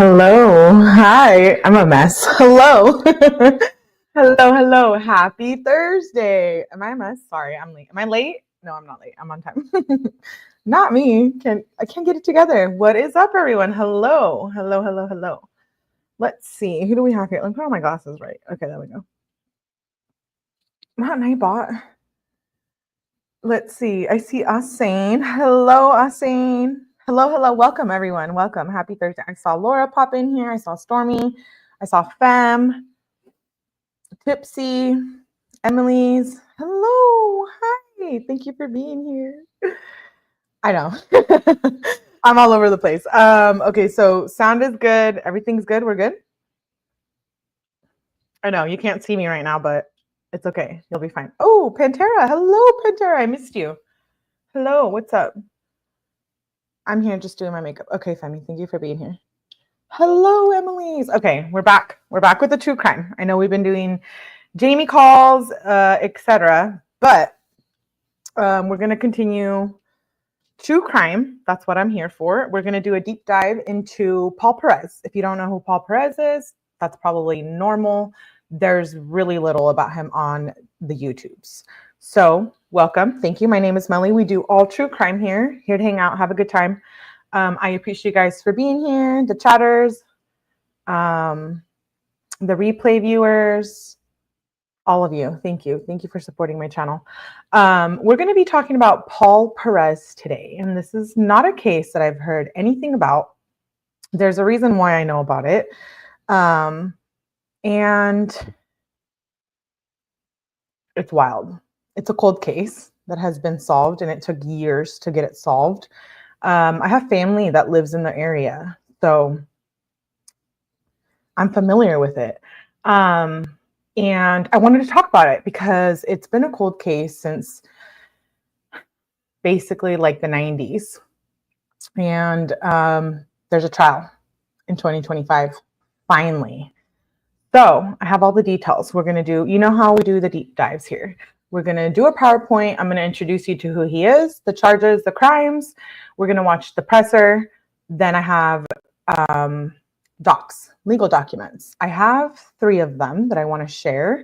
Hello. Hi. I'm a mess. Hello. Hello. Happy Thursday. Am I a mess? Sorry, I'm late. Am I late? No, I'm not late. I'm on time. Not me. I can't get it together. What is up, everyone? Hello. Let's see. Who do we have here? Let me put on my glasses right. Okay, there we go. Not Nightbot. Let's see. I see Asane. Hello, Asane. Hello. Welcome, everyone. Welcome. Happy Thursday. I saw Laura pop in here. I saw Stormy. I saw Fem. Tipsy. Emily's. Hello. Hi. Thank you for being here. I know. I'm all over the place. Okay, so sound is good. Everything's good. We're good. I know you can't see me right now, but it's okay. You'll be fine. Oh, Pantera. Hello, Pantera. I missed you. Hello. What's up? I'm here just doing my makeup. Okay, Femi, thank you for being here. Hello, Emily's. Okay, we're back. We're back with the true crime. I know we've been doing Jamie calls, etc., but we're going to continue true crime. That's what I'm here for. We're going to do a deep dive into Paul Perez. If you don't know who Paul Perez is, that's probably normal. There's really little about him on the YouTubes. So welcome. Thank you. My name is Melly. We do all true crime here to hang out, have a good time. I appreciate you guys for being here, the chatters, the replay viewers, all of you. Thank you. Thank you for supporting my channel. We're going to be talking about Paul Perez today, and this is not a case that I've heard anything about. There's a reason why I know about it. And it's wild. It's a cold case that has been solved, and it took years to get it solved. I have family that lives in the area, so I'm familiar with it. And I wanted to talk about it because it's been a cold case since basically like the 90s. And there's a trial in 2025, finally. So I have all the details. We're going to do, you know how we do the deep dives here. We're going to do a PowerPoint. I'm going to introduce you to who he is, the charges, the crimes. We're going to watch the presser. Then I have docs, legal documents. I have 3 of them that I want to share.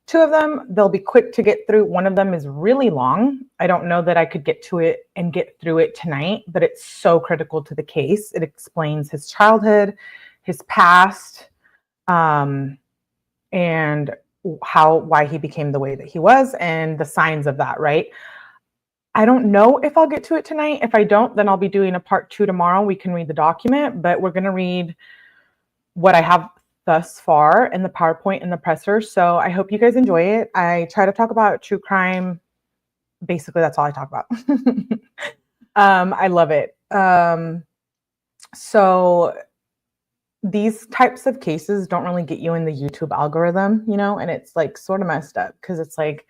2 of them, they'll be quick to get through. One of them is really long. I don't know that I could get to it and get through it tonight, but it's so critical to the case. It explains his childhood, his past, and why he became the way that he was and the signs of that, right? I don't know if I'll get to it tonight. If I don't, then I'll be doing a part 2 tomorrow. We can read the document, but we're going to read what I have thus far in the PowerPoint and the presser. So I hope you guys enjoy it. I try to talk about true crime. Basically, that's all I talk about. I love it. So these types of cases don't really get you in the YouTube algorithm, you know, and it's like sort of messed up because it's like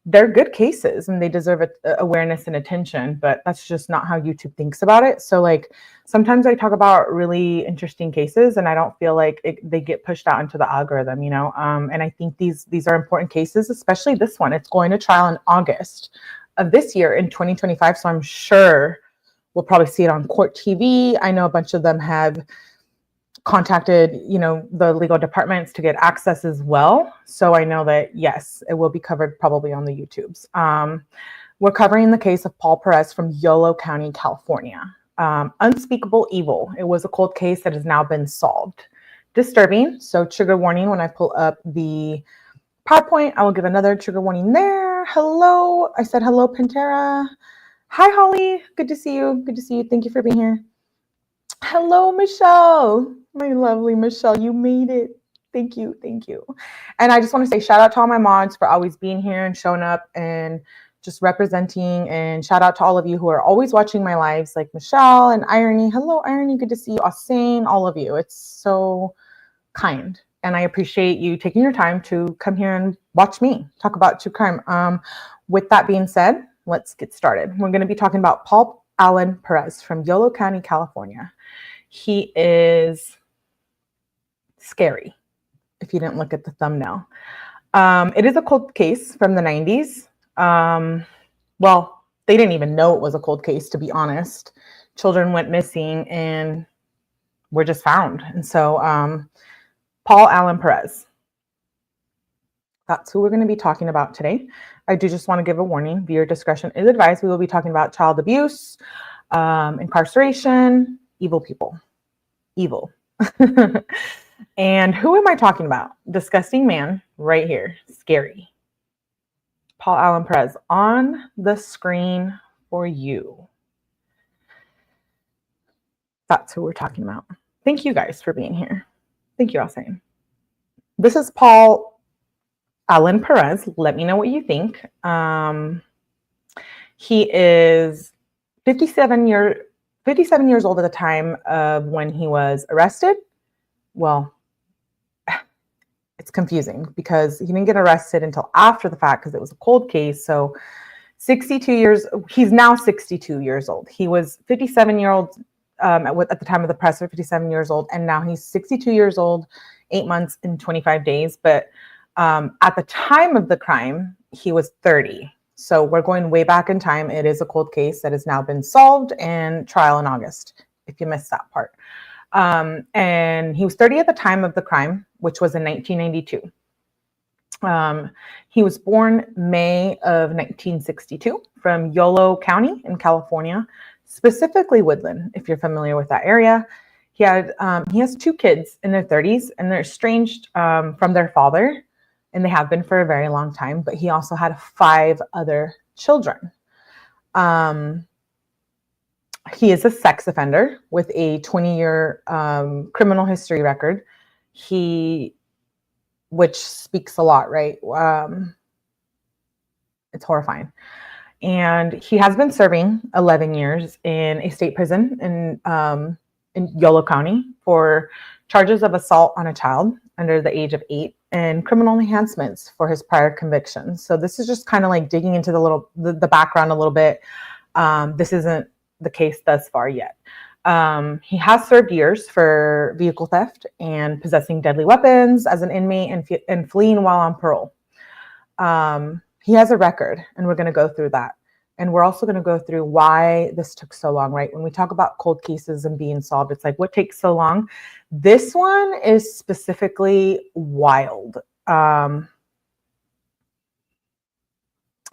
they're good cases and they deserve awareness and attention, but that's just not how YouTube thinks about it. So like sometimes I talk about really interesting cases and I don't feel like they get pushed out into the algorithm, you know, and I think these are important cases, especially this one. It's going to trial in August of this year in 2025. So I'm sure we'll probably see it on court TV. I know a bunch of them have contacted, you know, the legal departments to get access as well. So I know that, yes, it will be covered probably on the YouTubes. We're covering the case of Paul Perez from Yolo County, California. Unspeakable evil. It was a cold case that has now been solved. Disturbing. So trigger warning when I pull up the PowerPoint. I will give another trigger warning there. there. Hello. I said hello, Pantera. Hi, Holly. Good to see you. Good to see you. Thank you for being here. Hello, Michelle. My lovely Michelle. You made it. Thank you. Thank you. And I just want to say shout out to all my mods for always being here and showing up and just representing. And shout out to all of you who are always watching my lives, like Michelle and Irony. Hello, Irony. Good to see you. Austin, all of you. It's so kind. And I appreciate you taking your time to come here and watch me talk about true crime. With that being said, let's get started. We're going to be talking about Paul Allen Perez from Yolo County, California. He is scary, if you didn't look at the thumbnail. It is a cold case from the 90s. Well, they didn't even know it was a cold case, to be honest. Children went missing and were just found. And so Paul Allen Perez, that's who we're going to be talking about today. I do just want to give a warning. Viewer discretion is advised. We will be talking about child abuse, incarceration, evil people. Evil. And who am I talking about? Disgusting man right here. Scary. Paul Allen Perez on the screen for you. That's who we're talking about. Thank you guys for being here. Thank you all saying. This is Paul Allen Perez. Let me know what you think. He is 57 years old at the time of when he was arrested. Well, it's confusing because he didn't get arrested until after the fact because it was a cold case. So 62 years, he's now 62 years old. He was 57-year-old at the time of the press, 57 years old, and now he's 62 years old, 8 months and 25 days. But at the time of the crime, he was 30. So we're going way back in time. It is a cold case that has now been solved and trial in August, if you missed that part. And he was 30 at the time of the crime, which was in 1992. He was born May of 1962 from Yolo County in California, specifically Woodland, if you're familiar with that area. He has 2 kids in their 30s, and they're estranged from their father, and they have been for a very long time, but he also had 5 other children. He is a sex offender with a 20-year criminal history record. Which speaks a lot, right? It's horrifying. And he has been serving 11 years in a state prison in Yolo County for charges of assault on a child under the age of 8 and criminal enhancements for his prior convictions. So this is just kind of like digging into the background a little bit. This isn't the case thus far yet. He has served years for vehicle theft and possessing deadly weapons as an inmate and fleeing while on parole. He has a record, and we're going to go through that. And we're also going to go through why this took so long, right? When we talk about cold cases and being solved, it's like, what takes so long? This one is specifically wild.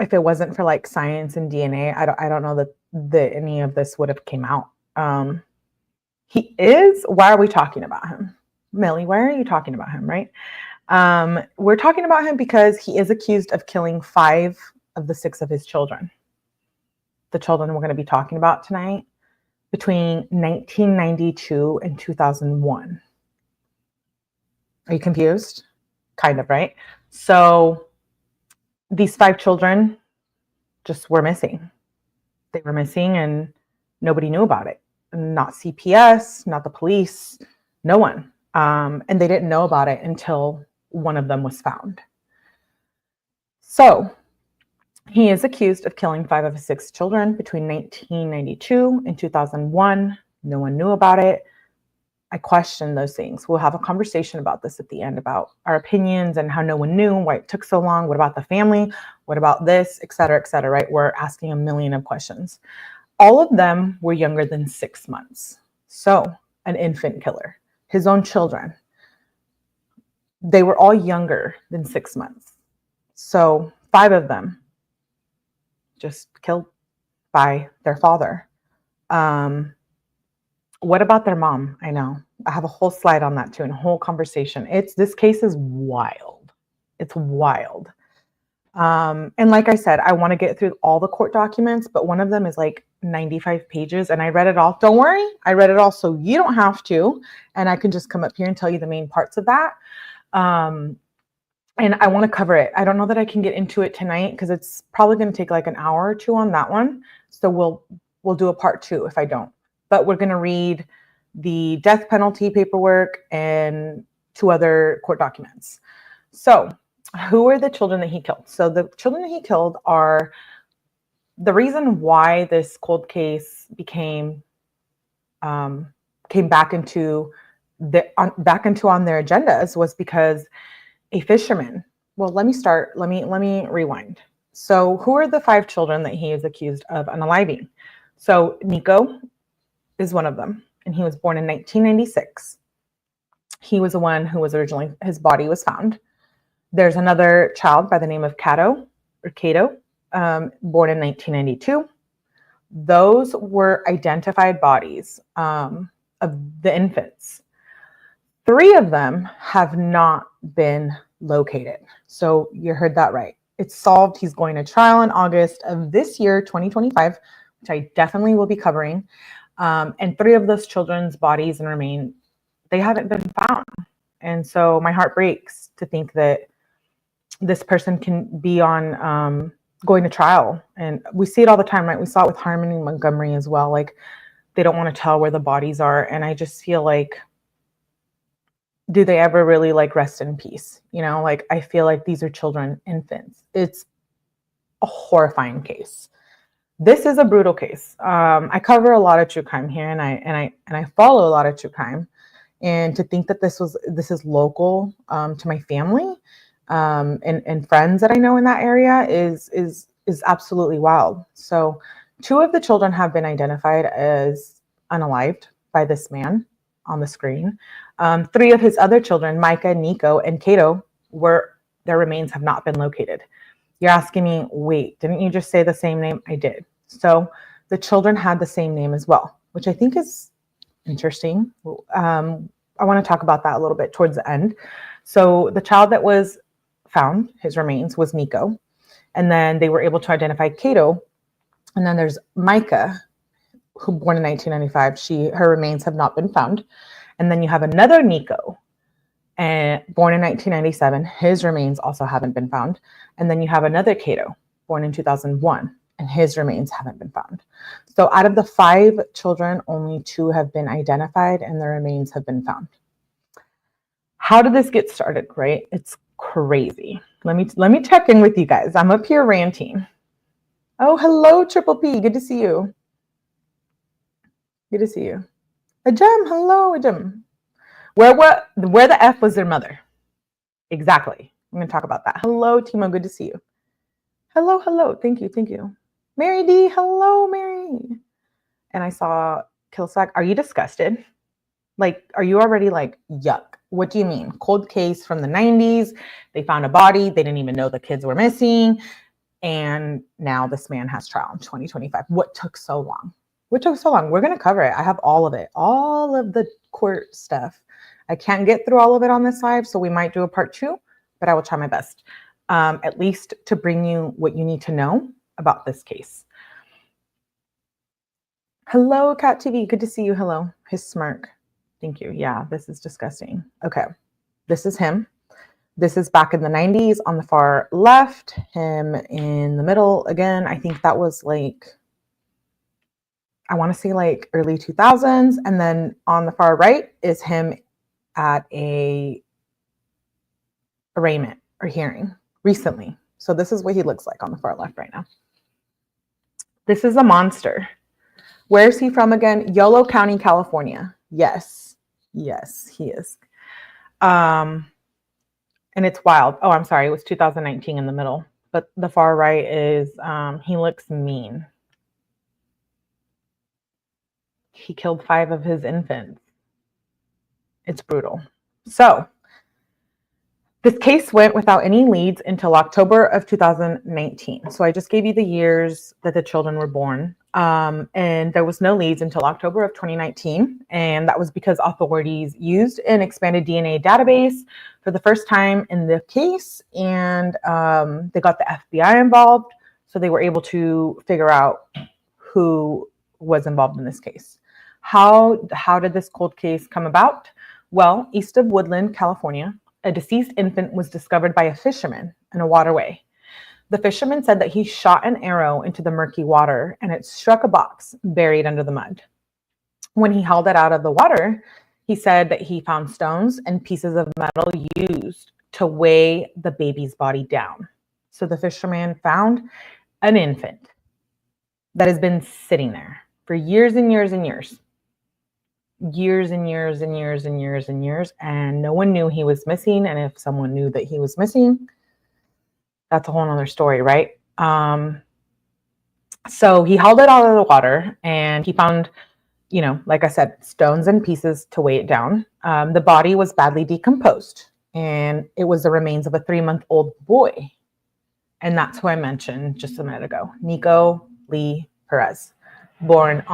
If it wasn't for like science and DNA, I don't know that any of this would have came out. Why are we talking about him? Millie, why are you talking about him, right? We're talking about him because he is accused of killing 5 of the 6 of his children. The children we're going to be talking about tonight between 1992 and 2001. Are you confused? Kind of, right? So these 5 children just were missing. They were missing and nobody knew about it. Not CPS, not the police, no one. And they didn't know about it until one of them was found. So he is accused of killing 5 of his 6 children between 1992 and 2001. No one knew about it. I question those things. We'll have a conversation about this at the end about our opinions and how no one knew, why it took so long. What about the family? What about this, et cetera, right? We're asking a million of questions. All of them were younger than 6 months. So an infant killer, his own children, they were all younger than 6 months. So 5 of them just killed by their father. What about their mom? I know. I have a whole slide on that too, and a whole conversation. This case is wild. It's wild. And like I said, I want to get through all the court documents, but one of them is like 95 pages and I read it all. Don't worry, I read it all so you don't have to. And I can just come up here and tell you the main parts of that. And I want to cover it. I don't know that I can get into it tonight because it's probably going to take like an hour or two on that one. So we'll do a part 2 if I don't. But we're going to read the death penalty paperwork and 2 other court documents. So who are the children that he killed? So the children that he killed are the reason why this cold case came back into on their agendas was because a fisherman. Well, let me rewind. So who are the 5 children that he is accused of unaliving? So Nikko is one of them, and he was born in 1996. He was the one who was originally, his body was found. There's another child by the name of Kato, born in 1992. Those were identified bodies of the infants. 3 of them have not been located. So you heard that right. It's solved. He's going to trial in August of this year, 2025, which I definitely will be covering. And 3 of those children's bodies and remain, they haven't been found. And so my heart breaks to think that this person can be on going to trial. And we see it all the time, right? We saw it with Harmon and Montgomery as well. Like they don't want to tell where the bodies are. And I just feel like, do they ever really like rest in peace? You know, like I feel like these are children, infants. It's a horrifying case. This is a brutal case. I cover a lot of true crime here, and I follow a lot of true crime. And to think that this is local to my family and friends that I know in that area is absolutely wild. So 2 of the children have been identified as unalived by this man on the screen. 3 of his other children, Micah, Nikko, and Kato, their remains have not been located. You're asking me, wait, didn't you just say the same name? I did. So the children had the same name as well, which I think is interesting. I want to talk about that a little bit towards the end. So the child that was found, his remains, was Nikko. And then they were able to identify Kato. And then there's Micah, who born in 1995. Her remains have not been found. And then you have another Nikko, born in 1997. His remains also haven't been found. And then you have another Kato, born in 2001, and his remains haven't been found. So out of the 5 children, only 2 have been identified and their remains have been found. How did this get started, right? It's crazy. Let me check in with you guys. I'm up here ranting. Oh, hello, 𝗶𝗶𝗶. Good to see you. Good to see you. Ajam, hello, Ajam. Where the F was their mother? Exactly. I'm going to talk about that. Hello, Timo. Good to see you. Hello, hello. Thank you, thank you. Mary D. Hello, Mary. And I saw Killsack. Are you disgusted? Like, are you already like, yuck? What do you mean? Cold case from the 90s. They found a body. They didn't even know the kids were missing. And now this man has trial in 2025. What took so long? What took so long? We're going to cover it. I have all of it, all of the court stuff. I can't get through all of it on this live, so we might do a part 2, but I will try my best, at least to bring you what you need to know about this case. Hello, Cat TV. Good to see you. Hello. His smirk. Thank you. Yeah, this is disgusting. Okay. This is him. This is back in the 90s on the far left, him in the middle. Again, I think that was like, I want to say like early 2000s. And then on the far right is him at a arraignment or hearing recently. So this is what he looks like on the far left right now. This is a monster. Where is he from again? Yolo County, California. Yes. Yes, he is. And it's wild. Oh, I'm sorry. It was 2019 in the middle. But the far right is, he looks mean. He killed 5 of his infants. It's brutal. So This case went without any leads until October of 2019. So I just gave you the years that the children were born. And there was no leads until October of 2019. And that was because authorities used an expanded DNA database for the first time in the case. And they got the FBI involved. So they were able to figure out who was involved in this case. How did this cold case come about? Well, east of Woodland, California, a deceased infant was discovered by a fisherman in a waterway. The fisherman said that he shot an arrow into the murky water and it struck a box buried under the mud. When he hauled it out of the water, he said that he found stones and pieces of metal used to weigh the baby's body down. So the fisherman found an infant that has been sitting there for years and years and years. Years and years and years and years and years, and no one knew he was missing. And if someone knew that he was missing, that's a whole nother story, right? So he hauled it out of the water and he found, you know, like I said, stones and pieces to weigh it down. The body was badly decomposed and it was the remains of a 3-month-old boy. And that's who I mentioned just a minute ago, Nikko Lee Perez, born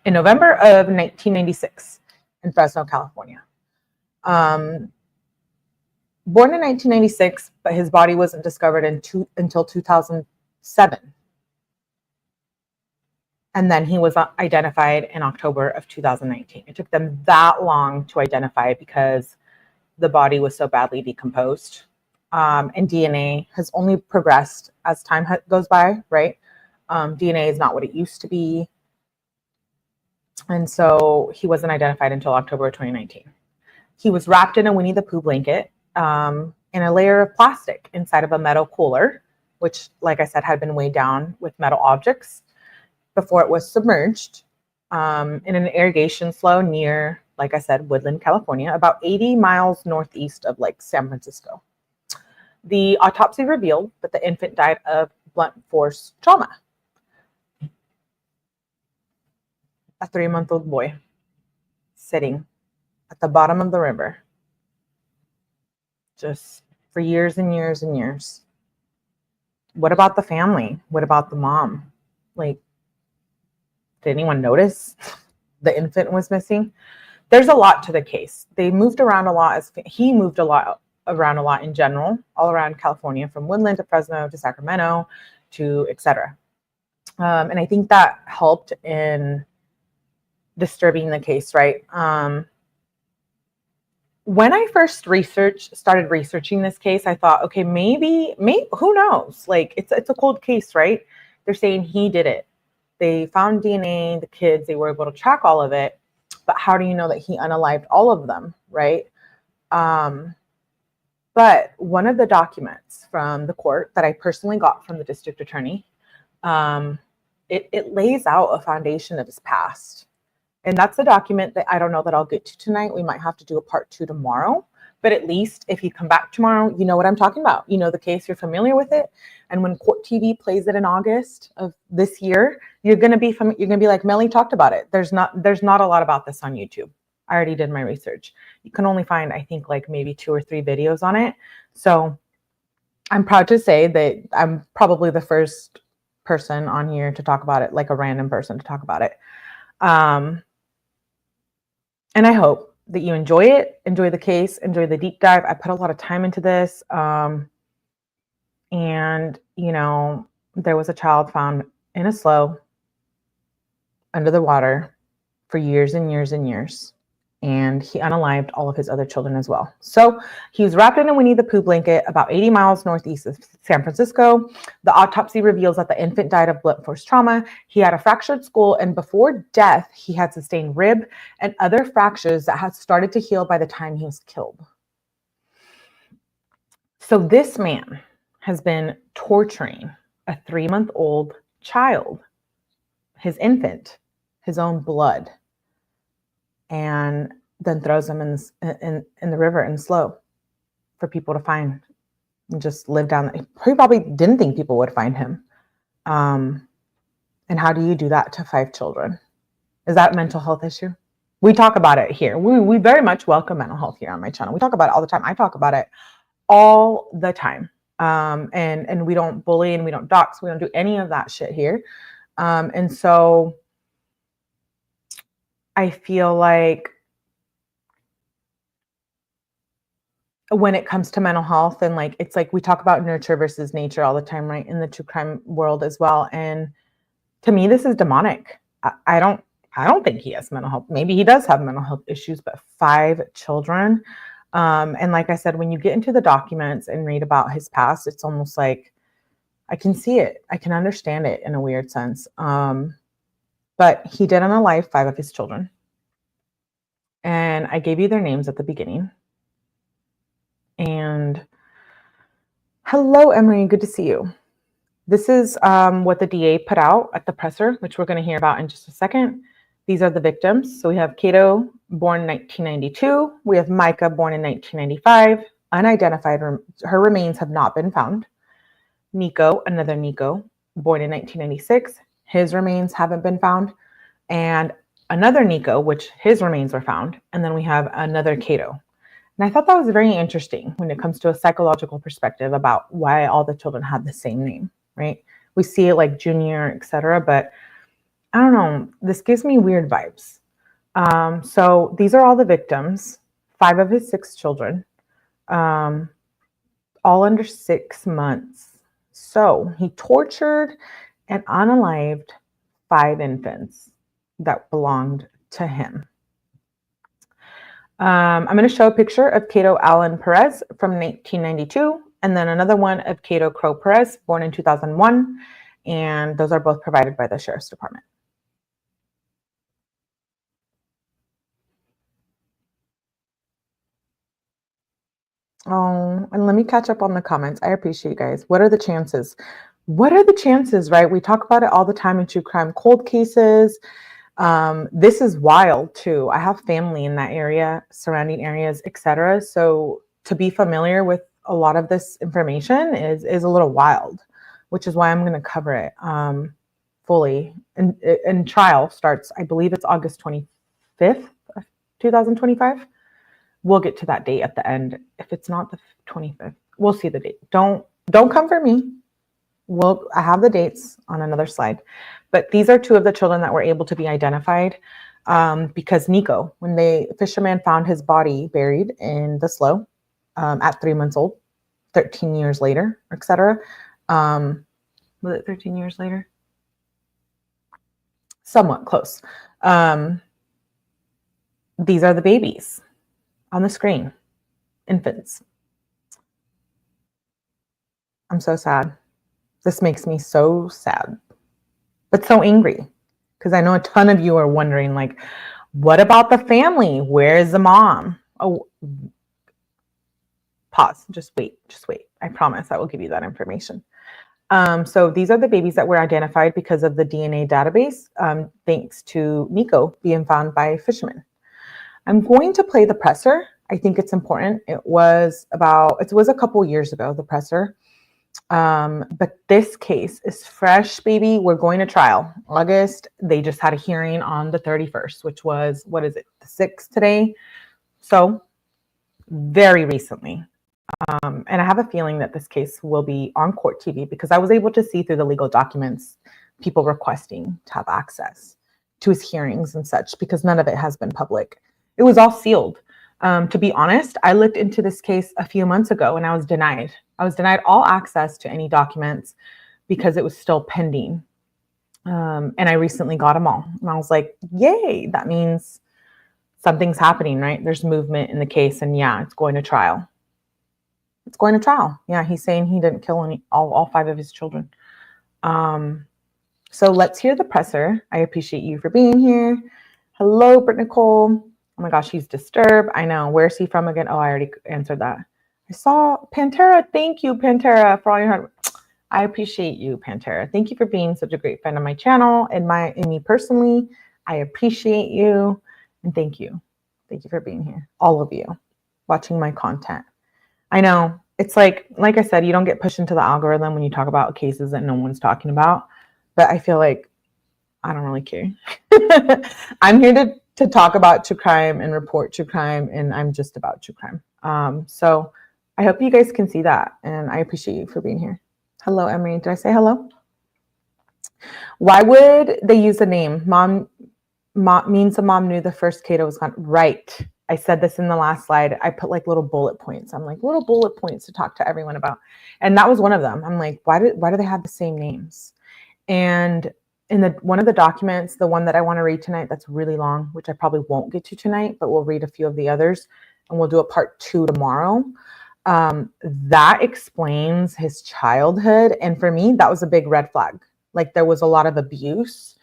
in November of 1996 in Fresno, California. Born in 1996, but his body wasn't discovered until 2007. And then he was identified in October of 2019. It took them that long to identify because the body was so badly decomposed. And DNA has only progressed as time goes by, right? DNA is not what it used to be. And so he wasn't identified until October of 2019. He was wrapped in a 𝗬𝗎 blanket in a layer of plastic inside of a metal cooler, which, like I said, had been weighed down with metal objects before it was submerged in an irrigation slough near, like I said, Woodland, California, about 80 miles northeast of like San Francisco. The autopsy revealed that the infant died of blunt force trauma. A 3-month-old boy sitting at the bottom of the river just for years and years and years. What about the family? What about the mom? Like, did anyone notice the infant was missing? There's a lot to the case. They moved around a lot. He moved around a lot in general, all around California, from Woodland to Fresno to Sacramento to etc. And I think that helped in disturbing the case, right? When I first started researching this case, I thought, okay, maybe, who knows? Like, it's a cold case, right? They're saying he did it. They found DNA, the kids, they were able to track all of it, but how do you know that he unalived all of them, right? But one of the documents from the court that I personally got from the district attorney, it lays out a foundation of his past. And that's a document that I don't know that I'll get to tonight. We might have to do a part 2 tomorrow. But at least if you come back tomorrow, you know what I'm talking about. You know the case, you're familiar with it. And when Court TV plays it in August of this year, you're gonna be like, Melly talked about it. There's not a lot about this on YouTube. I already did my research. You can only find, I think, like maybe 2 or 3 videos on it. So I'm proud to say that I'm probably the first person on here to talk about it, like a random person to talk about it. And I hope that you enjoy it, enjoy the case, enjoy the deep dive. I put a lot of time into this. And, you know, there was a child found in a slough under the water for years and years and years. And he unalived all of his other children as well. So he was wrapped in a 𝗬𝗎 blanket about 80 miles northeast of San Francisco. The autopsy reveals that the infant died of blunt force trauma. He had a fractured skull, and before death, he had sustained rib and other fractures that had started to heal by the time he was killed. So this man has been torturing a 3-month-old child, his infant, his own blood, and then throws them in the river in slow for people to find and just live down. He probably didn't think people would find him. And how do you do that to 5 children? Is that a mental health issue? We talk about it here. We very much welcome mental health here on my channel. We talk about it all the time. I talk about it all the time. And we don't bully and we don't dox. We don't do any of that shit here. And so I feel like when it comes to mental health and like, it's like we talk about nurture versus nature all the time, right? In the true crime world as well. And to me, this is demonic. I don't think he has mental health. Maybe he does have mental health issues, but 5 children. And like I said, when you get into the documents and read about his past, it's almost like I can see it. I can understand it in a weird sense. But he did unalive 5 of his children. And I gave you their names at the beginning. And hello, Emery, good to see you. This is what the DA put out at the presser, which we're going to hear about in just a second. These are the victims. So we have Kato, born in 1992. We have 𝗵𝗂𝗃𝗲, born in 1995. Unidentified. Her remains have not been found. Nikko, another Nikko, born in 1996. His remains haven't been found. And another Nikko, which his remains were found. And then we have another Kato. And I thought that was very interesting when it comes to a psychological perspective about why all the children had the same name, right? We see it like Junior, etc. But I don't know, this gives me weird vibes. So these are all the victims, 5 of his 6 children, all under 6 months. So he tortured and unalived 5 infants that belonged to him. I'm going to show a picture of Kato Allen Perez from 1992, and then another one of Kato Crow Perez, born in 2001, and those are both provided by the Sheriff's Department. Oh, and let me catch up on the comments. I appreciate you guys. What are the chances? What are the chances, right? We talk about it all the time in true crime cold cases. This is wild too. I have family in that area, surrounding areas, etc. So to be familiar with a lot of this information is a little wild, which is why I'm going to cover it fully. And trial starts, I believe it's August 25th, 2025. We'll get to that date at the end. If it's not the 25th, we'll see the date. Don't come for me. I have the dates on another slide. But these are 2 of the children that were able to be identified because Nikko, when the fisherman found his body buried in the slough at 3 months old, 13 years later, etc. Was it 13 years later? Somewhat close. These are the babies on the screen, infants. I'm so sad. This makes me so sad, but so angry, because I know a ton of you are wondering, like, what about the family? Where is the mom? Oh, pause. Just wait. I promise I will give you that information. So these are the babies that were identified because of the DNA database, thanks to Nikko being found by fishermen. I'm going to play the presser. I think it's important. It was a couple years ago, the presser. But this case is fresh, baby. We're going to trial. August, they just had a hearing on the 31st, which was, what is it, the 6th today? So very recently. And I have a feeling that this case will be on court TV because I was able to see through the legal documents, people requesting to have access to his hearings and such, because none of it has been public. It was all sealed. To be honest, I looked into this case a few months ago and I was denied. I was denied all access to any documents because it was still pending. And I recently got them all. And I was like, yay, that means something's happening, right? There's movement in the case, and yeah, it's going to trial. It's going to trial. Yeah, he's saying he didn't kill all 5 of his children. So let's hear the presser. I appreciate you for being here. Hello, Britt Nicole. Oh my gosh, he's disturbed. I know. Where's he from again? Oh, I already answered that. I saw Pantera. Thank you, Pantera, for all your hard work. I appreciate you, Pantera. Thank you for being such a great friend of my channel and me personally. I appreciate you. And thank you. Thank you for being here. All of you watching my content. I know it's like I said, you don't get pushed into the algorithm when you talk about cases that no one's talking about. But I feel like I don't really care. I'm here to talk about true crime and report true crime, and I'm just about true crime. So I hope you guys can see that, and I appreciate you for being here. Hello, Emery. Did I say hello? Why would they use the name? Mom means the mom knew the first Kato was gone. Right. I said this in the last slide. I put like little bullet points. I'm like little bullet points to talk to everyone about. And that was one of them. I'm like, why do they have the same names? And in one of the documents, the one that I want to read tonight, that's really long, which I probably won't get to tonight, but we'll read a few of the others and we'll do a part 2 tomorrow. That explains his childhood. And for me, that was a big red flag. Like there was a lot of abuse,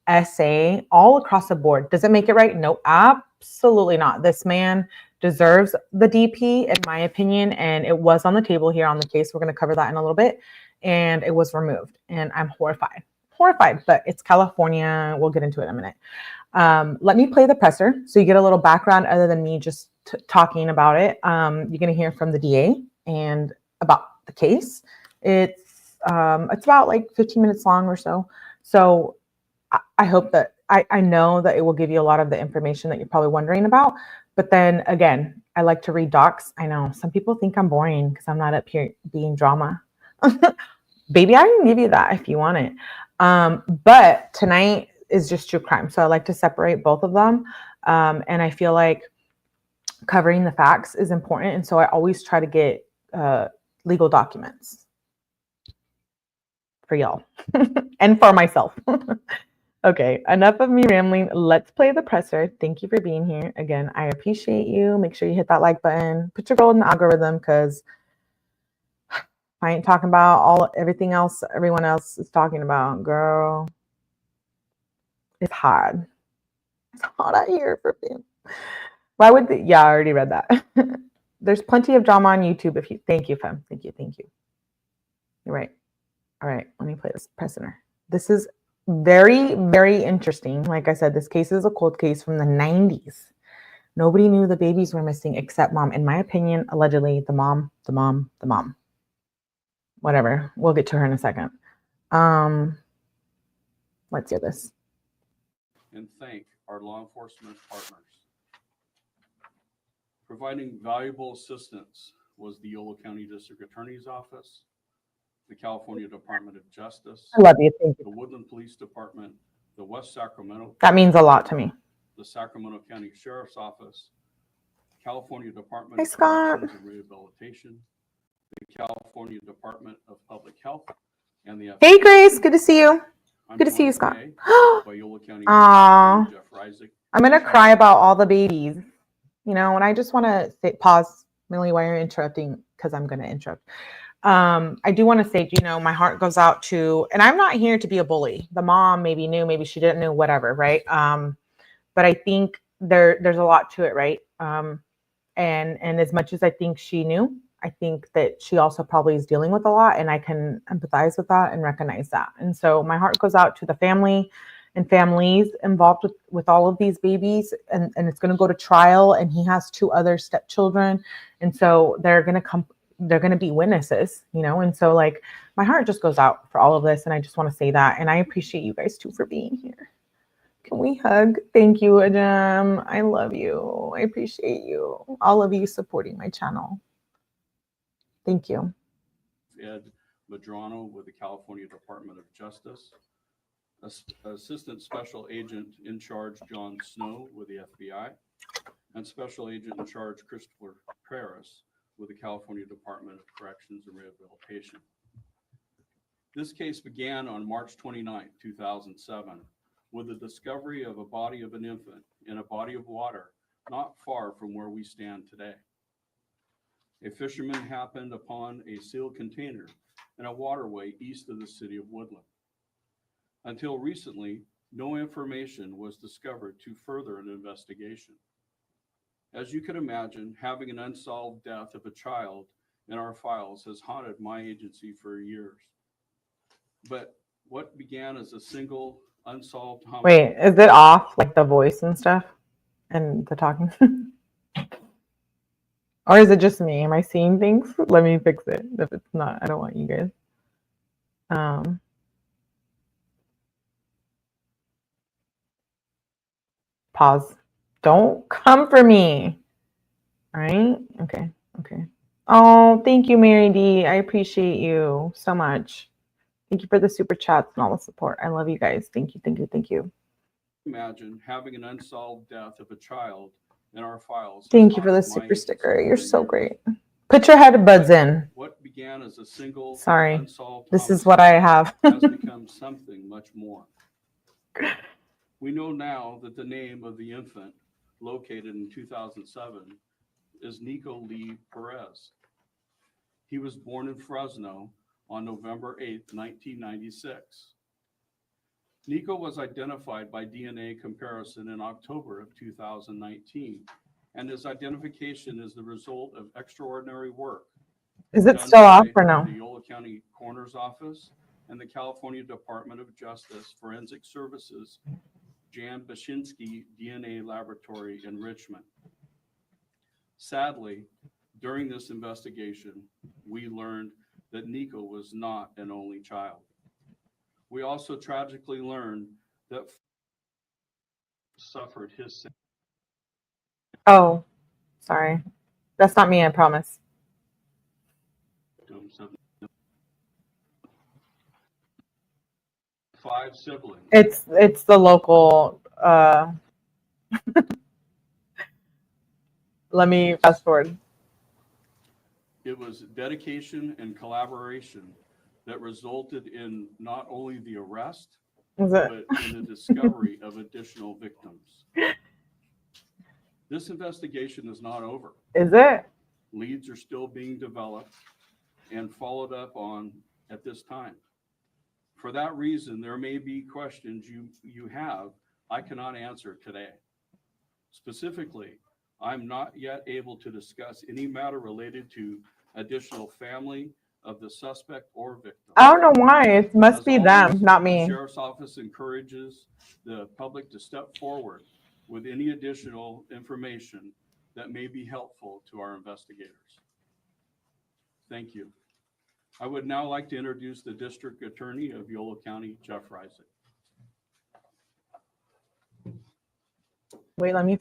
SA, all across the board. Does it make it right? No, absolutely not. This man deserves the DP, in my opinion, and it was on the table here on the case. We're going to cover that in a little bit, and it was removed, and I'm horrified, but it's California. We'll get into it in a minute. Let me play the presser so you get a little background other than me just talking about it. You're going to hear from the DA and about the case. It's about like 15 minutes long or so. So I hope that I know that it will give you a lot of the information that you're probably wondering about. But then again, I like to read docs. I know some people think I'm boring because I'm not up here being drama. Baby, I can give you that if you want it. But tonight is just true crime. So I like to separate both of them. And I feel like covering the facts is important. And so I always try to get legal documents for y'all and for myself. Okay, enough of me rambling. Let's play the presser. Thank you for being here. Again, I appreciate you. Make sure you hit that like button. Put your goal in the algorithm because I ain't talking about everything else everyone else is talking about. Girl, it's hard. It's hot out here for them. Why would they? Yeah, I already read that. There's plenty of drama on YouTube. Thank you, fam. Thank you. You're right. All right, let me play this presenter. This is very, very interesting. Like I said, this case is a cold case from the 90s. Nobody knew the babies were missing except mom. In my opinion, allegedly, the mom. Whatever. We'll get to her in a second. Let's hear this. And thank our law enforcement partners. Providing valuable assistance was the Yolo County District Attorney's Office, the California Department of Justice, I love you. Thank you. the Woodland Police Department, the West Sacramento. That means a lot to me. The Sacramento County Sheriff's Office, California Department Hi, of Scott. Corrections and Rehabilitation, the California Department of Public Health, and the Hey, Grace. Good to see you. Good to see you, Scott. By Yolo County Aww. 𝗟𝗶𝗸𝗲. I'm going to cry about all the babies. You know, and I just want to pause, Millie, while you're interrupting, because I'm going to interrupt. I do want to say, you know, my heart goes out to, and I'm not here to be a bully. The mom maybe knew, maybe she didn't know, whatever, right? But I think there's a lot to it, right? And as much as I think she knew, I think that she also probably is dealing with a lot, and I can empathize with that and recognize that. And so my heart goes out to the family and families involved with all of these babies, and it's going to go to trial, and he has 2 other stepchildren, and so they're going to be witnesses, you know. And so like my heart just goes out for all of this, and I just want to say that, and I appreciate you guys too for being here. Can we hug? Thank you, Adam. I love you. I appreciate you, all of you supporting my channel. Thank you. Ed Madrano with the California Department of Justice, Assistant Special Agent in Charge John Snow with the FBI, and Special Agent in Charge Christopher Perez with the California Department of Corrections and Rehabilitation. This case began on March 29, 2007, with the discovery of a body of an infant in a body of water not far from where we stand today. A fisherman happened upon a sealed container in a waterway east of the city of Woodland. Until recently, no information was discovered to further an investigation. As you can imagine, having an unsolved death of a child in our files has haunted my agency for years. But what began as a single unsolved homicide. Wait, is it off, like the voice and stuff and the talking? Or is it just me? Am I seeing things? Let me fix it. If it's not, I don't want you guys. Pause. Don't come for me. All right? Okay. Oh, thank you, Mary D. I appreciate you so much. Thank you for the super chats and all the support. I love you guys. Thank you, thank you, thank you. Imagine having an unsolved death of a child in our files. Thank you for the super sticker. You're so great. Put your headbuds in. What began as a single Sorry, unsolved this is what I have. has become something much more. We know now that the name of the infant located in 2007 is Nikko Lee Perez. He was born in Fresno on November 8, 1996. Nikko was identified by DNA comparison in October of 2019, and his identification is the result of extraordinary work. Is it still off or no? The Yolo County Coroner's Office and the California Department of Justice Forensic Services 𝗟𝗶𝗸𝗃 DNA Laboratory in Richmond. Sadly, during this investigation, we learned that Nikko was not an only child. We also tragically learned that suffered his. Oh, sorry. That's not me, I promise. 5 siblings. It's the local. Let me fast forward. It was dedication and collaboration that resulted in not only the arrest, but in the discovery of additional victims. This investigation is not over. Is it? Leads are still being developed and followed up on at this time. For that reason, there may be questions you have I cannot answer today. Specifically, I'm not yet able to discuss any matter related to additional family of the suspect or victim. I don't know why. It must be them, not me. The Sheriff's Office encourages the public to step forward with any additional information that may be helpful to our investigators. Thank you. I would now like to introduce the District Attorney of Yolo County, 𝗟𝗶𝗸𝗃. Wait, let me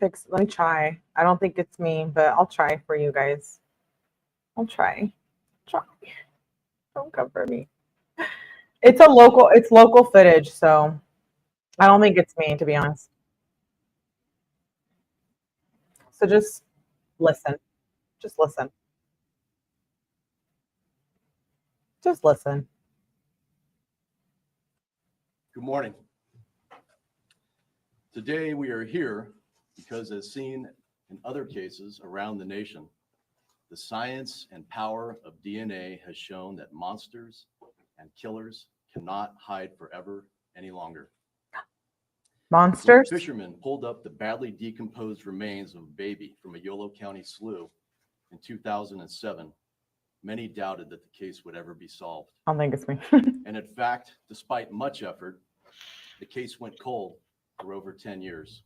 try. I don't think it's me, but I'll try for you guys. I'll try. Don't cover me. It's local footage, so I don't think it's me, to be honest. So just listen. Just listen. Just listen. Good morning. Today we are here because, as seen in other cases around the nation, the science and power of DNA has shown that monsters and killers cannot hide forever any longer. Monsters? When fishermen pulled up the badly decomposed remains of a baby from a Yolo County slough in 2007, many doubted that the case would ever be solved. I don't think it's me. And in fact, despite much effort, the case went cold for over 10 years.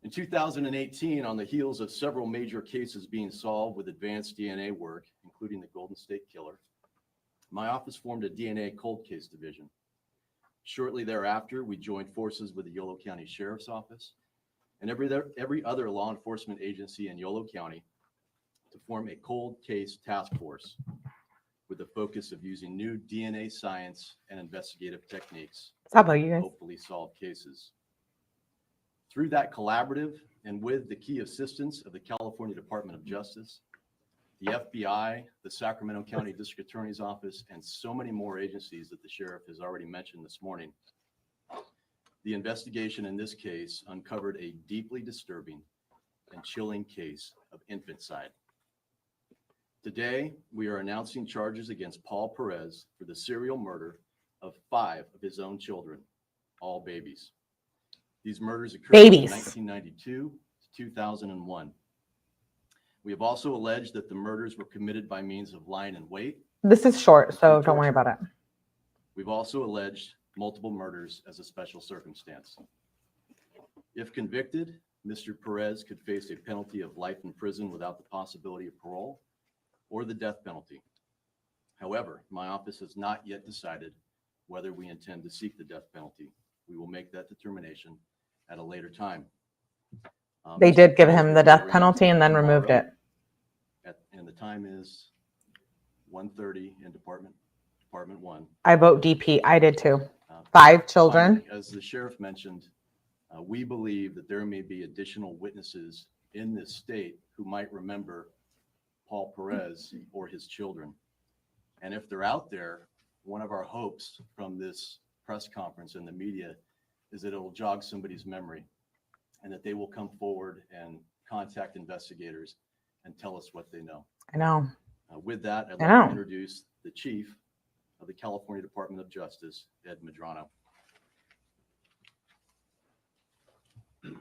In 2018, on the heels of several major cases being solved with advanced DNA work, including the Golden State Killer, my office formed a DNA cold case division. Shortly thereafter, we joined forces with the Yolo County Sheriff's Office and every other law enforcement agency in Yolo County to form a cold case task force with the focus of using new DNA science and investigative techniques How about you guys? to hopefully solve cases. Through that collaborative and with the key assistance of the California Department of Justice, the FBI, the Sacramento County District Attorney's Office, and so many more agencies that the sheriff has already mentioned this morning, the investigation in this case uncovered a deeply disturbing and chilling case of infanticide. Today, we are announcing charges against Paul Perez for the serial murder of 5 of his own children, all babies. These murders occurred from 1992 to 2001. We have also alleged that the murders were committed by means of lying in wait. This is short, so don't worry about it. We've also alleged multiple murders as a special circumstance. If convicted, Mr. Perez could face a penalty of life in prison without the possibility of parole or the death penalty. However, my office has not yet decided whether we intend to seek the death penalty. We will make that determination at a later time. They did give him the death penalty and then removed it. time is 1:30 in Department 1. I vote DP. I did too. 5 children. Finally, as the sheriff mentioned, we believe that there may be additional witnesses in this state who might remember Paul Perez or his children. And if they're out there, one of our hopes from this press conference and the media is that it will jog somebody's memory and that they will come forward and contact investigators and tell us what they know. I know. With that, I'd I like know. to introduce the Chief of the California Department of Justice, Ed Medrano.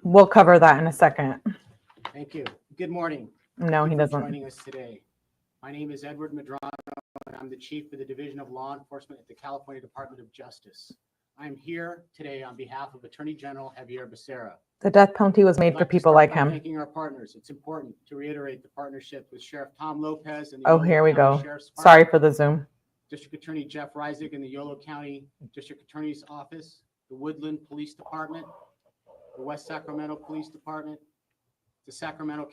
We'll cover that in a second. Thank you. Good morning. No, Thank he you for doesn't. joining us today. My name is Edward Medrano, and I'm the Chief of the Division of Law Enforcement at the California Department of Justice. I'm here today on behalf of Attorney General 𝗟𝗶𝗸𝗲. The death penalty was made I'd for like to people start like by him. Thanking our partners. It's important to reiterate the partnership with Sheriff Tom Lopez and the Oh, Yolo here we County go. Sheriff's Sorry Department, for the Zoom. District Attorney Jeff Reisig in the Yolo County District Attorney's Office, the Woodland Police Department, the West Sacramento Police Department, the Sacramento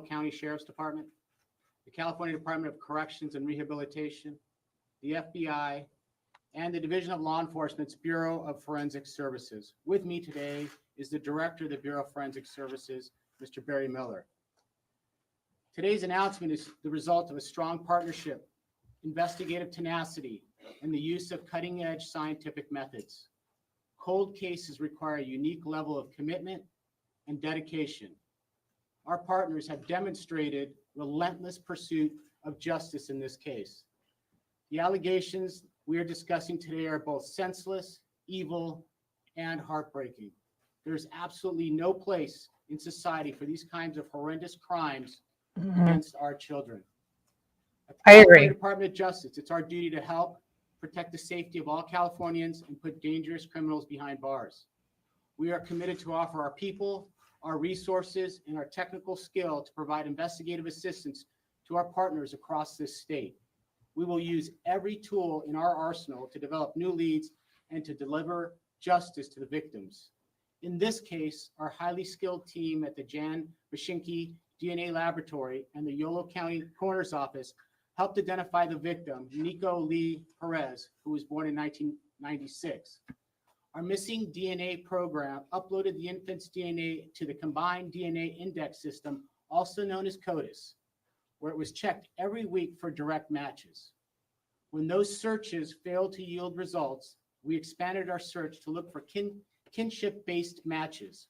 County Sheriff's Department, the California Department of Corrections and Rehabilitation, the FBI, and the Division of Law Enforcement's Bureau of Forensic Services. With me today is the Director of the Bureau of Forensic Services, Mr. Barry Miller. Today's announcement is the result of a strong partnership, investigative tenacity, and the use of cutting-edge scientific methods. Cold cases require a unique level of commitment and dedication. Our partners have demonstrated relentless pursuit of justice in this case. The allegations we are discussing today are both senseless, evil, and heartbreaking. There's absolutely no place in society for these kinds of horrendous crimes against our children. At the I California agree. Department of Justice, it's our duty to help protect the safety of all Californians and put dangerous criminals behind bars. We are committed to offer our people, our resources, and our technical skill to provide investigative assistance to our partners across this state. We will use every tool in our arsenal to develop new leads and to deliver justice to the victims. In this case, our highly skilled team at the 𝗟𝗶𝗸𝗃 DNA Laboratory and the Yolo County Coroner's Office helped identify the victim, Nikko Lee Perez, who was born in 1996. Our missing DNA program uploaded the infant's DNA to the Combined DNA Index System, also known as CODIS, where it was checked every week for direct matches. When those searches failed to yield results, we expanded our search to look for kinship-based matches.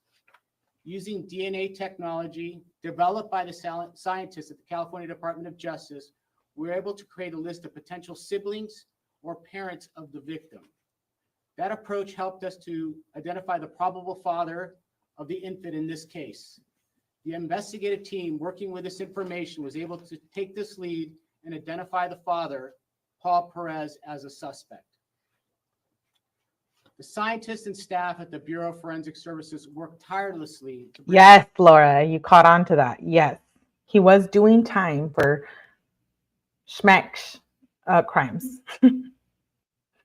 Using DNA technology developed by the scientists at the California Department of Justice, we were able to create a list of potential siblings or parents of the victim. That approach helped us to identify the probable father of the infant in this case. The investigative team working with this information was able to take this lead and identify the father, Paul Perez, as a suspect. The scientists and staff at the Bureau of Forensic Services worked tirelessly to bring Yes, Laura, you caught on to that. Yes. He was doing time for schmeck crimes. You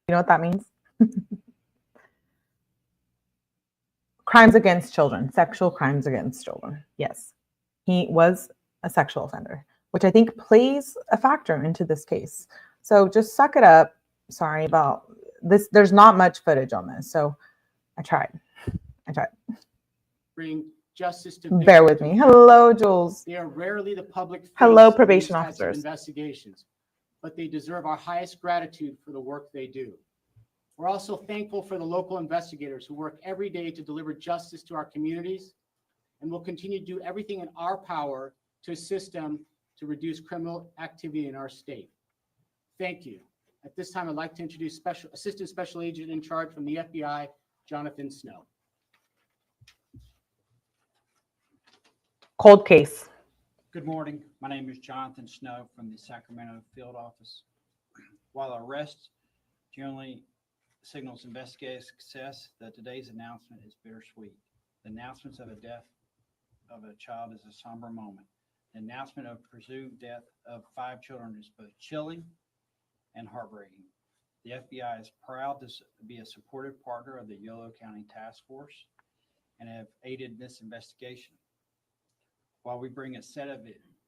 know what that means? Crimes against children, sexual crimes against children. Yes, he was a sexual offender, which I think plays a factor into this case. So just suck it up. Sorry about this. There's not much footage on this, so I tried. bring justice to Bear with me. Hello, Jules. They are rarely the public face Hello, in these probation types of officers. investigations, but they deserve our highest gratitude for the work they do. We're also thankful for the local investigators who work every day to deliver justice to our communities, and will continue to do everything in our power to assist them to reduce criminal activity in our state. Thank you. At this time, I'd like to introduce Assistant Special Agent in Charge from the FBI, Jonathan Snow. Cold case. Good morning. My name is Jonathan Snow from the Sacramento Field Office. While arrest generally signals investigative success, today's announcement is bittersweet. The announcement of the death of a child is a somber moment. The announcement of presumed death of 5 children is both chilling and heartbreaking. The FBI is proud to be a supportive partner of the Yolo County Task Force and have aided this investigation. While we bring a set of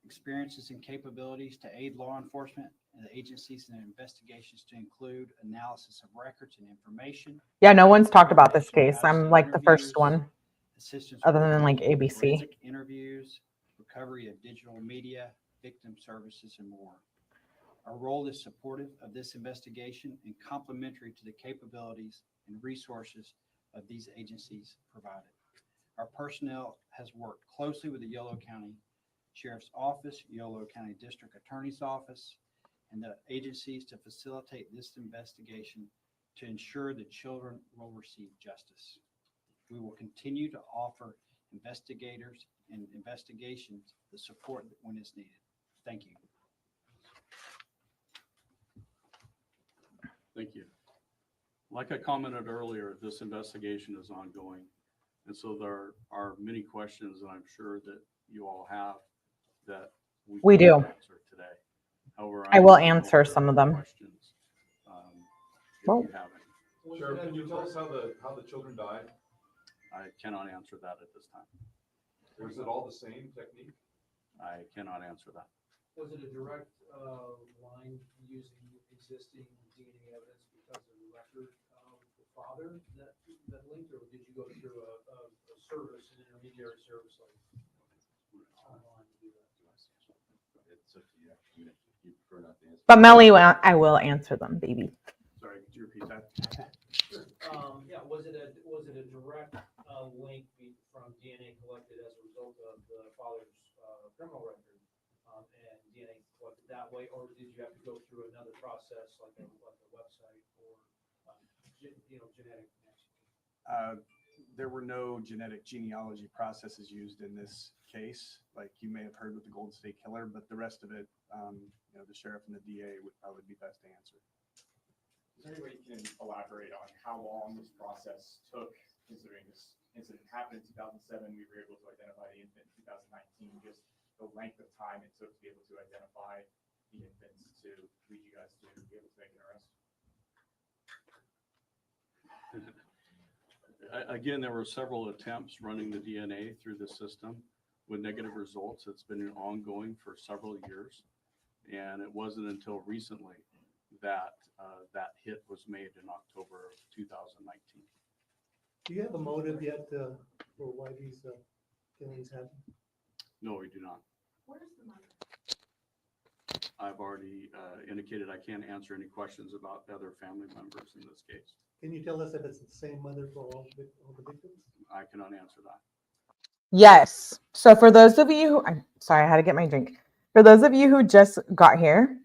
experiences and capabilities to aid law enforcement and the agencies in their investigations to include analysis of records and information. Yeah, no one's talked about this coordination of case. I'm out-of-state like the first interviews, one, assistance other with than like remote ABC. forensic interviews, recovery of digital media, victim services, and more. Our role is supportive of this investigation and complementary to the capabilities and resources of these agencies provided. Our personnel has worked closely with the Yolo County Sheriff's Office, Yolo County District Attorney's Office, and the agencies to facilitate this investigation to ensure that children will receive justice. We will continue to offer investigators and investigations the support when it's needed. Thank you. Thank you. Like I commented earlier, this investigation is ongoing. And so there are many questions that I'm sure that you all have that We do. can't answer today. However, I will I'm answer open some of to them. questions, if Well- you have any. Sheriff, can you tell us how the children died? I cannot answer that at this time. Was it all the same technique? I cannot answer that. Was it a direct line using existing DNA evidence because of the record of the father that linked, or did you go through a service, an intermediary service like online to do that? It's up to you. You prefer not to answer. But Melly, I will answer them, baby. Sorry, could you repeat that? Sure. Yeah, was it a direct link from DNA collected as a result of the father's criminal record and DNA collected that way, or did you have to go through another process like a website or genetic connection? There were no genetic genealogy processes used in this case, like you may have heard with the Golden State Killer, but the rest of it, the sheriff and the DA would probably be best to answer. Is there any way you can elaborate on how long this process took, considering this incident happened in 2007, we were able to identify the infant in 2019, just the length of time it took to be able to identify the infants to lead you guys to be able to make an arrest? Again, there were several attempts running the DNA through the system with negative results. It's been ongoing for several years. And it wasn't until recently that that hit was made in October of 2019. Do you have a motive yet for why these killings happened? No, we do not. Where's the money? I've already indicated I can't answer any questions about other family members in this case. Can you tell us if it's the same mother for all the victims? I cannot answer that. Yes. So for those of you I'm sorry, I had to get my drink. For those of you who just got here,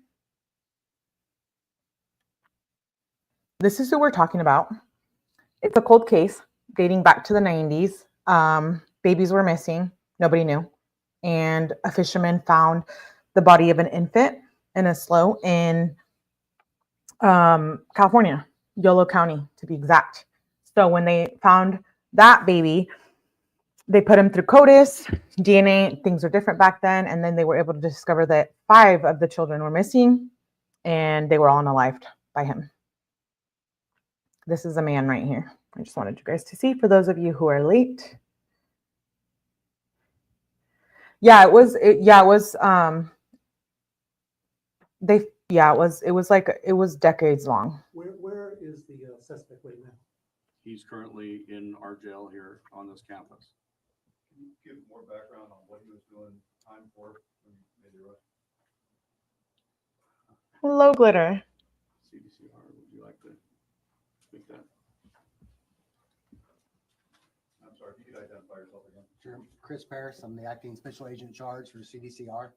this is who we're talking about. It's a cold case dating back to the 90s. Babies were missing. Nobody knew. And a fisherman found the body of an infant in a slough in California, Yolo County, to be exact. So when they found that baby, they put him through CODIS, DNA, things were different back then. And then they were able to discover that 5 of the children were missing and they were all unalived by him. This is a man right here. I just wanted you guys to see for those of you who are late. Yeah, it was decades long. Where is the suspect right now? He's currently in our jail here on this campus. Can you give more background on what he was doing time for when you made the arrest? Hello, Glitter. CDCR, would you like to speak that? I'm sorry, if you could identify yourself again. Sure. Chris Paris, I'm the acting special agent in charge for CDCR.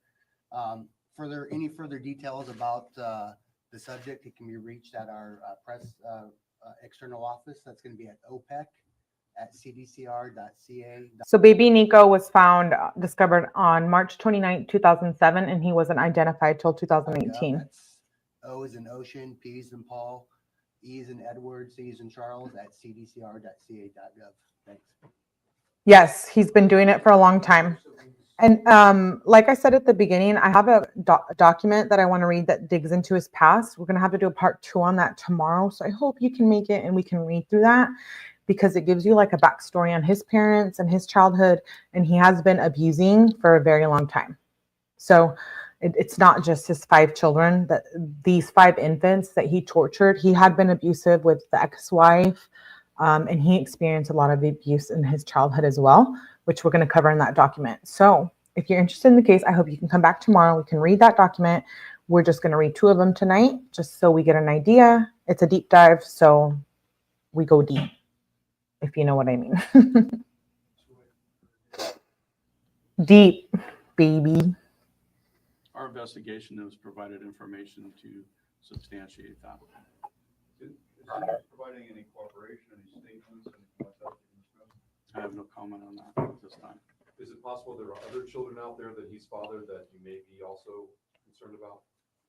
Any further details about the subject, it can be reached at our press external office. That's going to be at OPEC at cdcr.ca. So baby Nikko was discovered on March 29, 2007, and he wasn't identified till 2018. That's O is in Ocean, P is in Paul, E is in Edward, C is in Charles at cdcr.ca.gov. Thanks. Yes, he's been doing it for a long time. And like I said at the beginning, I have a document that I want to read that digs into his past. We're going to have to do a part 2 on that tomorrow. So I hope you can make it and we can read through that because it gives you like a backstory on his parents and his childhood. And he has been abusing for a very long time. So it's not just his 5 children, that these 5 infants that he tortured. He had been abusive with the ex-wife, and he experienced a lot of abuse in his childhood as well, which we're going to cover in that document. So if you're interested in the case, I hope you can come back tomorrow. We can read that document. We're just going to read 2 of them tonight, just so we get an idea. It's a deep dive, so we go deep, if you know what I mean. Deep, baby. Our investigation has provided information to substantiate that. Is he providing any cooperation, any statements, anything like that? I have no comment on that at this time. Is it possible there are other children out there that he's fathered that you may be also concerned about?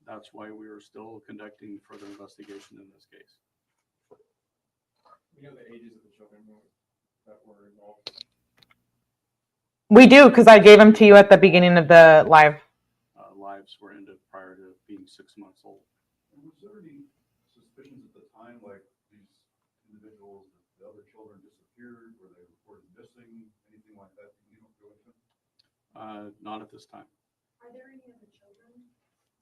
That's why we are still conducting further investigation in this case. We know the ages of the children that were involved. We do, because I gave them to you at the beginning of the live. Lives were ended prior to being 6 months old. And was there any suspicions at the time, like these individuals, the other children disappeared, were they reported missing, anything like that? You don't go into? Not at this time. Are there any other children,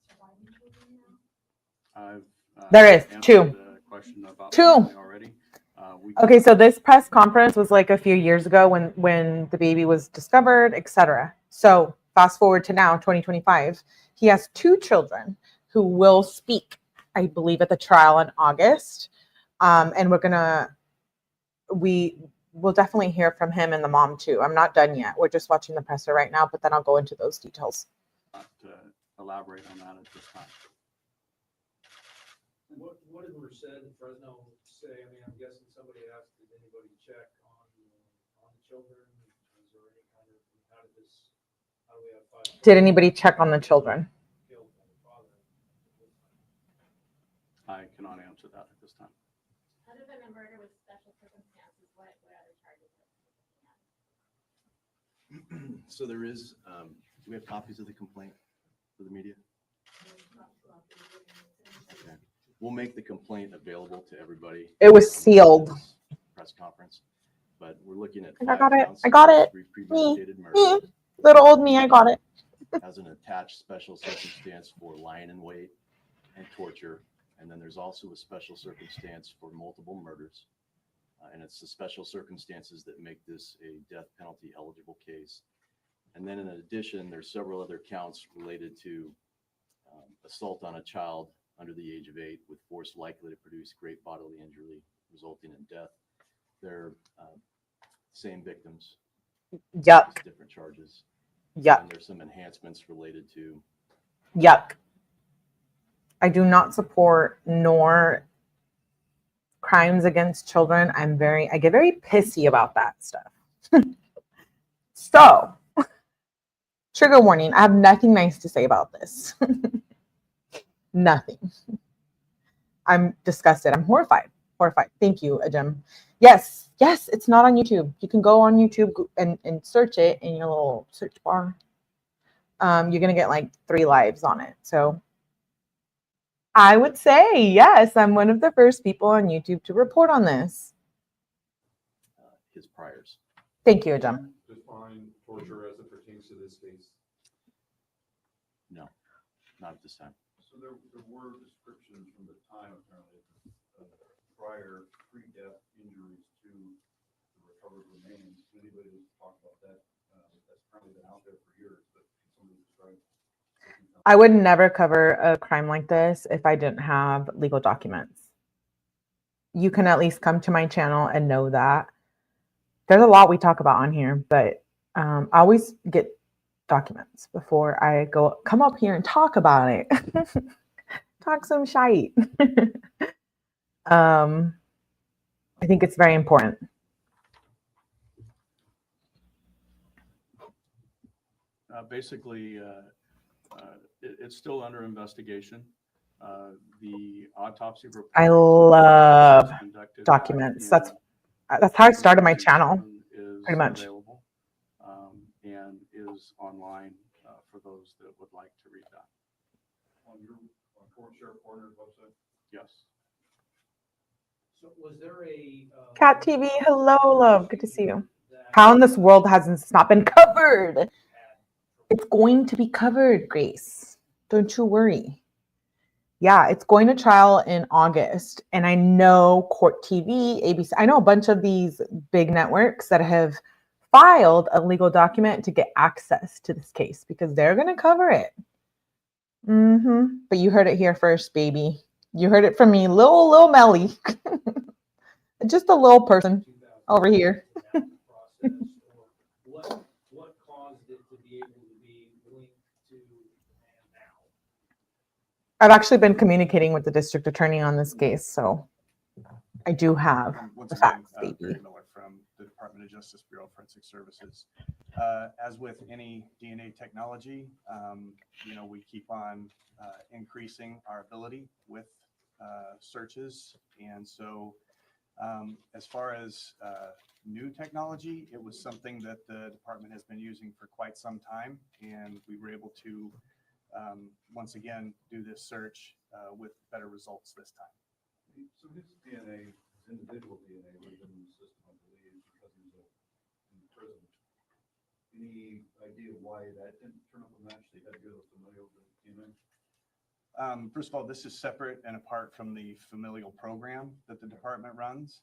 surviving children now? There is answered 2. the question about 2. family already. Okay, so this press conference was like a few years ago when the baby was discovered, etc. So fast forward to now, 2025, he has 2 children who will speak, I believe, at the trial in August. And we will definitely hear from him and the mom too. I'm not done yet. We're just watching the presser right now, but then I'll go into those details. Not elaborate on that at this time. What did Merced and Fresno say? I mean, I'm guessing somebody asked, did anybody check on the children? Is there any kind of, how do we have 5 Did anybody check on the children? killed by the father? I cannot answer that at this time. Other than a murder with special circumstances, what other charges are you looking at? So there is, do we have copies of the complaint for the media? Okay. We'll make the complaint available to everybody. It was sealed. Press conference, but we're looking at. I got 5 it. counts I got of it. premeditated Me. murder. Little old me, I got it. Has an attached special circumstance for lying in wait and torture. And then there's also a special circumstance for multiple murders. And it's the special circumstances that make this a death penalty eligible case. And then in addition, there's several other counts related to assault on a child under the age of 8 with force likely to produce great bodily injury resulting in death. They're same victims. Yuck. Just different charges. Yuck. And there's some enhancements related to. Yuck. I do not support nor crimes against children. I get very pissy about that stuff. So, trigger warning. I have nothing nice to say about this. Nothing. I'm disgusted. I'm horrified. Horrified. Thank you, Ajim. Yes, it's not on YouTube. You can go on YouTube and search it in your little search bar. You're going to get like 3 lives on it. So I would say, yes, I'm one of the first people on YouTube to report on this. His priors. Thank you, Ajim. Define torture as it pertains to this case. No, not at this time. So there were descriptions from the time, apparently, of prior pre-death injuries to the recovered remains. Anybody who's talked about that, that's probably been out there for years, but somebody described. I would never cover a crime like this if I didn't have legal documents. You can at least come to my channel and know that. There's a lot we talk about on here, but I always get documents before I come up here and talk about it. Talk some shite. I think it's very important. Basically, it's still under investigation. The autopsy report. I love was conducted documents. back That's how I started my channel, is pretty much. Available, and is online for those that would like to read that. On your Sheriff Warner's website? Yes. So was there a Cat TV, hello, love. Good to see you. How in this world has this not been covered? It's going to be covered, Grace. Don't you worry. Yeah, it's going to trial in August. And I know Court TV, ABC, I know a bunch of these big networks that have filed a legal document to get access to this case because they're going to cover it. But you heard it here first, baby. You heard it from me, little Melly. Just a little person over here. What caused it to be able to be linked to now? I've actually been communicating with the district attorney on this case, so I do have Once the again, facts, baby. Barry Miller from the Department of Justice Bureau of Forensic Services. As with any DNA technology, we keep on increasing our ability with searches. And so as far as new technology, it was something that the department has been using for quite some time. And we were able to, once again, do this search with better results this time. So his DNA, his individual DNA would have been in the system, I believe, because he was in prison. Any idea why that didn't turn up a match? They had to go to familial DNA? First of all, this is separate and apart from the familial program that the department runs,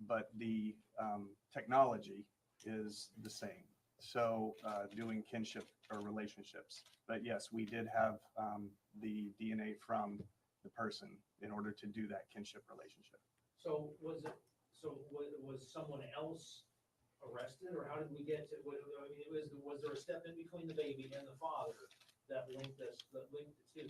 but the technology is the same. So doing kinship or relationships. But yes, we did have the DNA from the person in order to do that kinship relationship. So was someone else arrested, or how did we get to? Was there a step in between the baby and the father that linked the two?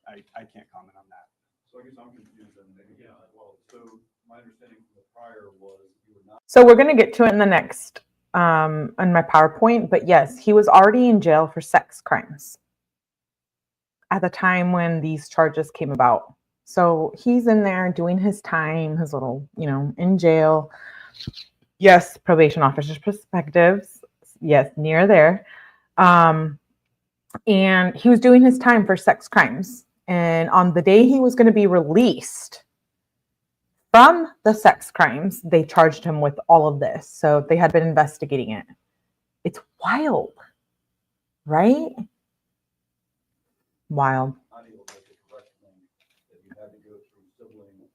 I can't comment on that. So I guess I'm confused then. Maybe. Yeah. Well, so my understanding from the prior was you were not. So we're going to get to it in the next, on my PowerPoint, but yes, he was already in jail for sex crimes at the time when these charges came about. So he's in there doing his time, his little, in jail. Yes, probation officer's perspectives. Yes, near there. And he was doing his time for sex crimes. And on the day he was going to be released from the sex crimes, they charged him with all of this. So they had been investigating it. It's wild, right? Wild. Not able to make the correct thing, that you had to go through sibling,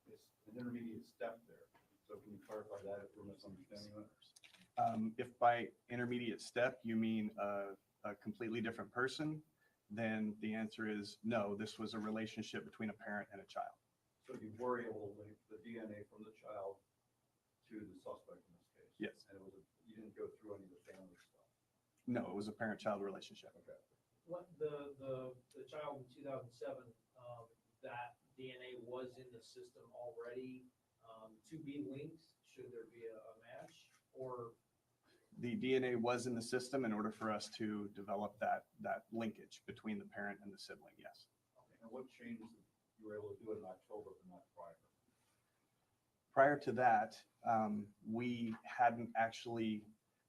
it's an intermediate step there. So can you clarify that if we're misunderstanding that? If by intermediate step you mean a completely different person, then the answer is no, this was a relationship between a parent and a child. So you were able to link the DNA from the child to the suspect in this case? Yes. And you didn't go through any of the family stuff? No, it was a parent-child relationship. Okay. What the child in 2007, that DNA was in the system already to be linked? Should there be a match, or? The DNA was in the system in order for us to develop that linkage between the parent and the sibling, yes. Okay. And what changed that you were able to do it in October but not prior? Prior to that, we hadn't actually,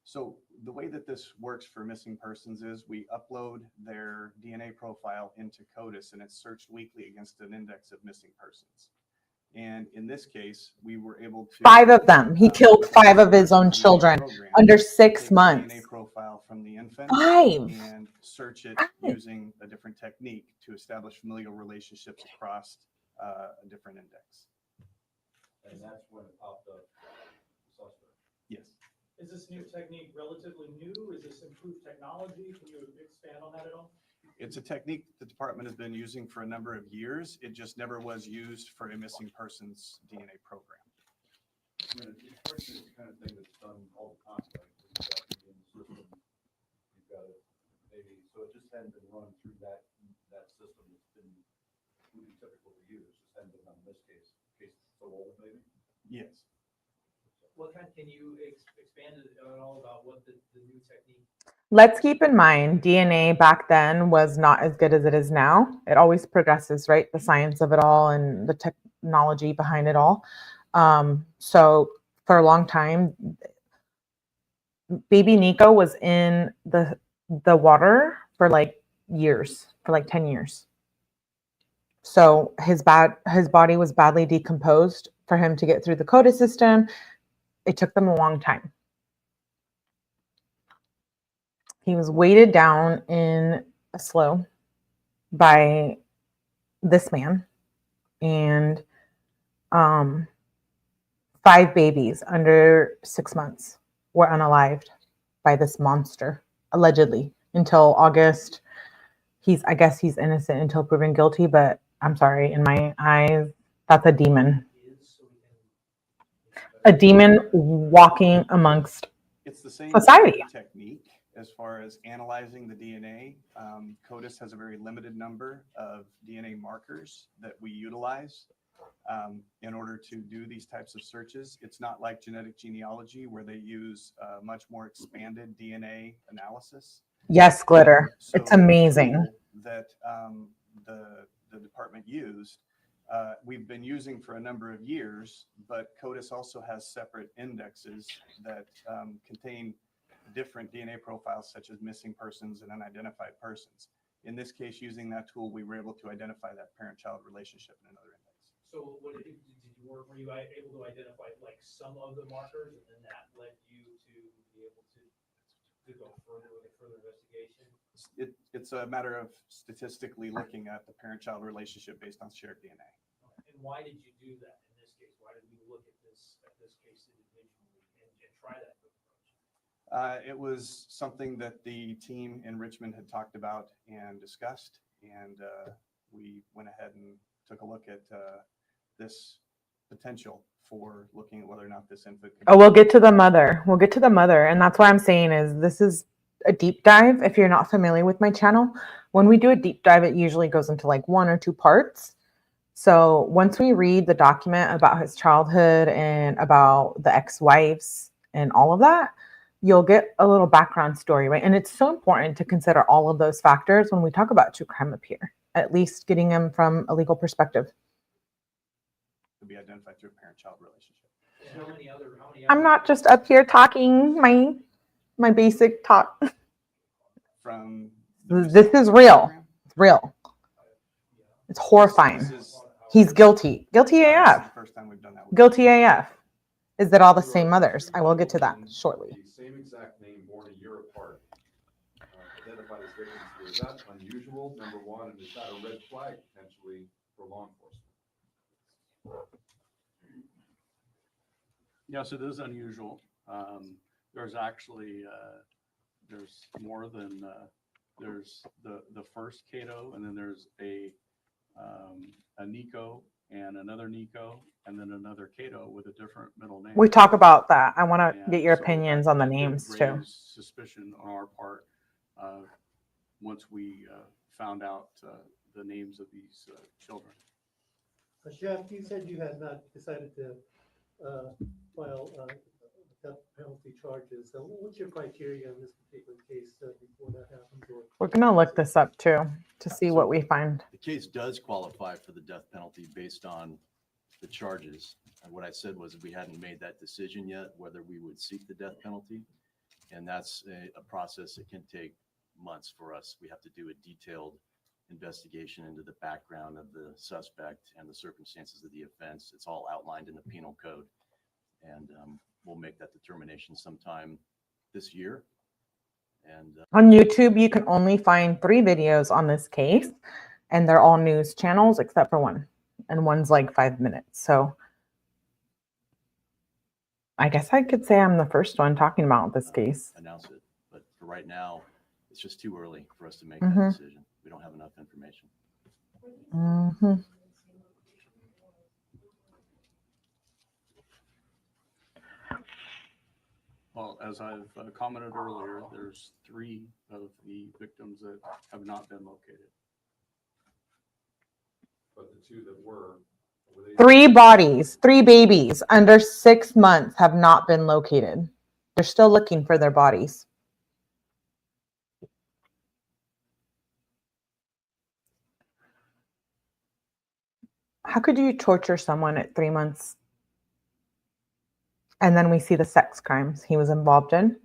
so the way that this works for missing persons is we upload their DNA profile into CODIS and it's searched weekly against an index of missing persons. And in this case, we were able to 5 of them. He killed 5 of his own children under 6 months. DNA profile from the infant 5. and search it using a different technique to establish familial relationships across a different index. And that's when it popped up the suspect? Yes. Is this new technique relatively new? Is this improved technology? Can you expand on that at all? It's a technique the department has been using for a number of years. It just never was used for a missing person's DNA program. I mean, it's the kind of thing that's done all the time, right? You've got it in the system, you've got it maybe, so it just hadn't been run through that system that's been really typical to use. Just hadn't been done in this case so old maybe? Yes. What can you expand at all about what the new technique? Let's keep in mind, DNA back then was not as good as it is now. It always progresses, right? The science of it all and the technology behind it all. So for a long time, baby Nikko was in the water for like years, for like 10 years. So his body was badly decomposed. For him to get through the CODIS system, it took them a long time. He was weighted down in a slough by this man, and 5 babies under 6 months were unalived by this monster, allegedly, until August. I guess he's innocent until proven guilty, but I'm sorry, in my eyes, that's a demon. A demon walking amongst It's the same society. technique as far as analyzing the DNA. CODIS has a very limited number of DNA markers that we utilize in order to do these types of searches. It's not like genetic genealogy where they use much more expanded DNA analysis. Yes, Glitter. So It's amazing. the tool that the department used, we've been using for a number of years, but CODIS also has separate indexes that contain different DNA profiles such as missing persons and unidentified persons. In this case, using that tool, we were able to identify that parent-child relationship in another index. So were you able to identify like some of the markers, and then that led you to be able to go further with a further investigation? It's a matter of statistically looking at the parent-child relationship based on shared DNA. And why did you do that in this case? Why did we look at this case individually and try that approach? It was something that the team in Richmond had talked about and discussed, and we went ahead and took a look at this potential for looking at whether or not this infant could. Oh, we'll get to the mother. We'll get to the mother. And that's why I'm saying is this is a deep dive. If you're not familiar with my channel, when we do a deep dive, it usually goes into like 1 or 2 parts. So once we read the document about his childhood and about the ex-wives and all of that, you'll get a little background story, right? And it's so important to consider all of those factors when we talk about true crime up here, at least getting them from a legal perspective. To be identified through a parent-child relationship. How many other I'm not just up here talking my basic talk. From This is real. It's real. It's horrifying. He's guilty. Guilty this is AF. the first time we've done that. Guilty AF. Is that all the same mothers? I will get to that shortly. The same exact name, born a year apart, identified as victims here. Is that unusual, number one, and is that a red flag potentially for law enforcement? Yes, it is unusual. There's actually, there's more than, there's the first Kato, and then there's a Nikko and another Nikko, and then another Kato with a different middle name. We talk about that. I want to And get your so opinions that on the did names too. raise suspicion on our part once we found out the names of these children. Chef, you said you had not decided to file death penalty charges. So what's your criteria in this particular case before that happens? Or We're going to look this up too to see what we find. The case does qualify for the death penalty based on the charges. And what I said was we hadn't made that decision yet, whether we would seek the death penalty. And that's a process that can take months for us. We have to do a detailed investigation into the background of the suspect and the circumstances of the offense. It's all outlined in the penal code. And we'll make that determination sometime this year. And On YouTube, you can only find 3 videos on this case, and they're all news channels except for one, and one's like 5 minutes. So I guess I could say I'm the first one talking about this case. announce it. But for right now, it's just too early for us to make Mhm. that decision. We don't have enough information. Mm-hmm. Well, as I've commented earlier, there's 3 of the victims that have not been located. But the 2 that were they? 3 bodies, 3 babies under 6 months have not been located. They're still looking for their bodies. How could you torture someone at 3 months? And then we see the sex crimes he was involved in.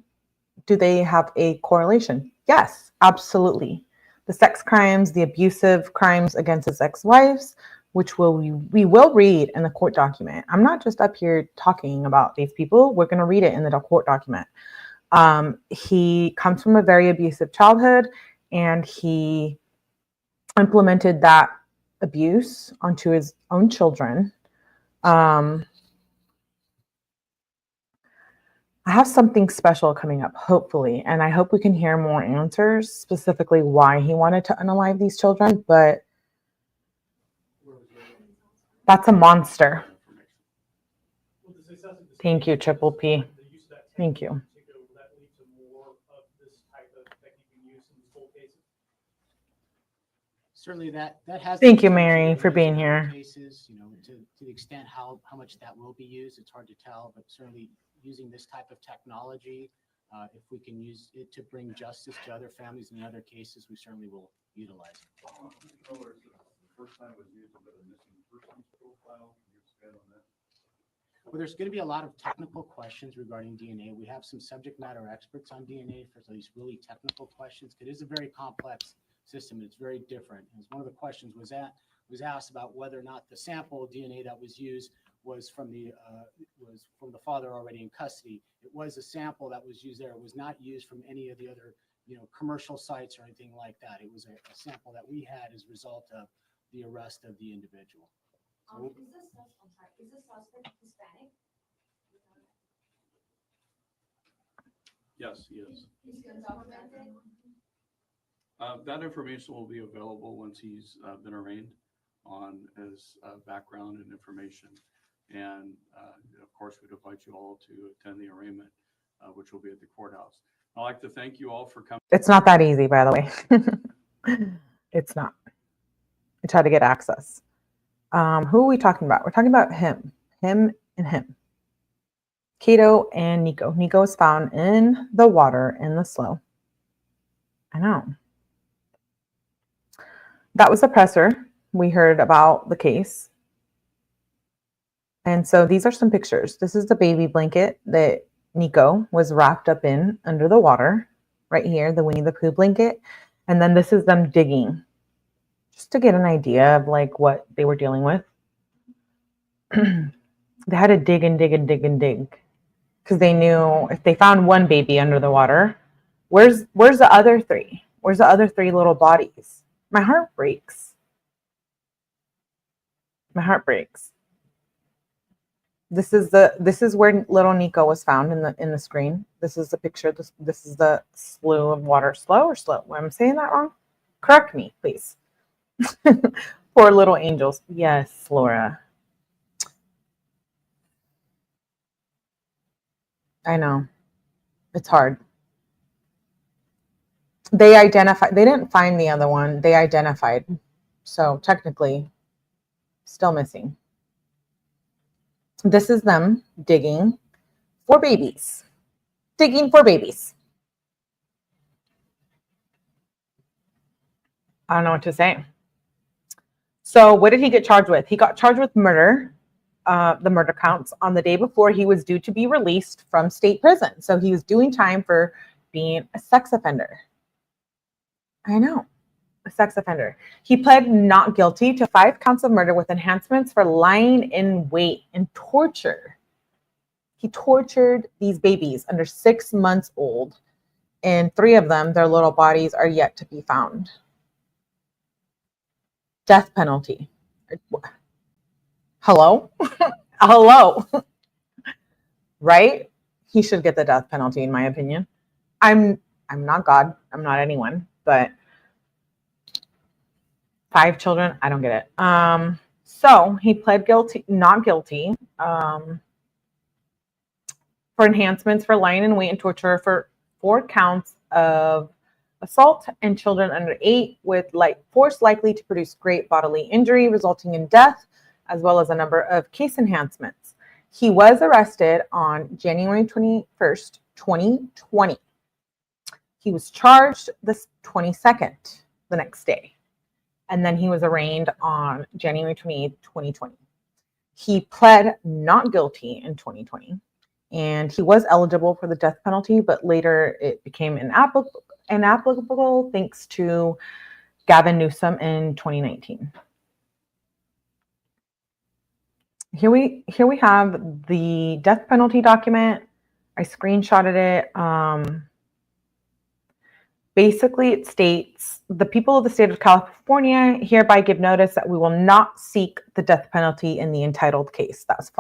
Do they have a correlation? Yes, absolutely. The sex crimes, the abusive crimes against his ex-wives, which we will read in the court document. I'm not just up here talking about these people. We're going to read it in the court document. He comes from a very abusive childhood, and he implemented that abuse onto his own children. I have something special coming up, hopefully, and I hope we can hear more answers, specifically why he wanted to unalive these children, but that's a monster. Thank you, 𝗟𝗶𝗸𝗲. Thank you. Certainly that has. Thank you, Mary, for being here. Cases, to the extent how much that will be used, it's hard to tell, but certainly using this type of technology, if we can use it to bring justice to other families in other cases, we certainly will utilize it. The first time it was used about a missing persons profile. Can you expand on that? Well, there's going to be a lot of technical questions regarding DNA. We have some subject matter experts on DNA for these really technical questions. It is a very complex system. It's very different. As one of the questions was asked about whether or not the sample DNA that was used was from the father already in custody. It was a sample that was used there. It was not used from any of the other commercial sites or anything like that. It was a sample that we had as a result of the arrest of the individual. Is the suspect Hispanic? Yes, he is. He's undocumented? That information will be available once he's been arraigned on his background and information. And of course, we'd invite you all to attend the arraignment, which will be at the courthouse. I'd like to thank you all for coming. It's not that easy, by the way. It's not. I tried to get access. Who are we talking about? We're talking about him and him. Kato and Nikko. Nikko was found in the water in the slough. I know. That was the presser. We heard about the case. And so these are some pictures. This is the baby blanket that Nikko was wrapped up in under the water. Right here, the Winnie the Pooh blanket. And then this is them digging. Just to get an idea of like what they were dealing with. They had to dig and dig and dig and dig. Because they knew if they found one baby under the water, where's the other three? Where's the other three little bodies? My heart breaks. My heart breaks. This is where little Nikko was found in the screen. This is the picture. This is the slough of water. Slough or slow? Am I saying that wrong? Correct me, please. Poor little angels. Yes, Laura. I know. It's hard. They didn't find the other one. They identified. So technically, still missing. This is them digging for babies. Digging for babies. I don't know what to say. So what did he get charged with? He got charged with murder, the murder counts, on the day before he was due to be released from state prison. So he was doing time for being a sex offender. I know, a sex offender. He pled not guilty to 5 counts of murder with enhancements for lying in wait and torture. He tortured these babies under 6 months old, and 3 of them, their little bodies, are yet to be found. Death penalty. Hello? Hello. Right? He should get the death penalty, in my opinion. I'm not God. I'm not anyone. But 5 children, I don't get it. So he pled not guilty for enhancements for lying in wait and torture for 4 counts of assault and children under 8 with force likely to produce great bodily injury resulting in death, as well as a number of case enhancements. He was arrested on January 21st, 2020. He was charged the 22nd, the next day. And then he was arraigned on January 28th, 2020. He pled not guilty in 2020. And he was eligible for the death penalty, but later it became inapplicable thanks to Gavin Newsom in 2019. Here we have the death penalty document. I screenshotted it. Basically, it states, the people of the state of California hereby give notice that we will not seek the death penalty in the entitled case. That was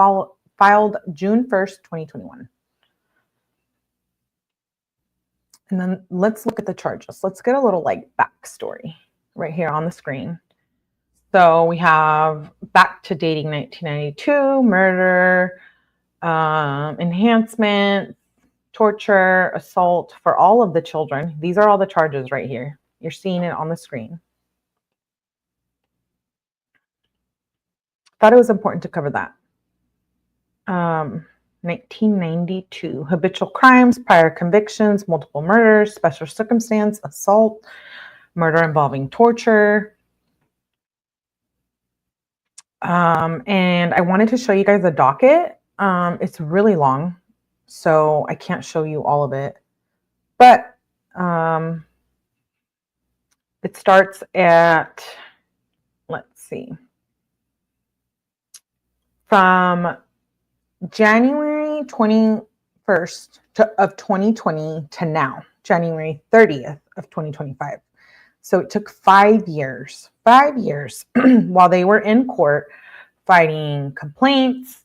filed June 1st, 2021. And then let's look at the charges. Let's get a little like backstory right here on the screen. So we have back to dating 1992, murder, enhancement, torture, assault for all of the children. These are all the charges right here. You're seeing it on the screen. Thought it was important to cover that. 1992, habitual crimes, prior convictions, multiple murders, special circumstance, assault, murder involving torture. And I wanted to show you guys the docket. It's really long, so I can't show you all of it. But it starts at, let's see, from January 21st of 2020 to now, January 30th of 2025. So it took 5 years while they were in court fighting complaints,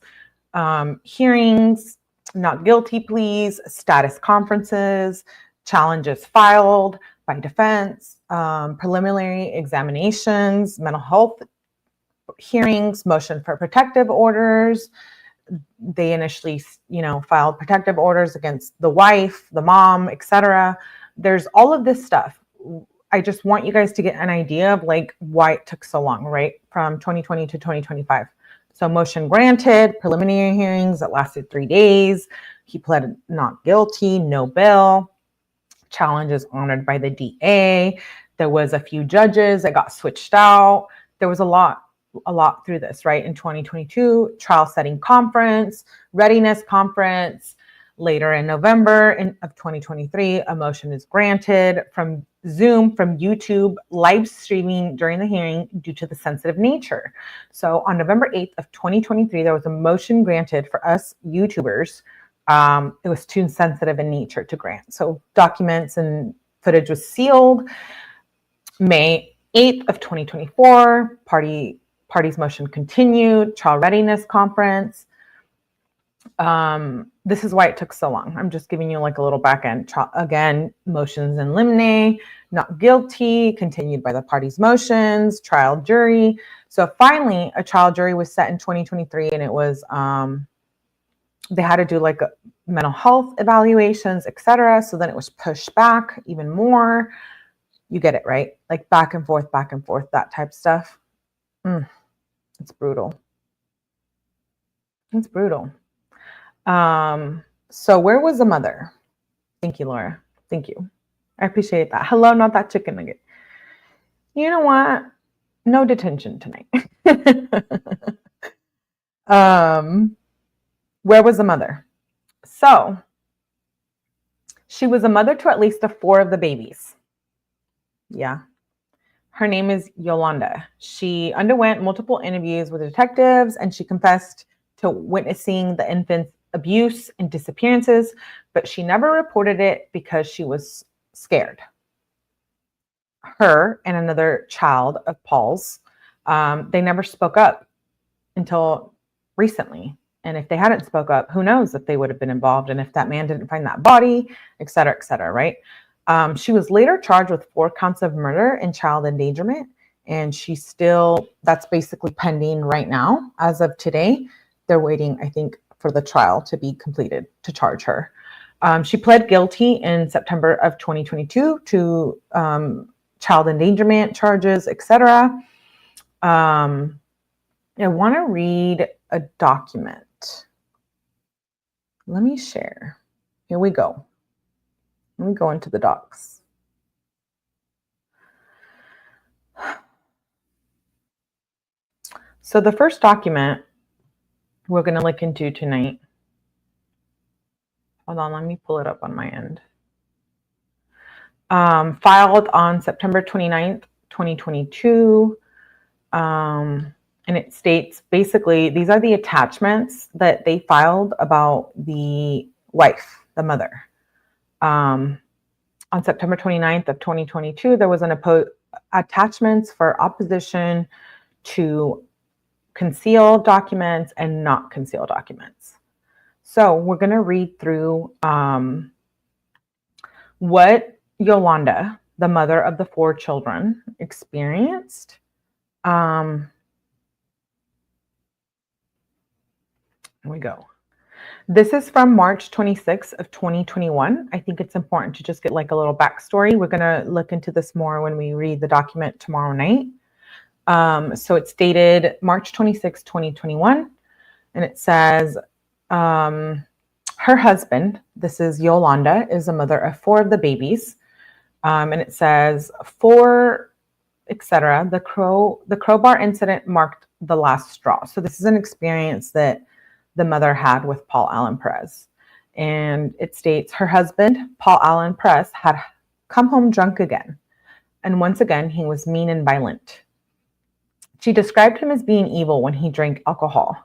hearings, not guilty pleas, status conferences, challenges filed by defense, preliminary examinations, mental health hearings, motion for protective orders. They initially, filed protective orders against the wife, the mom, etc. There's all of this stuff. I just want you guys to get an idea of like why it took so long, right? From 2020 to 2025. So motion granted, preliminary hearings that lasted 3 days. He pled not guilty, no bail. Challenges honored by the DA. There was a few judges that got switched out. There was a lot through this, right? In 2022, trial setting conference, readiness conference. Later in November of 2023, a motion is granted from Zoom, from YouTube, live streaming during the hearing due to the sensitive nature. So on November 8th of 2023, there was a motion granted for us YouTubers. It was too sensitive in nature to grant. So documents and footage was sealed. May 8th of 2024, party's motion continued, trial readiness conference. This is why it took so long. I'm just giving you like a little back end. Again, motions in limine, not guilty, continued by the party's motions, trial jury. So finally, a trial jury was set in 2023, and it was, they had to do like mental health evaluations, etc. So then it was pushed back even more. You get it, right? Like back and forth, that type stuff. It's brutal. It's brutal. So where was the mother? Thank you, Laura. Thank you. I appreciate that. Hello, not that chicken nugget. You know what? No detention tonight. Where was the mother? So she was a mother to at least 4 of the babies. Yeah. Her name is Yolanda. She underwent multiple interviews with detectives, and she confessed to witnessing the infant's abuse and disappearances, but she never reported it because she was scared. Her and another child of Paul's, they never spoke up until recently. And if they hadn't spoke up, who knows if they would have been involved, and if that man didn't find that body, et cetera, right? She was later charged with 4 counts of murder and child endangerment, and that's basically pending right now. As of today, they're waiting, I think, for the trial to be completed to charge her. She pled guilty in September of 2022 to child endangerment charges, etc. I want to read a document. Let me share. Here we go. Let me go into the docs. So the first document we're going to look into tonight. Hold on, let me pull it up on my end. Filed on September 29th, 2022. And it states, basically, these are the attachments that they filed about the wife. the mother. On September 29th of 2022, there was an attachments for opposition to conceal documents and not conceal documents. So we're going to read through what Yolanda, the mother of the 4 children, experienced. Here we go. This is from March 26th of 2021. I think it's important to just get like a little backstory. We're going to look into this more when we read the document tomorrow night. So it's dated March 26, 2021. And it says, her husband, this is Yolanda, is the mother of 4 of the babies. And it says, for, etc. The crowbar incident marked the last straw. So this is an experience that the mother had with Paul Allen Perez. And it states her husband, Paul Allen Perez, had come home drunk again. And once again, he was mean and violent. She described him as being evil when he drank alcohol.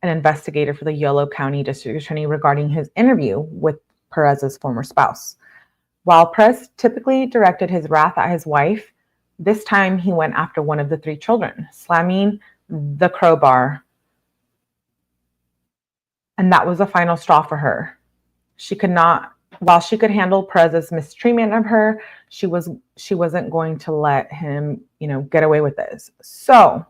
An investigator for the Yolo County District Attorney regarding his interview with Perez's former spouse. While Perez typically directed his wrath at his wife, this time he went after one of the 3 children, slamming the crowbar. And that was the final straw for her. She could not, while she could handle Perez's mistreatment of her, she wasn't going to let him, get away with this. So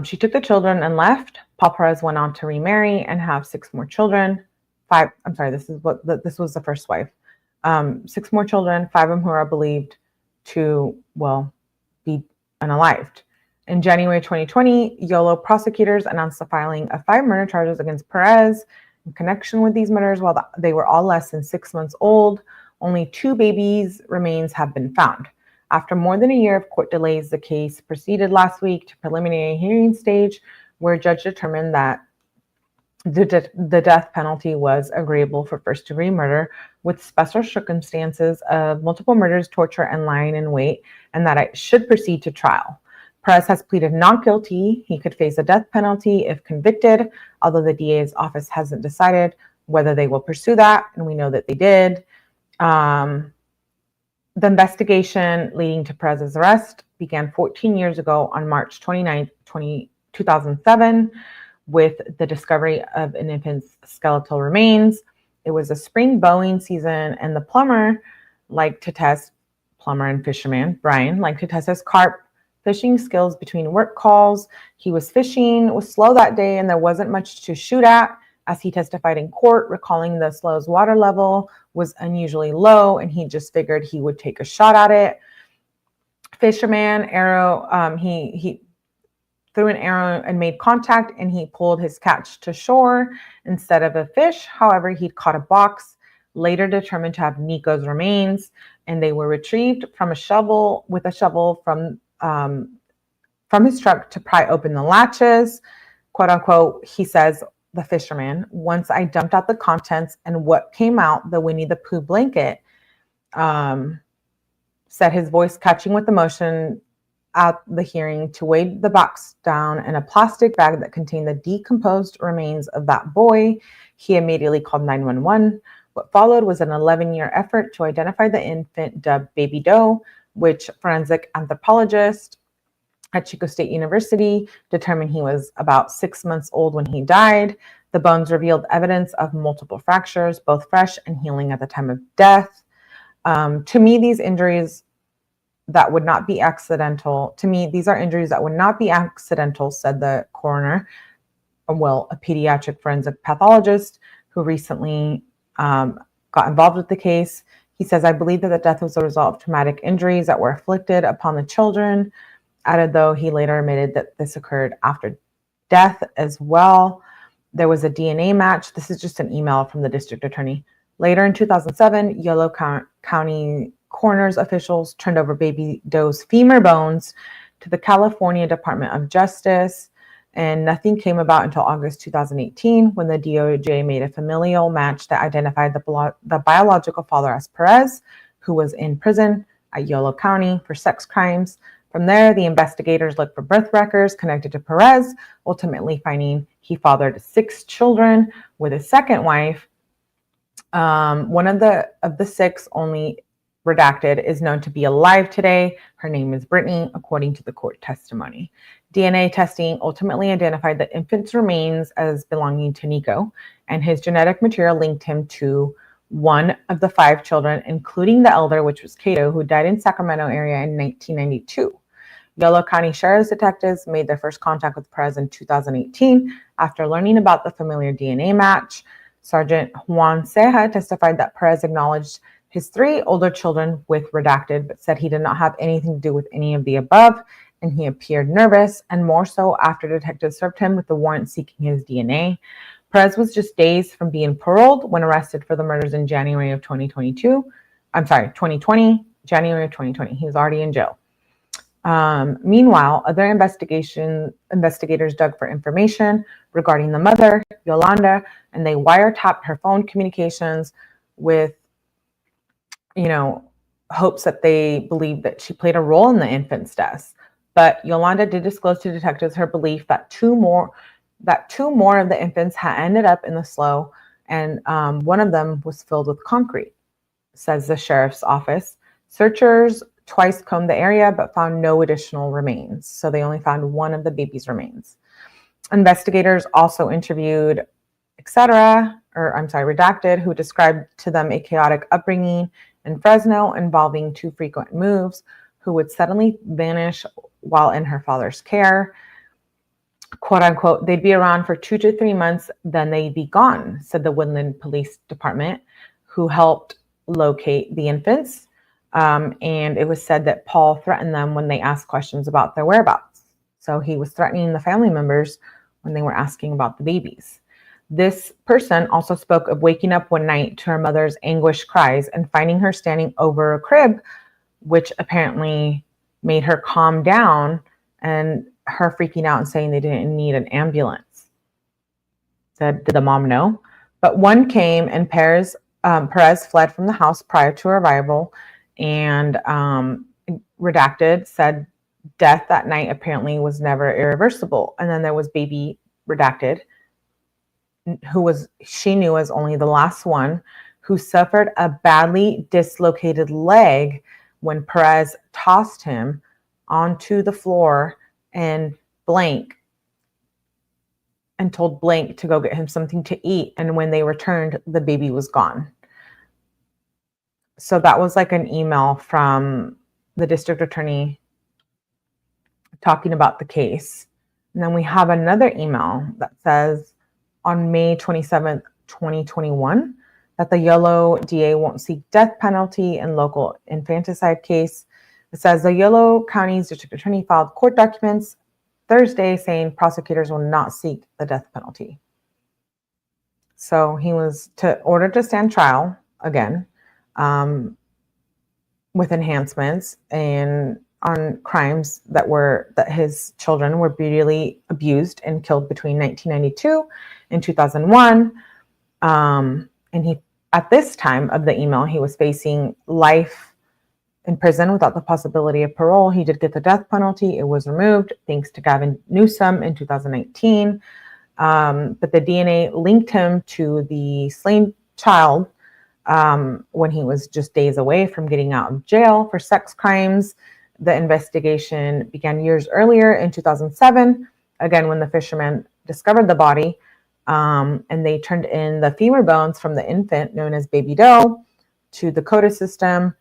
she took the children and left. Paul Perez went on to remarry and have 6 more children. 5, I'm sorry, this was the first wife. 6 more children, 5 of them who are believed to, be unalived. In January 2020, Yolo prosecutors announced the filing of 5 murder charges against Perez in connection with these murders. While they were all less than 6 months old, only 2 babies' remains have been found. After more than a year of court delays, the case proceeded last week to preliminary hearing stage, where a judge determined that the death penalty was agreeable for first-degree murder with special circumstances of multiple murders, torture, and lying in wait, and that it should proceed to trial. Perez has pleaded not guilty. He could face a death penalty if convicted, although the DA's office hasn't decided whether they will pursue that, and we know that they did. The investigation leading to Perez's arrest began 14 years ago on March 29, 2007, with the discovery of an infant's skeletal remains. It was a spring Boeing season, and the plumber and fisherman, Brian, liked to test his carp fishing skills between work calls. He was fishing, was slow that day, and there wasn't much to shoot at, as he testified in court, recalling the slow's water level was unusually low, and he just figured he would take a shot at it. Fisherman arrow, he threw an arrow and made contact, and he pulled his catch to shore instead of a fish. However, he'd caught a box, later determined to have Nikko's remains, and they were retrieved from a shovel from his truck to pry open the latches. Quote unquote, he says, the fisherman, once I dumped out the contents and what came out, the Winnie the Pooh blanket, said, his voice catching with emotion at the hearing, to weigh the box down in a plastic bag that contained the decomposed remains of that boy. He immediately called 911. What followed was an 11-year effort to identify the infant dubbed Baby Doe, which forensic anthropologist at Chico State University determined he was about 6 months old when he died. The bones revealed evidence of multiple fractures, both fresh and healing at the time of death. To me, these injuries that would not be accidental. To me, these are injuries that would not be accidental, said the coroner, a pediatric forensic pathologist who recently got involved with the case. He says, I believe that the death was a result of traumatic injuries that were inflicted upon the children. Added, though, he later admitted that this occurred after death as well. There was a DNA match. This is just an email from the district attorney. Later in 2007, Yolo County coroner's officials turned over Baby Doe's femur bones to the California Department of Justice, and nothing came about until August 2018, when the DOJ made a familial match that identified the biological father as Perez, who was in prison at Yolo County for sex crimes. From there, the investigators looked for birth records connected to Perez, ultimately finding he fathered 6 children with his second wife, One of the 6, only redacted, is known to be alive today. Her name is Brittany, according to the court testimony. DNA testing ultimately identified the infant's remains as belonging to Nikko, and his genetic material linked him to one of the 5 children, including the elder, which was Kato, who died in Sacramento area in 1992. Yolo County Sheriff's detectives made their first contact with Perez in 2018 after learning about the familiar DNA match. Sergeant Juan Ceja testified that Perez acknowledged his 3 older children with redacted, but said he did not have anything to do with any of the above, and he appeared nervous, and more so after detectives served him with the warrant seeking his DNA. Perez was just days from being paroled when arrested for the murders in January of 2020, January of 2020. He was already in jail. Meanwhile, other investigators dug for information regarding the mother, Yolanda, and they wiretapped her phone communications with, hopes that they believed that she played a role in the infant's death. But Yolanda did disclose to detectives her belief that two more of the infants had ended up in the slough, and one of them was filled with concrete, says the sheriff's office. Searchers twice combed the area but found no additional remains. So they only found one of the baby's remains. Investigators also interviewed redacted, who described to them a chaotic upbringing in Fresno involving 2 frequent moves, who would suddenly vanish while in her father's care. Quote unquote, they'd be around for 2 to 3 months, then they'd be gone, said the Woodland Police Department, who helped locate the infants. And it was said that Paul threatened them when they asked questions about their whereabouts. So he was threatening the family members when they were asking about the babies. This person also spoke of waking up one night to her mother's anguished cries and finding her standing over a crib, which apparently made her calm down, and her freaking out and saying they didn't need an ambulance. Said, did the mom know? But one came, and Perez fled from the house prior to her arrival, and redacted said death that night apparently was never irreversible. And then there was baby redacted, she knew as only the last one, who suffered a badly dislocated leg when Perez tossed him onto the floor and told Blank to go get him something to eat. And when they returned, the baby was gone. So that was like an email from the district attorney talking about the case. And then we have another email that says on May 27th, 2021, that the Yolo DA won't seek death penalty in local infanticide case. It says the Yolo County's district attorney filed court documents Thursday saying prosecutors will not seek the death penalty. So he was ordered to stand trial again, with enhancements and on crimes that his children were brutally abused and killed between 1992 and 2001. And he, at this time of the email, he was facing life in prison without the possibility of parole. He did get the death penalty. It was removed thanks to Gavin Newsom in 2019. But the DNA linked him to the slain child when he was just days away from getting out of jail for sex crimes. The investigation began years earlier in 2007, again, when the fisherman discovered the body, and they turned in the femur bones from the infant known as Baby Doe to the CODA system.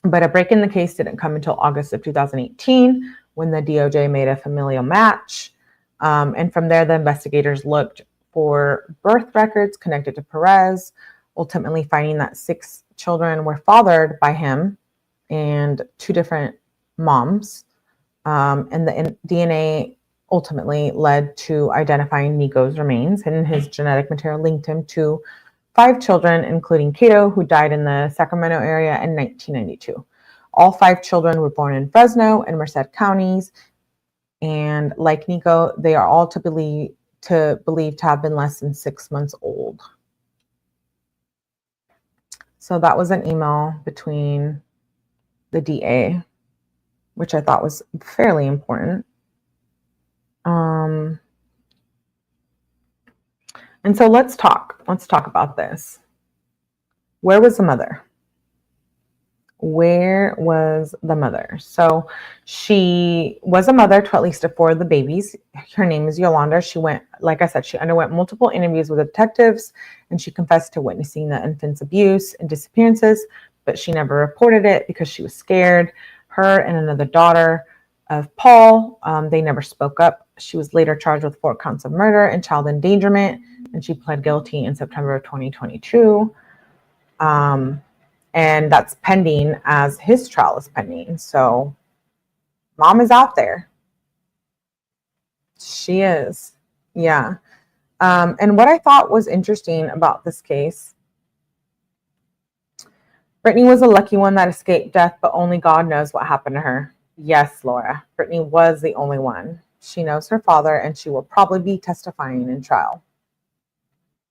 But a break in the case didn't come until August of 2018 when the DOJ made a familial match. And from there, the investigators looked for birth records connected to Perez, ultimately finding that 6 children were fathered by him and 2 different moms. And the DNA ultimately led to identifying Nikko's remains, and his genetic material linked him to 5 children, including Kato, who died in the Sacramento area in 1992. All 5 children were born in Fresno and Merced counties. And like Nikko, they are all believed to have been less than 6 months old. So that was an email between the DA, which I thought was fairly important. And so let's talk about this. Where was the mother? Where was the mother? So she was a mother to at least 4 of the babies. Her name is Yolanda. She went, like I said, she underwent multiple interviews with the detectives, and she confessed to witnessing the infant's abuse and disappearances, but she never reported it because she was scared. Her and another daughter of Paul, they never spoke up. She was later charged with 4 counts of murder and child endangerment, and she pled guilty in September of 2022. And that's pending as his trial is pending. So mom is out there. She is. Yeah. And what I thought was interesting about this case, Brittany was a lucky one that escaped death, but only God knows what happened to her. Yes, Laura, Brittany was the only one. She knows her father, and she will probably be testifying in trial.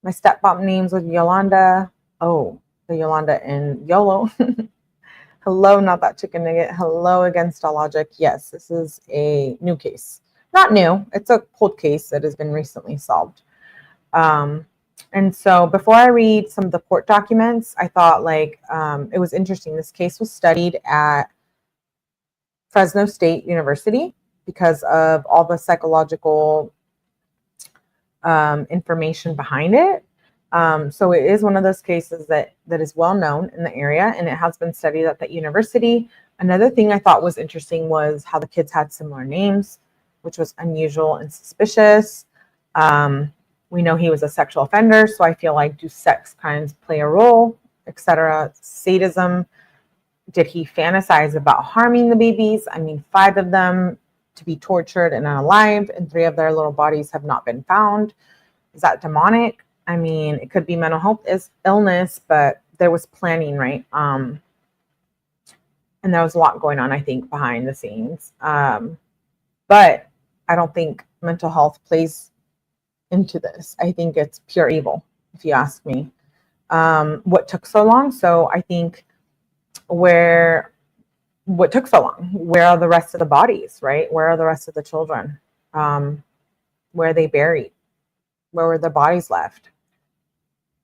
My stepmom names was Yolanda. Oh, the Yolanda and Yolo. Hello, not that chicken nugget. Hello against all logic. Yes, this is a new case. Not new. It's a cold case that has been recently solved. And so before I read some of the court documents, I thought it was interesting. This case was studied at Fresno State University because of all the psychological information behind it. So it is one of those cases that is well known in the area, and it has been studied at that university. Another thing I thought was interesting was how the kids had similar names, which was unusual and suspicious. We know he was a sexual offender, so I feel like do sex crimes play a role, etc. Sadism. Did he fantasize about harming the babies? I mean, 5 of them to be tortured and unalive, and 3 of their little bodies have not been found. Is that demonic? I mean, it could be mental health illness, but there was planning, right? And there was a lot going on, I think, behind the scenes. But I don't think mental health plays into this. I think it's pure evil, if you ask me. What took so long? So I think what took so long? Where are the rest of the bodies, right? Where are the rest of the children? Where are they buried? Where were the bodies left?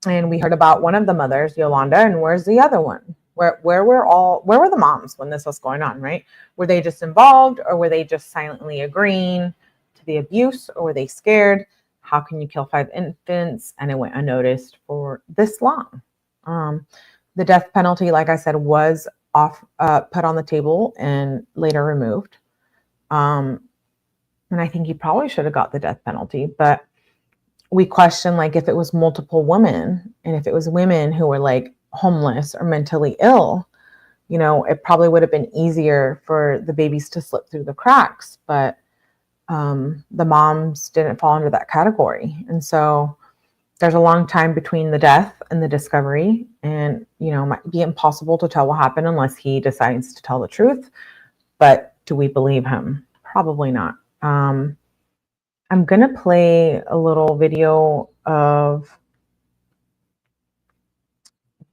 And we heard about one of the mothers, Yolanda, and where's the other one? Where were the moms when this was going on, right? Were they just involved, or were they just silently agreeing to the abuse, or were they scared? How can you kill 5 infants and it went unnoticed for this long? The death penalty, like I said, was put on the table and later removed. And I think he probably should have got the death penalty, but we question if it was multiple women, and if it was women who were homeless or mentally ill, it probably would have been easier for the babies to slip through the cracks, but the moms didn't fall under that category. And so there's a long time between the death and the discovery, and it might be impossible to tell what happened unless he decides to tell the truth. But do we believe him? Probably not. I'm going to play a little video of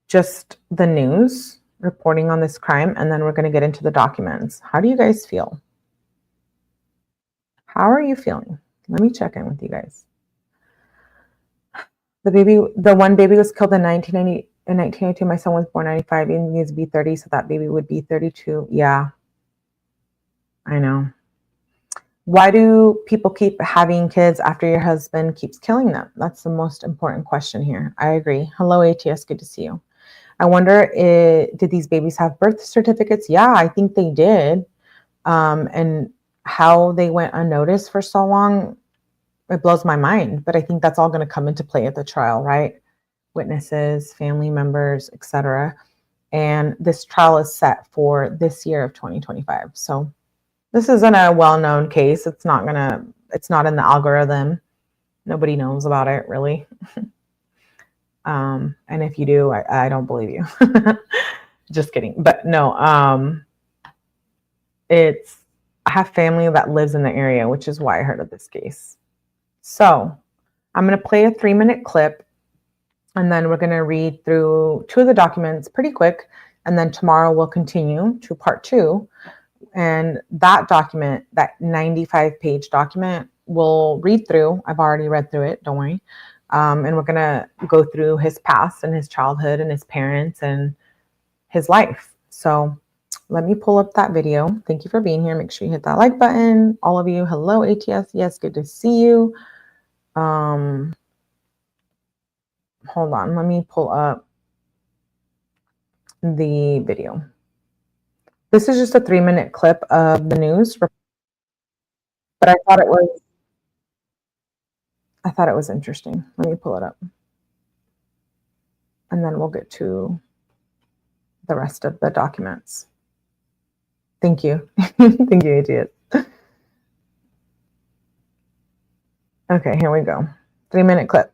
just the news reporting on this crime, and then we're going to get into the documents. How do you guys feel? How are you feeling? Let me check in with you guys. The one baby was killed in 1992. My son was born 95. He needs to be 30, so that baby would be 32. Yeah, I know. Why do people keep having kids after your husband keeps killing them? That's the most important question here. I agree. Hello, ATS. Good to see you. I wonder, did these babies have birth certificates? Yeah, I think they did. And how they went unnoticed for so long, it blows my mind. But I think that's all going to come into play at the trial, right? Witnesses, family members, etc. And this trial is set for this year of 2025. So this isn't a well-known case. It's not in the algorithm. Nobody knows about it, really. And if you do, I don't believe you. Just kidding. But no, I have family that lives in the area, which is why I heard of this case. So I'm going to play a 3-minute clip, and then we're going to read through 2 of the documents pretty quick. And then tomorrow we'll continue to part 2. And that document, that 95-page document, we'll read through. I've already read through it, don't worry. And we're going to go through his past and his childhood and his parents and his life. So let me pull up that video. Thank you for being here. Make sure you hit that like button. All of you, hello, ATS. Yes, good to see you. Hold on. Let me pull up the video. This is just a 3-minute clip of the news, but I thought it was interesting. Let me pull it up. And then we'll get to the rest of the documents. Thank you. Thank you, ATS. Okay, here we go. 3-minute clip.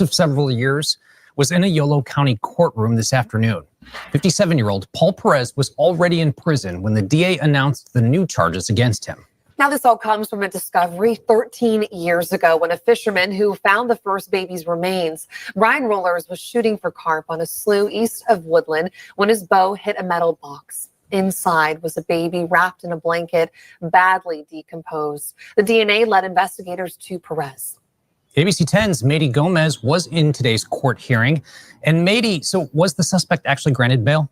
Of several years was in a Yolo County courtroom this afternoon. 57-year-old Paul Perez was already in prison when the DA announced the new charges against him. Now, this all comes from a discovery 13 years ago when a fisherman who found the first baby's remains. Brian Rollers was shooting for carp on a slough east of Woodland when his bow hit a metal box. Inside was a baby wrapped in a blanket, badly decomposed. The DNA led investigators to Perez. ABC 10's 𝗏𝗍 Gomez was in today's court hearing. And 𝗏𝗍, so was the suspect actually granted bail?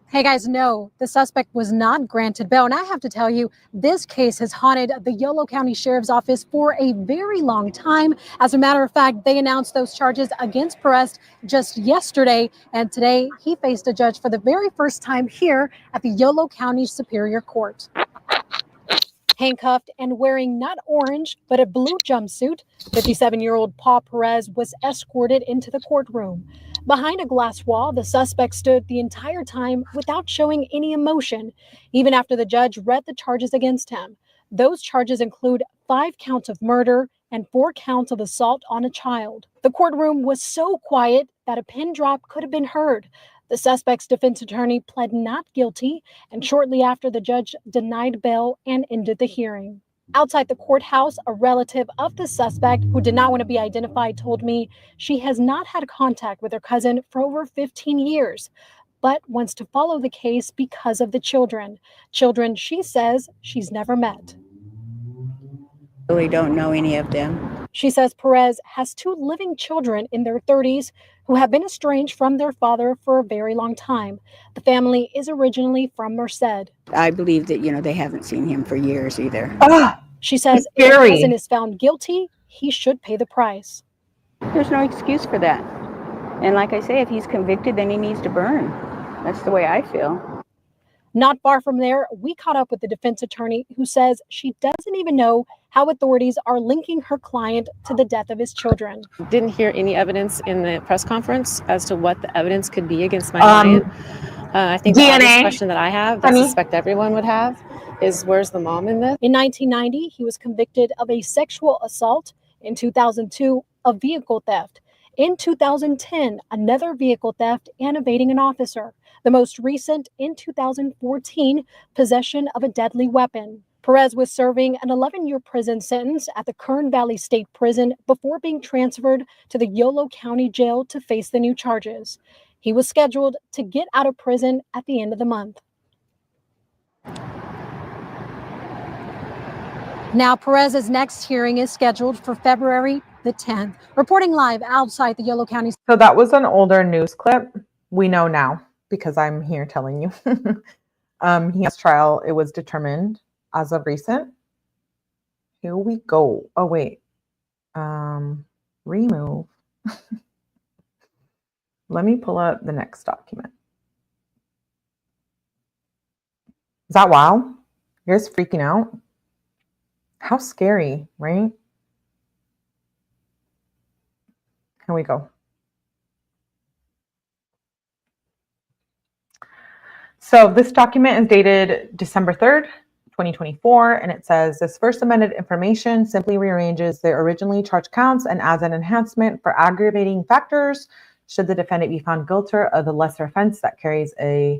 Hey guys, no, the suspect was not granted bail. And I have to tell you, this case has haunted the Yolo County Sheriff's Office for a very long time. As a matter of fact, they announced those charges against Perez just yesterday. And today he faced a judge for the very first time here at the Yolo County Superior Court. Handcuffed and wearing not orange, but a blue jumpsuit, 57-year-old Paul Perez was escorted into the courtroom. Behind a glass wall, the suspect stood the entire time without showing any emotion, even after the judge read the charges against him. Those charges include 5 counts of murder and 4 counts of assault on a child. The courtroom was so quiet that a pin drop could have been heard. The suspect's defense attorney pled not guilty, and shortly after, the judge denied bail and ended the hearing. Outside the courthouse, a relative of the suspect who did not want to be identified told me she has not had contact with her cousin for over 15 years, but wants to follow the case because of the children. Children she says she's never met. Really don't know any of them. She says Perez has 2 living children in their 30s who have been estranged from their father for a very long time. The family is originally from Merced. I believe that, they haven't seen him for years either. She says if her cousin is found guilty, he should pay the price. There's no excuse for that. And like I say, if he's convicted, then he needs to burn. That's the way I feel. Not far from there, we caught up with the defense attorney who says she doesn't even know how authorities are linking her client to the death of his children. Didn't hear any evidence in the press conference as to what the evidence could be against my client. I think the obvious question that I have, that I suspect everyone would have, is where's the mom in this? In 1990, he was convicted of a sexual assault. In 2002, a vehicle theft. In 2010, another vehicle theft and evading an officer. The most recent, in 2014, possession of a deadly weapon. Perez was serving an 11-year prison sentence at the Kern Valley State Prison before being transferred to the Yolo County Jail to face the new charges. He was scheduled to get out of prison at the end of the month. Now, Perez's next hearing is scheduled for February the 10th. Reporting live outside the Yolo County. So that was an older news clip. We know now because I'm here telling you. He has trial. It was determined as of recent. Here we go. Oh, wait. Remove. Let me pull up the next document. Is that wow? You guys freaking out? How scary, right? Here we go. So this document is dated December 3rd, 2024, and it says this first amended information simply rearranges the originally charged counts and adds an enhancement for aggravating factors should the defendant be found guilty of the lesser offense that carries a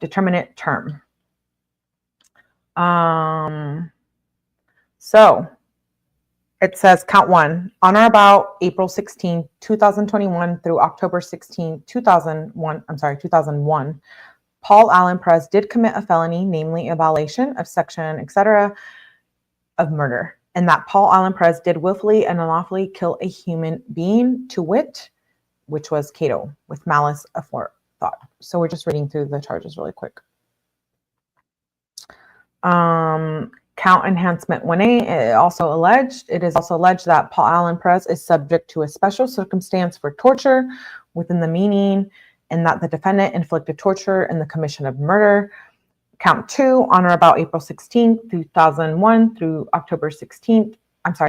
determinate term. So it says count 1, on or about April 16, 2021 through October 16, 2001, Paul Allen Perez did commit a felony, namely a violation of section, etc., of murder, and that Paul Allen Perez did willfully and unlawfully kill a human being, to wit, which was Kato, with malice aforethought. So we're just reading through the charges really quick. Count enhancement 1A, it is also alleged that Paul Allen Perez is subject to a special circumstance for torture within the meaning, and that the defendant inflicted torture in the commission of murder. Count 2, on or about April 16, 2001 through October 16th,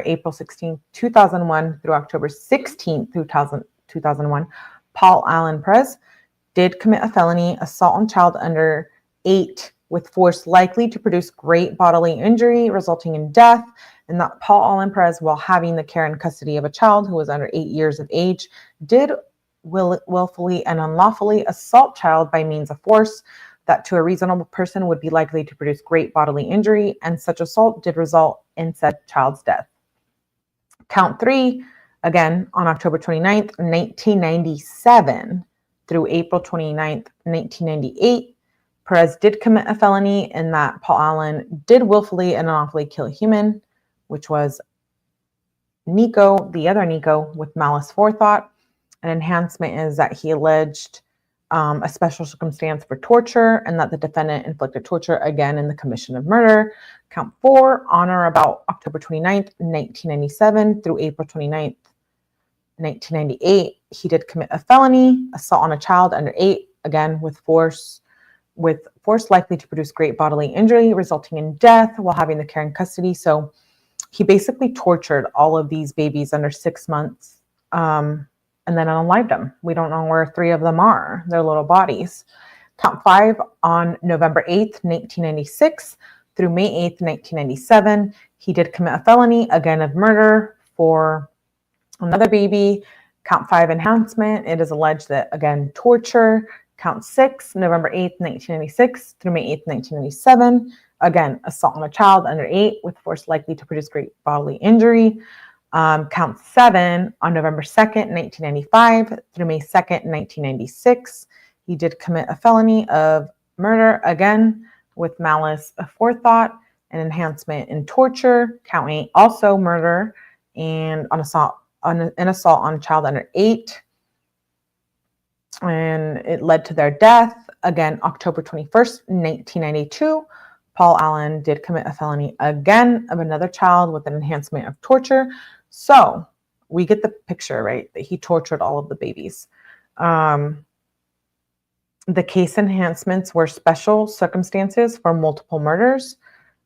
April 16, 2001 through October 16, 2001, Paul Allen Perez did commit a felony, assault on child under 8, with force likely to produce great bodily injury resulting in death, and that Paul Allen Perez, while having the care and custody of a child who was under 8 years of age, did willfully and unlawfully assault child by means of force that to a reasonable person would be likely to produce great bodily injury, and such assault did result in said child's death. Count 3, again, on October 29th, 1997 through April 29th, 1998, Perez did commit a felony in that Paul Allen did willfully and unlawfully kill a human, which was Nikko, the other Nikko, with malice forethought. An enhancement is that he alleged a special circumstance for torture, and that the defendant inflicted torture again in the commission of murder. Count 4, on or about October 29th, 1997 through April 29th, 1998, he did commit a felony, assault on a child under 8, again with force likely to produce great bodily injury resulting in death while having the care and custody. So he basically tortured all of these babies under 6 months, and then unalived them. We don't know where 3 of them are, their little bodies. Count 5, on November 8th, 1996 through May 8th, 1997, he did commit a felony, again of murder, for another baby. Count 5, enhancement, it is alleged that, again, torture. Count 6, November 8th, 1996 through May 8th, 1997, again, assault on a child under 8 with force likely to produce great bodily injury. Count 7, on November 2nd, 1995 through May 2nd, 1996, he did commit a felony of murder, again with malice aforethought, an enhancement in torture. Count 8, also murder, and an assault on a child under 8, and it led to their death. Again, October 21st, 1992, Paul Allen did commit a felony again of another child with an enhancement of torture. So we get the picture, right, that he tortured all of the babies. The case enhancements were special circumstances for multiple murders.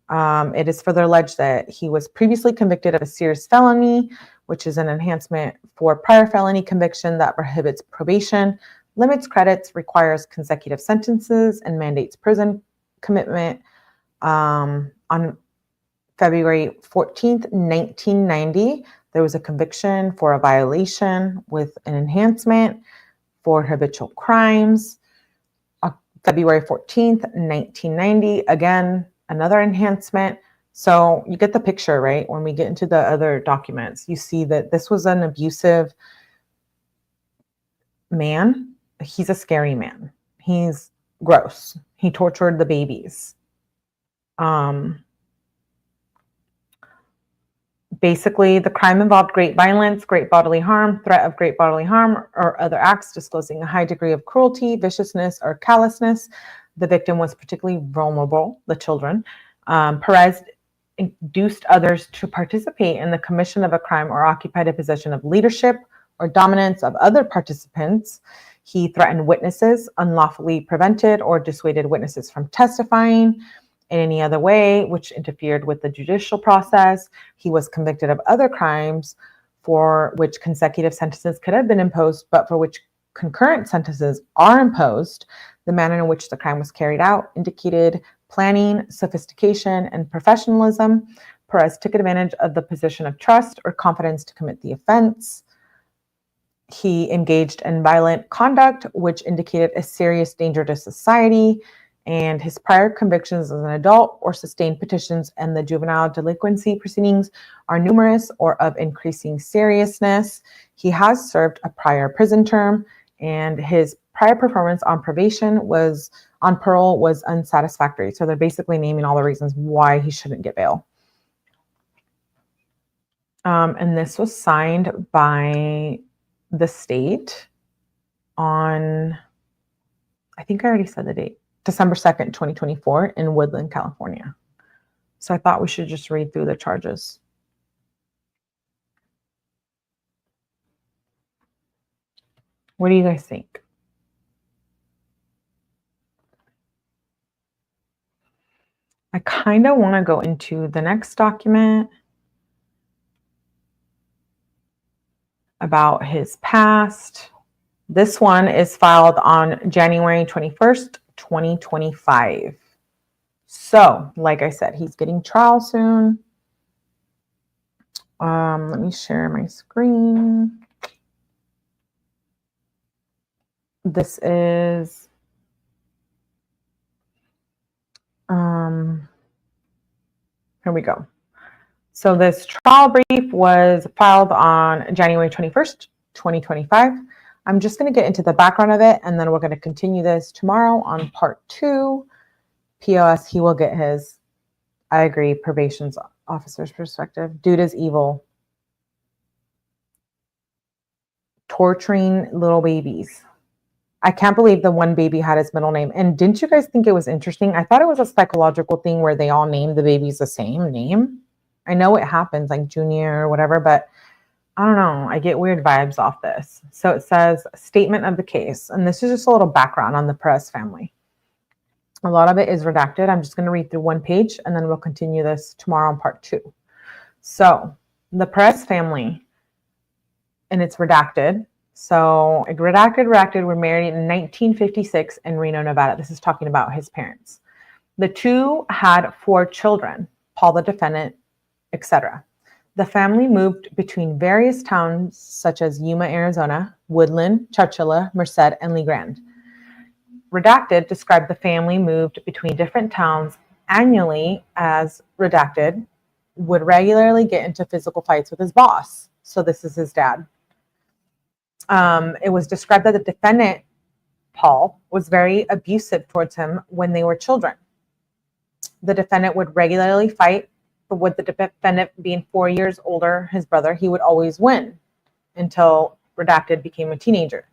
It is further alleged that he was previously convicted of a serious felony, which is an enhancement for prior felony conviction that prohibits probation, limits credits, requires consecutive sentences, and mandates prison commitment. On February 14th, 1990, there was a conviction for a violation with an enhancement for habitual crimes. February 14th, 1990, again, another enhancement. So you get the picture, right? When we get into the other documents, you see that this was an abusive man. He's a scary man. He's gross. He tortured the babies. Basically, the crime involved great violence, great bodily harm, threat of great bodily harm, or other acts disclosing a high degree of cruelty, viciousness, or callousness. The victim was particularly vulnerable, the children. Perez induced others to participate in the commission of a crime or occupied a position of leadership or dominance of other participants. He threatened witnesses, unlawfully prevented or dissuaded witnesses from testifying in any other way, which interfered with the judicial process. He was convicted of other crimes for which consecutive sentences could have been imposed, but for which concurrent sentences are imposed. The manner in which the crime was carried out indicated planning, sophistication, and professionalism. Perez took advantage of the position of trust or confidence to commit the offense. He engaged in violent conduct, which indicated a serious danger to society, and his prior convictions as an adult or sustained petitions and the juvenile delinquency proceedings are numerous or of increasing seriousness. He has served a prior prison term, and his prior performance on probation was on parole was unsatisfactory. So they're basically naming all the reasons why he shouldn't get bail. And this was signed by the state on, I think I already said the date, December 2nd, 2024 in Woodland, California. So I thought we should just read through the charges. What do you guys think? I kind of want to go into the next document about his past. This one is filed on January 21st, 2025. So, like I said, he's getting trial soon. Let me share my screen. This is here we go. So this trial brief was filed on January 21st, 2025. I'm just going to get into the background of it, and then we're going to continue this tomorrow on part 2. POS, he will get his, I agree, probation officer's perspective. Dude is evil. Torturing little babies. I can't believe the one baby had his middle name. And didn't you guys think it was interesting? I thought it was a psychological thing where they all named the babies the same name. I know it happens, like Junior or whatever, but I don't know. I get weird vibes off this. So it says, statement of the case. And this is just a little background on the Perez family. A lot of it is redacted. I'm just going to read through one page, and then we'll continue this tomorrow on part 2. So the Perez family, and it's redacted. So redacted, were married in 1956 in Reno, Nevada. This is talking about his parents. The two had 4 children, Paul the defendant, etc. The family moved between various towns such as Yuma, Arizona, Woodland, Chowchilla, Merced, and Lee Grand. Redacted described the family moved between different towns annually, as redacted would regularly get into physical fights with his boss. So this is his dad. It was described that the defendant, Paul, was very abusive towards him when they were children. The defendant would regularly fight, but with the defendant being 4 years older, his brother, he would always win until redacted became a teenager.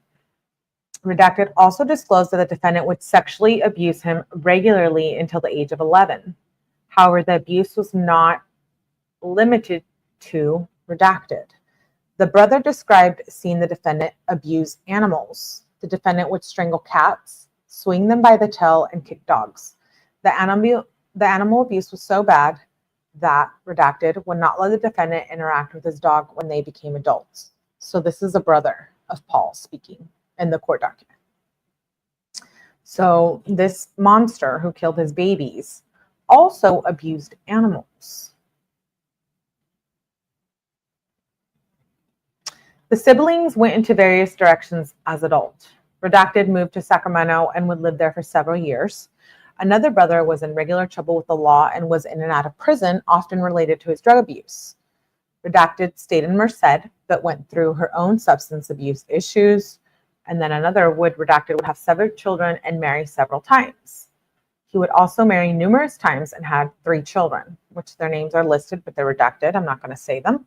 Redacted also disclosed that the defendant would sexually abuse him regularly until the age of 11. However, the abuse was not limited to redacted. The brother described seeing the defendant abuse animals. The defendant would strangle cats, swing them by the tail, and kick dogs. The animal abuse was so bad that redacted would not let the defendant interact with his dog when they became adults. So this is a brother of Paul speaking in the court document. So this monster who killed his babies also abused animals. The siblings went into various directions as adults. Redacted moved to Sacramento and would live there for several years. Another brother was in regular trouble with the law and was in and out of prison, often related to his drug abuse. Redacted stayed in Merced, but went through her own substance abuse issues. And then another redacted would have 7 children and marry several times. He would also marry numerous times and had 3 children, which their names are listed, but they're redacted. I'm not going to say them.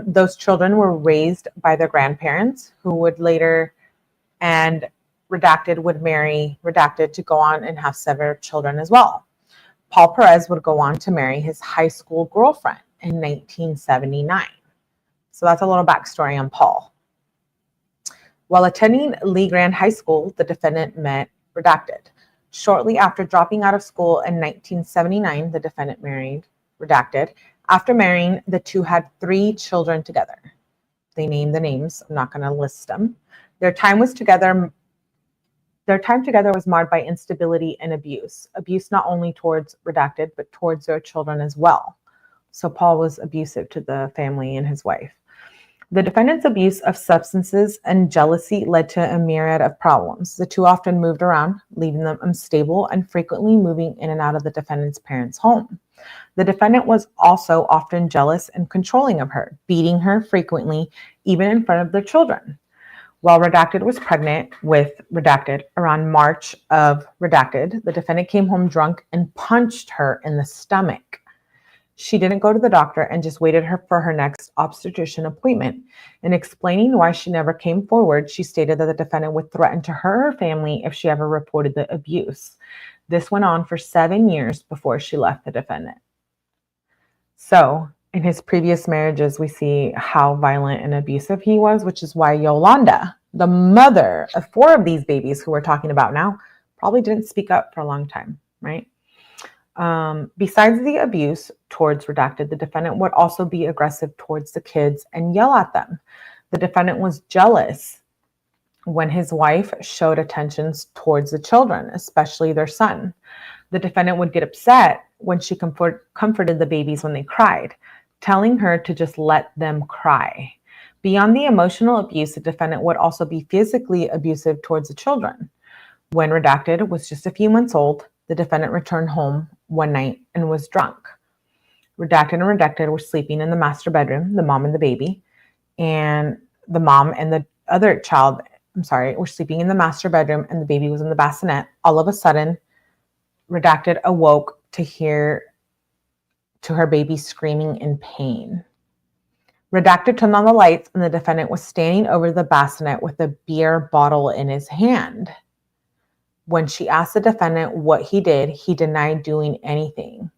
Those children were raised by their grandparents, who would later, and redacted would marry redacted to go on and have 7 children as well. Paul Perez would go on to marry his high school girlfriend in 1979. So that's a little backstory on Paul. While attending Lee Grand High School, the defendant met redacted. Shortly after dropping out of school in 1979, the defendant married redacted. After marrying, the two had 3 children together. They named the names. I'm not going to list them. Their time together was marred by instability and abuse. Abuse not only towards redacted, but towards their children as well. So Paul was abusive to the family and his wife. The defendant's abuse of substances and jealousy led to a myriad of problems. The two often moved around, leaving them unstable and frequently moving in and out of the defendant's parents' home. The defendant was also often jealous and controlling of her, beating her frequently, even in front of their children. While redacted was pregnant with redacted around March of redacted, the defendant came home drunk and punched her in the stomach. She didn't go to the doctor and just waited for her next obstetrician appointment. In explaining why she never came forward, she stated that the defendant would threaten to her family if she ever reported the abuse. This went on for 7 years before she left the defendant. So in his previous marriages, we see how violent and abusive he was, which is why Yolanda, the mother of 4 of these babies who we're talking about now, probably didn't speak up for a long time, right? Besides the abuse towards redacted, the defendant would also be aggressive towards the kids and yell at them. The defendant was jealous when his wife showed attentions towards the children, especially their son. The defendant would get upset when she comforted the babies when they cried, telling her to just let them cry. Beyond the emotional abuse, the defendant would also be physically abusive towards the children. When redacted was just a few months old, the defendant returned home one night and was drunk. Redacted and redacted were sleeping in the master bedroom, the mom and the baby, and the mom and the other child, were sleeping in the master bedroom and the baby was in the bassinet. All of a sudden, redacted awoke to her baby screaming in pain. Redacted turned on the lights and the defendant was standing over the bassinet with a beer bottle in his hand. When she asked the defendant what he did, he denied doing anything.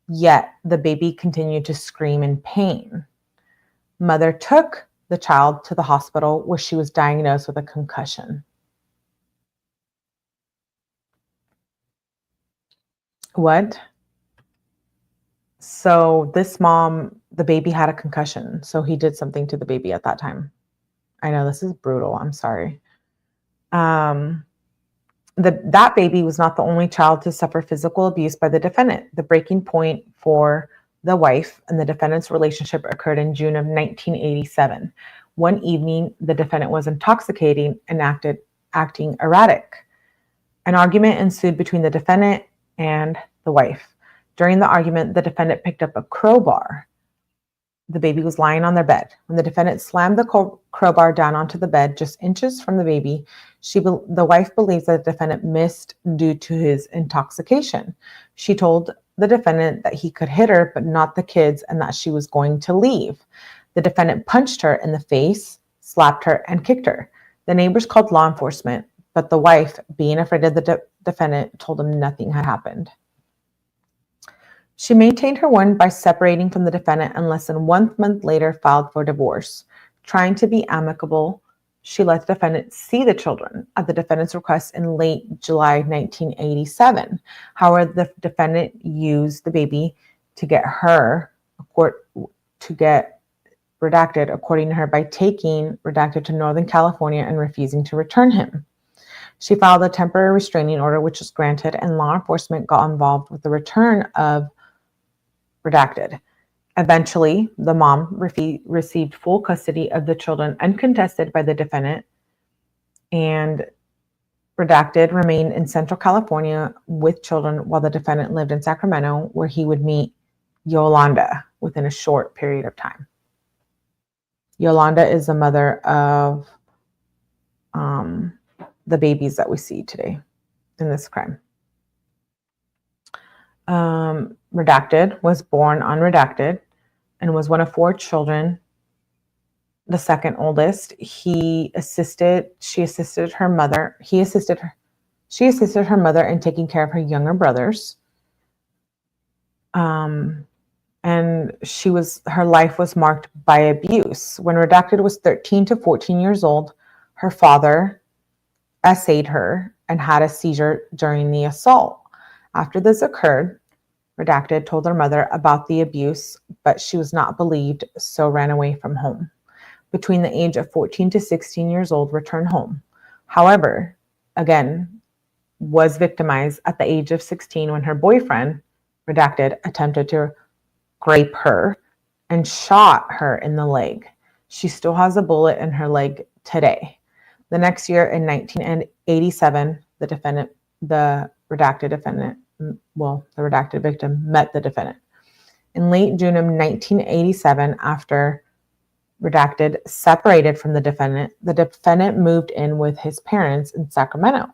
Yet the baby continued to scream in pain. Mother took the child to the hospital where she was diagnosed with a concussion. What? So this mom, the baby had a concussion. So he did something to the baby at that time. I know this is brutal. I'm sorry. That baby was not the only child to suffer physical abuse by the defendant. The breaking point for the wife and the defendant's relationship occurred in June of 1987. One evening, the defendant was intoxicating and acting erratic. An argument ensued between the defendant and the wife. During the argument, the defendant picked up a crowbar. The baby was lying on their bed. When the defendant slammed the crowbar down onto the bed just inches from the baby, the wife believes that the defendant missed due to his intoxication. She told the defendant that he could hit her, but not the kids, and that she was going to leave. The defendant punched her in the face, slapped her, and kicked her. The neighbors called law enforcement, but the wife, being afraid of the defendant, told him nothing had happened. She maintained her word by separating from the defendant and less than 1 month later filed for divorce. Trying to be amicable, she let the defendant see the children at the defendant's request in late July 1987. However, the defendant used the baby to get redacted, according to her, by taking redacted to Northern California and refusing to return him. She filed a temporary restraining order, which was granted, and law enforcement got involved with the return of redacted. Eventually, the mom received full custody of the children uncontested by the defendant, and redacted remained in Central California with children while the defendant lived in Sacramento, where he would meet Yolanda within a short period of time. Yolanda is the mother of the babies that we see today in this crime. Redacted was born unredacted and was one of 4 children, the second oldest. She assisted her mother in taking care of her younger brothers. And her life was marked by abuse. When redacted was 13 to 14 years old, her father essayed her and had a seizure during the assault. After this occurred, redacted told her mother about the abuse, but she was not believed, so ran away from home. Between the age of 14 to 16 years old, returned home. However, again, was victimized at the age of 16 when her boyfriend, redacted, attempted to rape her and shot her in the leg. She still has a bullet in her leg today. The next year, in 1987, the redacted victim met the defendant. In late June of 1987, after redacted, separated from the defendant moved in with his parents in Sacramento.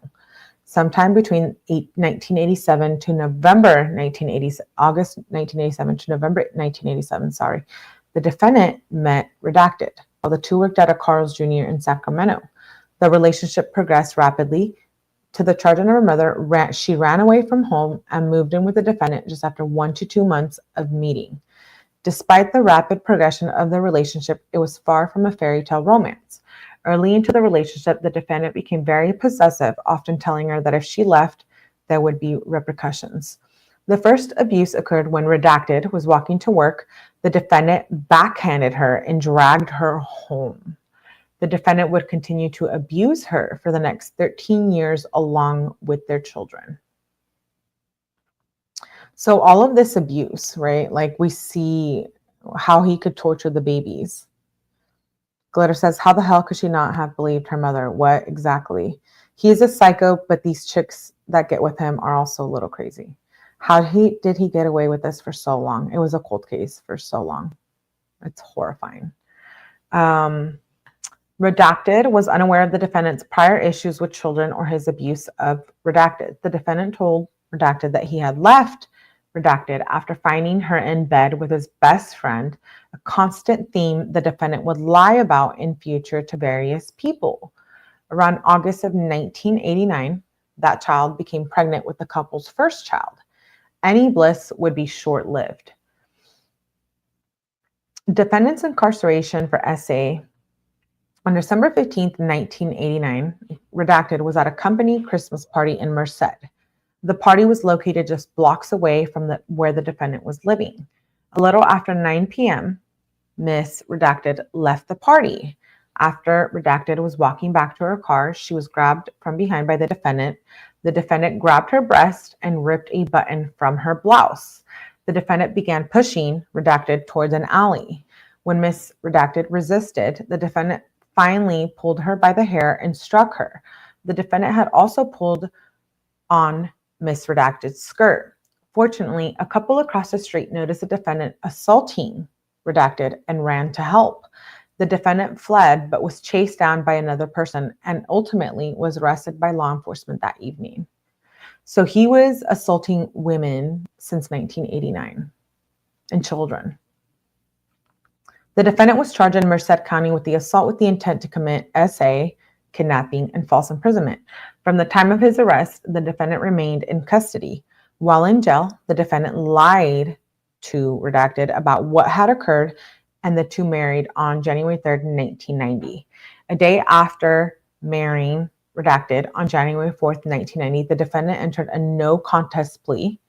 Sometime between 1987 to November 1987, August 1987 to November 1987, sorry, the defendant met redacted while the two worked at a Carl's Jr. in Sacramento. The relationship progressed rapidly. To the charge of her mother, she ran away from home and moved in with the defendant just after 1 to 2 months of meeting. Despite the rapid progression of the relationship, it was far from a fairy tale romance. Early into the relationship, the defendant became very possessive, often telling her that if she left, there would be repercussions. The first abuse occurred when redacted was walking to work. The defendant backhanded her and dragged her home. The defendant would continue to abuse her for the next 13 years along with their children. So all of this abuse, right? Like we see how he could torture the babies. Glitter says, how the hell could she not have believed her mother? What exactly? He's a psycho, but these chicks that get with him are also a little crazy. How did he get away with this for so long? It was a cold case for so long. It's horrifying. Redacted was unaware of the defendant's prior issues with children or his abuse of redacted. The defendant told redacted that he had left redacted after finding her in bed with his best friend, a constant theme the defendant would lie about in future to various people. Around August of 1989, that child became pregnant with the couple's first child. Any bliss would be short-lived. Defendant's incarceration for SA on December 15th, 1989, redacted was at a company Christmas party in Merced. The party was located just blocks away from where the defendant was living. A little after 9 p.m., Miss Redacted left the party. After Redacted was walking back to her car, she was grabbed from behind by the defendant. The defendant grabbed her breast and ripped a button from her blouse. The defendant began pushing Redacted towards an alley. When Miss Redacted resisted, the defendant finally pulled her by the hair and struck her. The defendant had also pulled on Miss Redacted's skirt. Fortunately, a couple across the street noticed the defendant assaulting Redacted and ran to help. The defendant fled but was chased down by another person and ultimately was arrested by law enforcement that evening. So he was assaulting women since 1989 and children. The defendant was charged in Merced County with the assault with the intent to commit SA, kidnapping, and false imprisonment. From the time of his arrest, the defendant remained in custody. While in jail, the defendant lied to Redacted about what had occurred, and the two married on January 3rd, 1990. A day after marrying Redacted on January 4th, 1990, the defendant entered a no contest plea.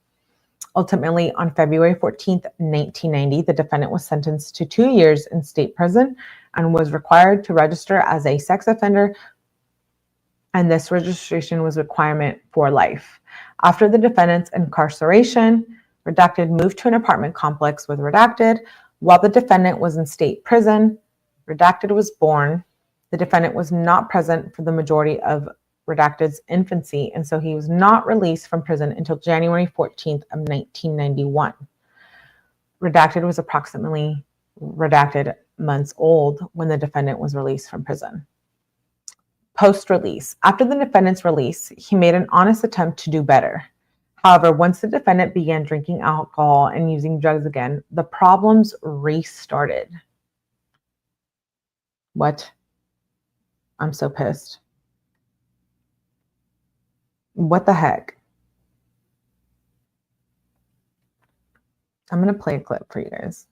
Ultimately, on February 14th, 1990, the defendant was sentenced to 2 years in state prison and was required to register as a sex offender, and this registration was a requirement for life. After the defendant's incarceration, Redacted moved to an apartment complex with Redacted. While the defendant was in state prison, Redacted was born. The defendant was not present for the majority of Redacted's infancy, and so he was not released from prison until January 14th of 1991. Redacted was approximately months old when the defendant was released from prison. Post-release. After the defendant's release, he made an honest attempt to do better. However, once the defendant began drinking alcohol and using drugs again, the problems restarted. What? I'm so pissed. What the heck? I'm going to play a clip for you guys.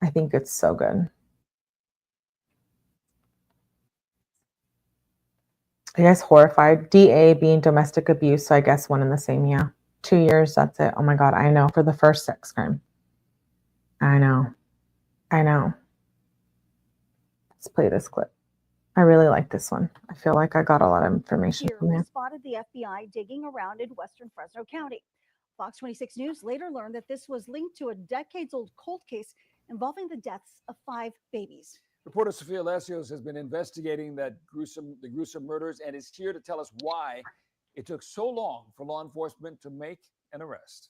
I think it's so good. Are you guys horrified? DA being domestic abuse, so I guess one and the same, yeah. 2 years, that's it. Oh my God, I know, for the first sex crime. I know. Let's play this clip. I really like this one. I feel like I got a lot of information from We there. spotted the FBI digging around in western Fresno County. Fox 26 News later learned that this was linked to a decades-old cold case involving the deaths of 5 babies. Reporter Sofia Lesios has been investigating the gruesome murders and is here to tell us why it took so long for law enforcement to make an arrest.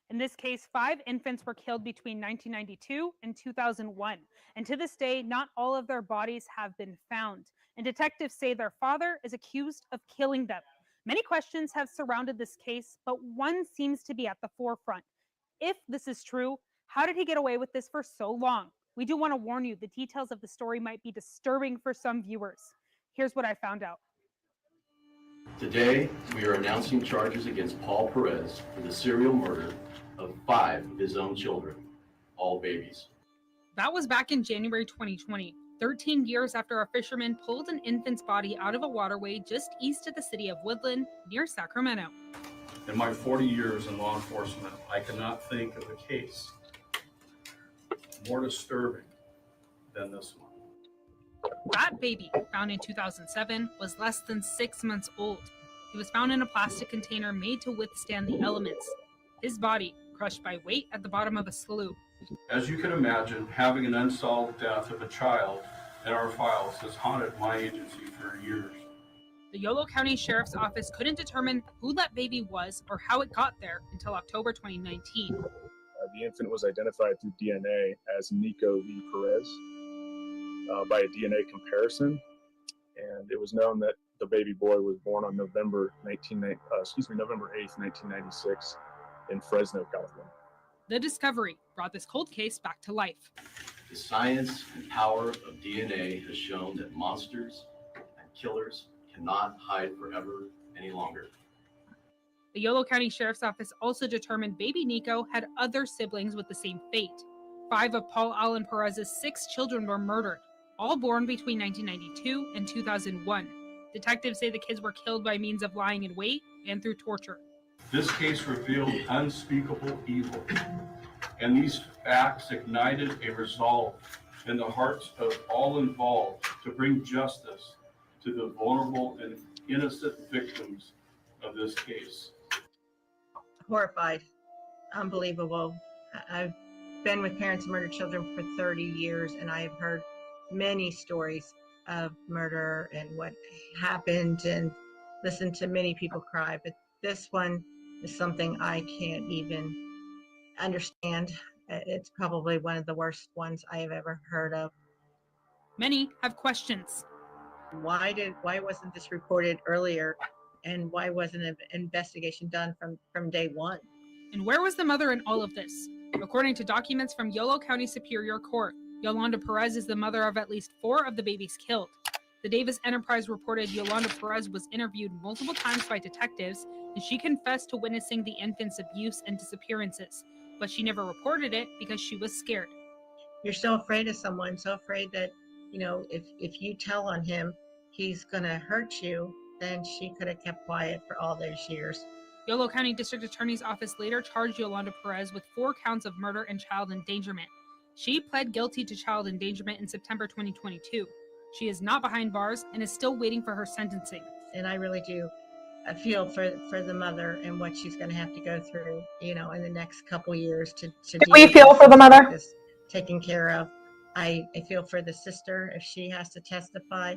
In this case, 5 infants were killed between 1992 and 2001, and to this day, not all of their bodies have been found. And detectives say their father is accused of killing them. Many questions have surrounded this case, but one seems to be at the forefront. If this is true, how did he get away with this for so long? We do want to warn you, the details of the story might be disturbing for some viewers. Here's what I found out. Today, we are announcing charges against Paul Perez for the serial murder of 5 of his own children, all babies. That was back in January 2020, 13 years after a fisherman pulled an infant's body out of a waterway just east of the city of Woodland, near Sacramento. In my 40 years in law enforcement, I cannot think of a case more disturbing than this one. That baby, found in 2007, was less than 6 months old. He was found in a plastic container made to withstand the elements. His body, crushed by weight at the bottom of a slough. As you can imagine, having an unsolved death of a child in our files has haunted my agency for years. The Yolo County Sheriff's Office couldn't determine who that baby was or how it got there until October 2019. The infant was identified through DNA as Nikko Lee Perez by a DNA comparison, and it was known that the baby boy was born on November 8th, 1996 in Fresno, California. The discovery brought this cold case back to life. The science and power of DNA has shown that monsters and killers cannot hide forever any longer. The Yolo County Sheriff's Office also determined baby Nikko had other siblings with the same fate. 5 of Paul Allen Perez's 6 children were murdered, all born between 1992 and 2001. Detectives say the kids were killed by means of lying in wait and through torture. This case revealed unspeakable evil, and these facts ignited a resolve in the hearts of all involved to bring justice to the vulnerable and innocent victims of this case. Horrified, unbelievable. I've been with parents of murdered children for 30 years, and I have heard many stories of murder and what happened and listened to many people cry, but this one is something I can't even understand. It's probably one of the worst ones I have ever heard of. Many have questions. Why wasn't this reported earlier, and why wasn't an investigation done from day one? And where was the mother in all of this? According to documents from Yolo County Superior Court, Yolanda Perez is the mother of at least 4 of the babies killed. The Davis Enterprise reported Yolanda Perez was interviewed multiple times by detectives, and she confessed to witnessing the infant's abuse and disappearances, but she never reported it because she was scared. You're so afraid of someone, so afraid that, if you tell on him, he's gonna hurt you, then she could have kept quiet for all those years. Yolo County District Attorney's Office later charged Yolanda Perez with 4 counts of murder and child endangerment. She pled guilty to child endangerment in September 2022. She is not behind bars and is still waiting for her sentencing. And I really do feel for the mother and what she's going to have to go through, in the next couple years to we feel for the mother? This taken care of. I feel for the sister if she has to testify.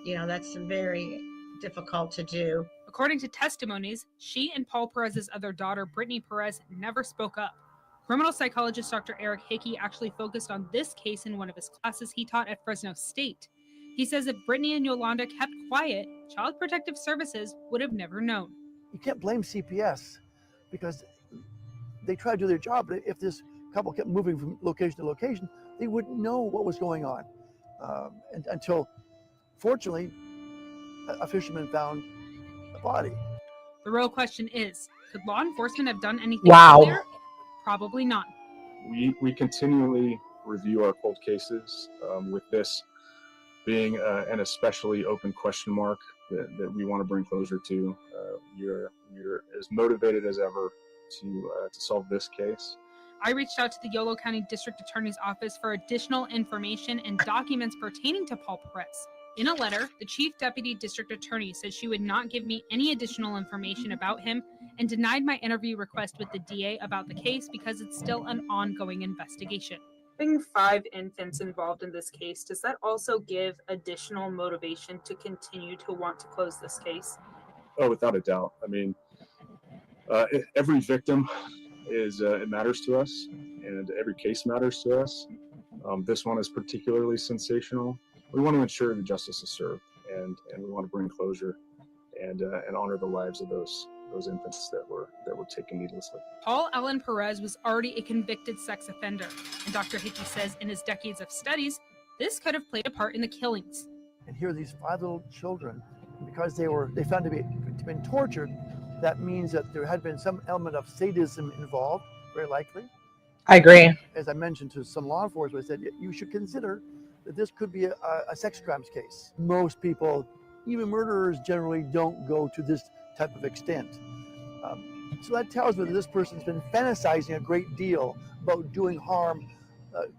That's very difficult to do. According to testimonies, she and Paul Perez's other daughter, Brittany Perez, never spoke up. Criminal psychologist Dr. 𝗟𝗃 actually focused on this case in one of his classes he taught at Fresno State. He says if Brittany and Yolanda kept quiet, Child Protective Services would have never known. You can't blame CPS because they try to do their job, but if this couple kept moving from location to location, they wouldn't know what was going on. And until, fortunately, a fisherman found a body. The real question is, could law enforcement have done anything earlier? Probably not. We continually review our cold cases with this being an especially open question mark that we want to bring closure to. We're as motivated as ever to solve this case. I reached out to the Yolo County District Attorney's Office for additional information and documents pertaining to Paul Perez. In a letter, the Chief Deputy District Attorney said she would not give me any additional information about him and denied my interview request with the DA about the case because it's still an ongoing investigation. Having 5 infants involved in this case, does that also give additional motivation to continue to want to close this case? Oh, without a doubt. I mean, every victim is it matters to us, and every case matters to us. This one is particularly sensational. We want to ensure that justice is served, and we want to bring closure and honor the lives of those infants that were taken needlessly. Paul Allen Perez was already a convicted sex offender, and Dr. 𝗃𝗃 says in his decades of studies, this could have played a part in the killings. And here are these 5 little children, because they found to been tortured. That means that there had been some element of sadism involved, very likely. I agree. As I mentioned to some law enforcement, I said you should consider that this could be a sex crimes case. Most people, even murderers, generally don't go to this type of extent. So that tells me that this person's been fantasizing a great deal about doing harm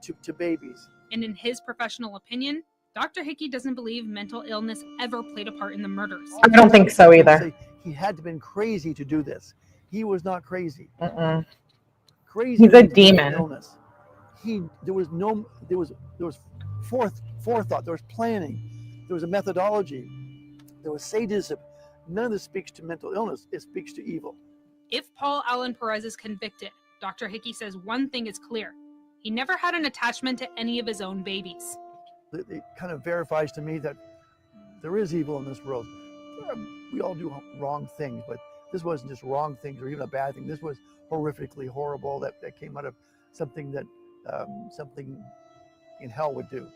to babies. And in his professional opinion, Dr. 𝗃𝗃 doesn't believe mental illness ever played a part in the murders. I don't think so either. He had to have been crazy to do this. He was not crazy. Crazy. He's a demon. Illness. There was forethought. There was planning. There was a methodology. There was sadism. None of this speaks to mental illness. It speaks to evil. If Paul Allen Perez is convicted, Dr. 𝗃𝗃 says one thing is clear. He never had an attachment to any of his own babies. It kind of verifies to me that there is evil in this world. We all do wrong things, but this wasn't just wrong things or even a bad thing. This was horrifically horrible that came out of something that something in hell would do.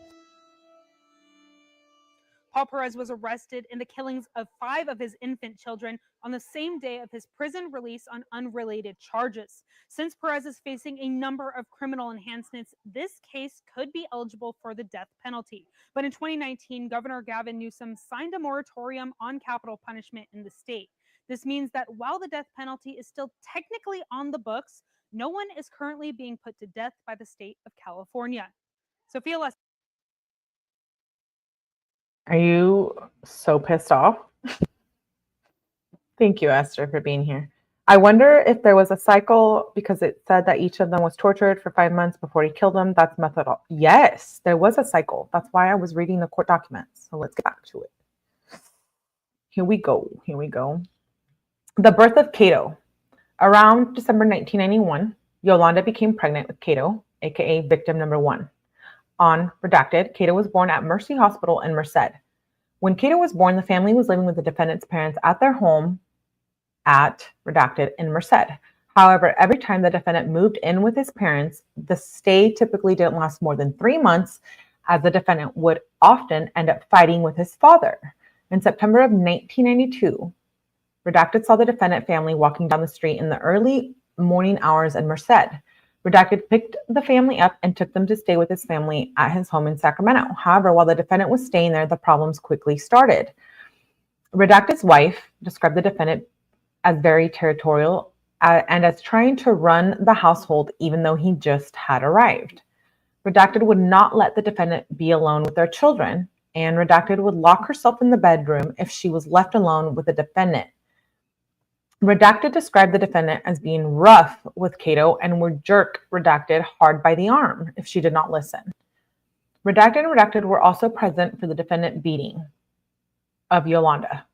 Paul Perez was arrested in the killings of 5 of his infant children on the same day of his prison release on unrelated charges. Since Perez is facing a number of criminal enhancements, this case could be eligible for the death penalty. But in 2019, Governor Gavin Newsom signed a moratorium on capital punishment in the state. This means that while the death penalty is still technically on the books, no one is currently being put to death by the state of California. Sophia Les. Are you so pissed off? Thank you, Esther, for being here. I wonder if there was a cycle, because it said that each of them was tortured for 5 months before he killed them. That's methodology. Yes, there was a cycle. That's why I was reading the court documents. So let's get back to it. Here we go. Here we go. The birth of Kato. Around December 1991, Yolanda became pregnant with Kato, aka victim number 1. On redacted, Kato was born at Mercy Hospital in Merced. When Kato was born, the family was living with the defendant's parents at their home at redacted in Merced. However, every time the defendant moved in with his parents, the stay typically didn't last more than 3 months, as the defendant would often end up fighting with his father. In September of 1992, redacted saw the defendant family walking down the street in the early morning hours in Merced. Redacted picked the family up and took them to stay with his family at his home in Sacramento. However, while the defendant was staying there, the problems quickly started. Redacted's wife described the defendant as very territorial and as trying to run the household even though he just had arrived. Redacted would not let the defendant be alone with their children, and Redacted would lock herself in the bedroom if she was left alone with the defendant. Redacted described the defendant as being rough with Kato and would jerk Redacted hard by the arm if she did not listen. Redacted and Redacted were also present for the defendant beating of Yolanda.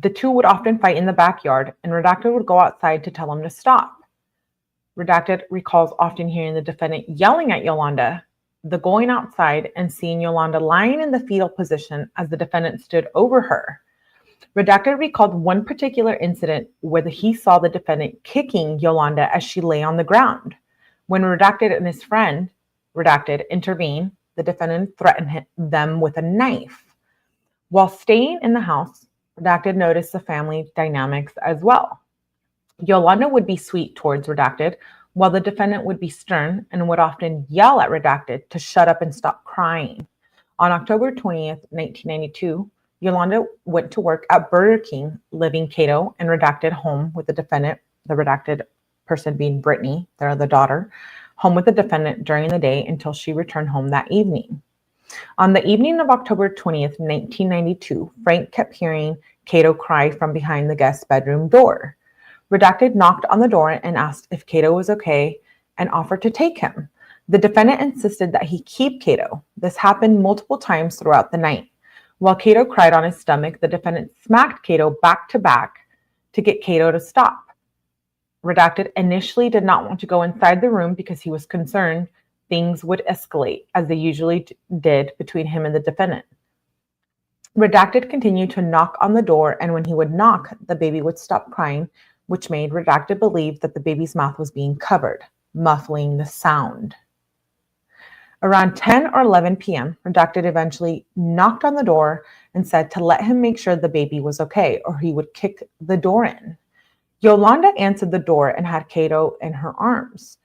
The two would often fight in the backyard, and Redacted would go outside to tell him to stop. Redacted recalls often hearing the defendant yelling at Yolanda, the going outside, and seeing Yolanda lying in the fetal position as the defendant stood over her. Redacted recalled one particular incident where he saw the defendant kicking Yolanda as she lay on the ground. When Redacted and his friend, Redacted, intervened, the defendant threatened them with a knife. While staying in the house, Redacted noticed the family dynamics as well. Yolanda would be sweet towards Redacted, while the defendant would be stern and would often yell at Redacted to shut up and stop crying. On October 20th, 1992, Yolanda went to work at Burger King, leaving Kato and Redacted home with the defendant, the redacted person being Brittany, their other daughter, home with the defendant during the day until she returned home that evening. On the evening of October 20th, 1992, Frank kept hearing Kato cry from behind the guest's bedroom door. Redacted knocked on the door and asked if Kato was okay and offered to take him. The defendant insisted that he keep Kato. This happened multiple times throughout the night. While Kato cried on his stomach, the defendant smacked Kato back to back to get Kato to stop. Redacted initially did not want to go inside the room because he was concerned things would escalate, as they usually did between him and the defendant. Redacted continued to knock on the door, and when he would knock, the baby would stop crying, which made Redacted believe that the baby's mouth was being covered, muffling the sound. Around 10 or 11 p.m., Redacted eventually knocked on the door and said to let him make sure the baby was okay, or he would kick the door in. Yolanda answered the door and had Kato in her arms.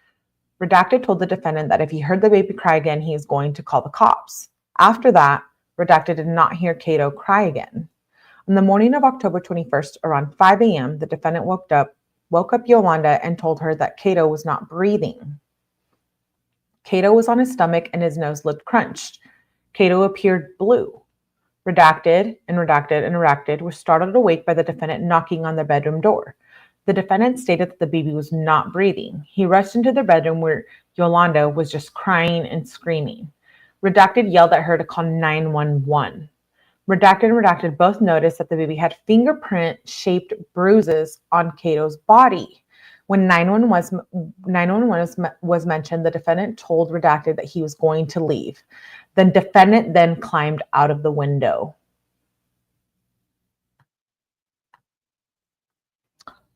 Redacted told the defendant that if he heard the baby cry again, he is going to call the cops. After that, Redacted did not hear Kato cry again. On the morning of October 21st, around 5 a.m., the defendant woke up Yolanda and told her that Kato was not breathing. Kato was on his stomach and his nose looked crunched. Kato appeared blue. Redacted were startled awake by the defendant knocking on the bedroom door. The defendant stated that the baby was not breathing. He rushed into the bedroom where Yolanda was just crying and screaming. Redacted yelled at her to call 911. Redacted and Redacted both noticed that the baby had fingerprint-shaped bruises on Kato's body. When 911 was mentioned, the defendant told Redacted that he was going to leave. The defendant then climbed out of the window.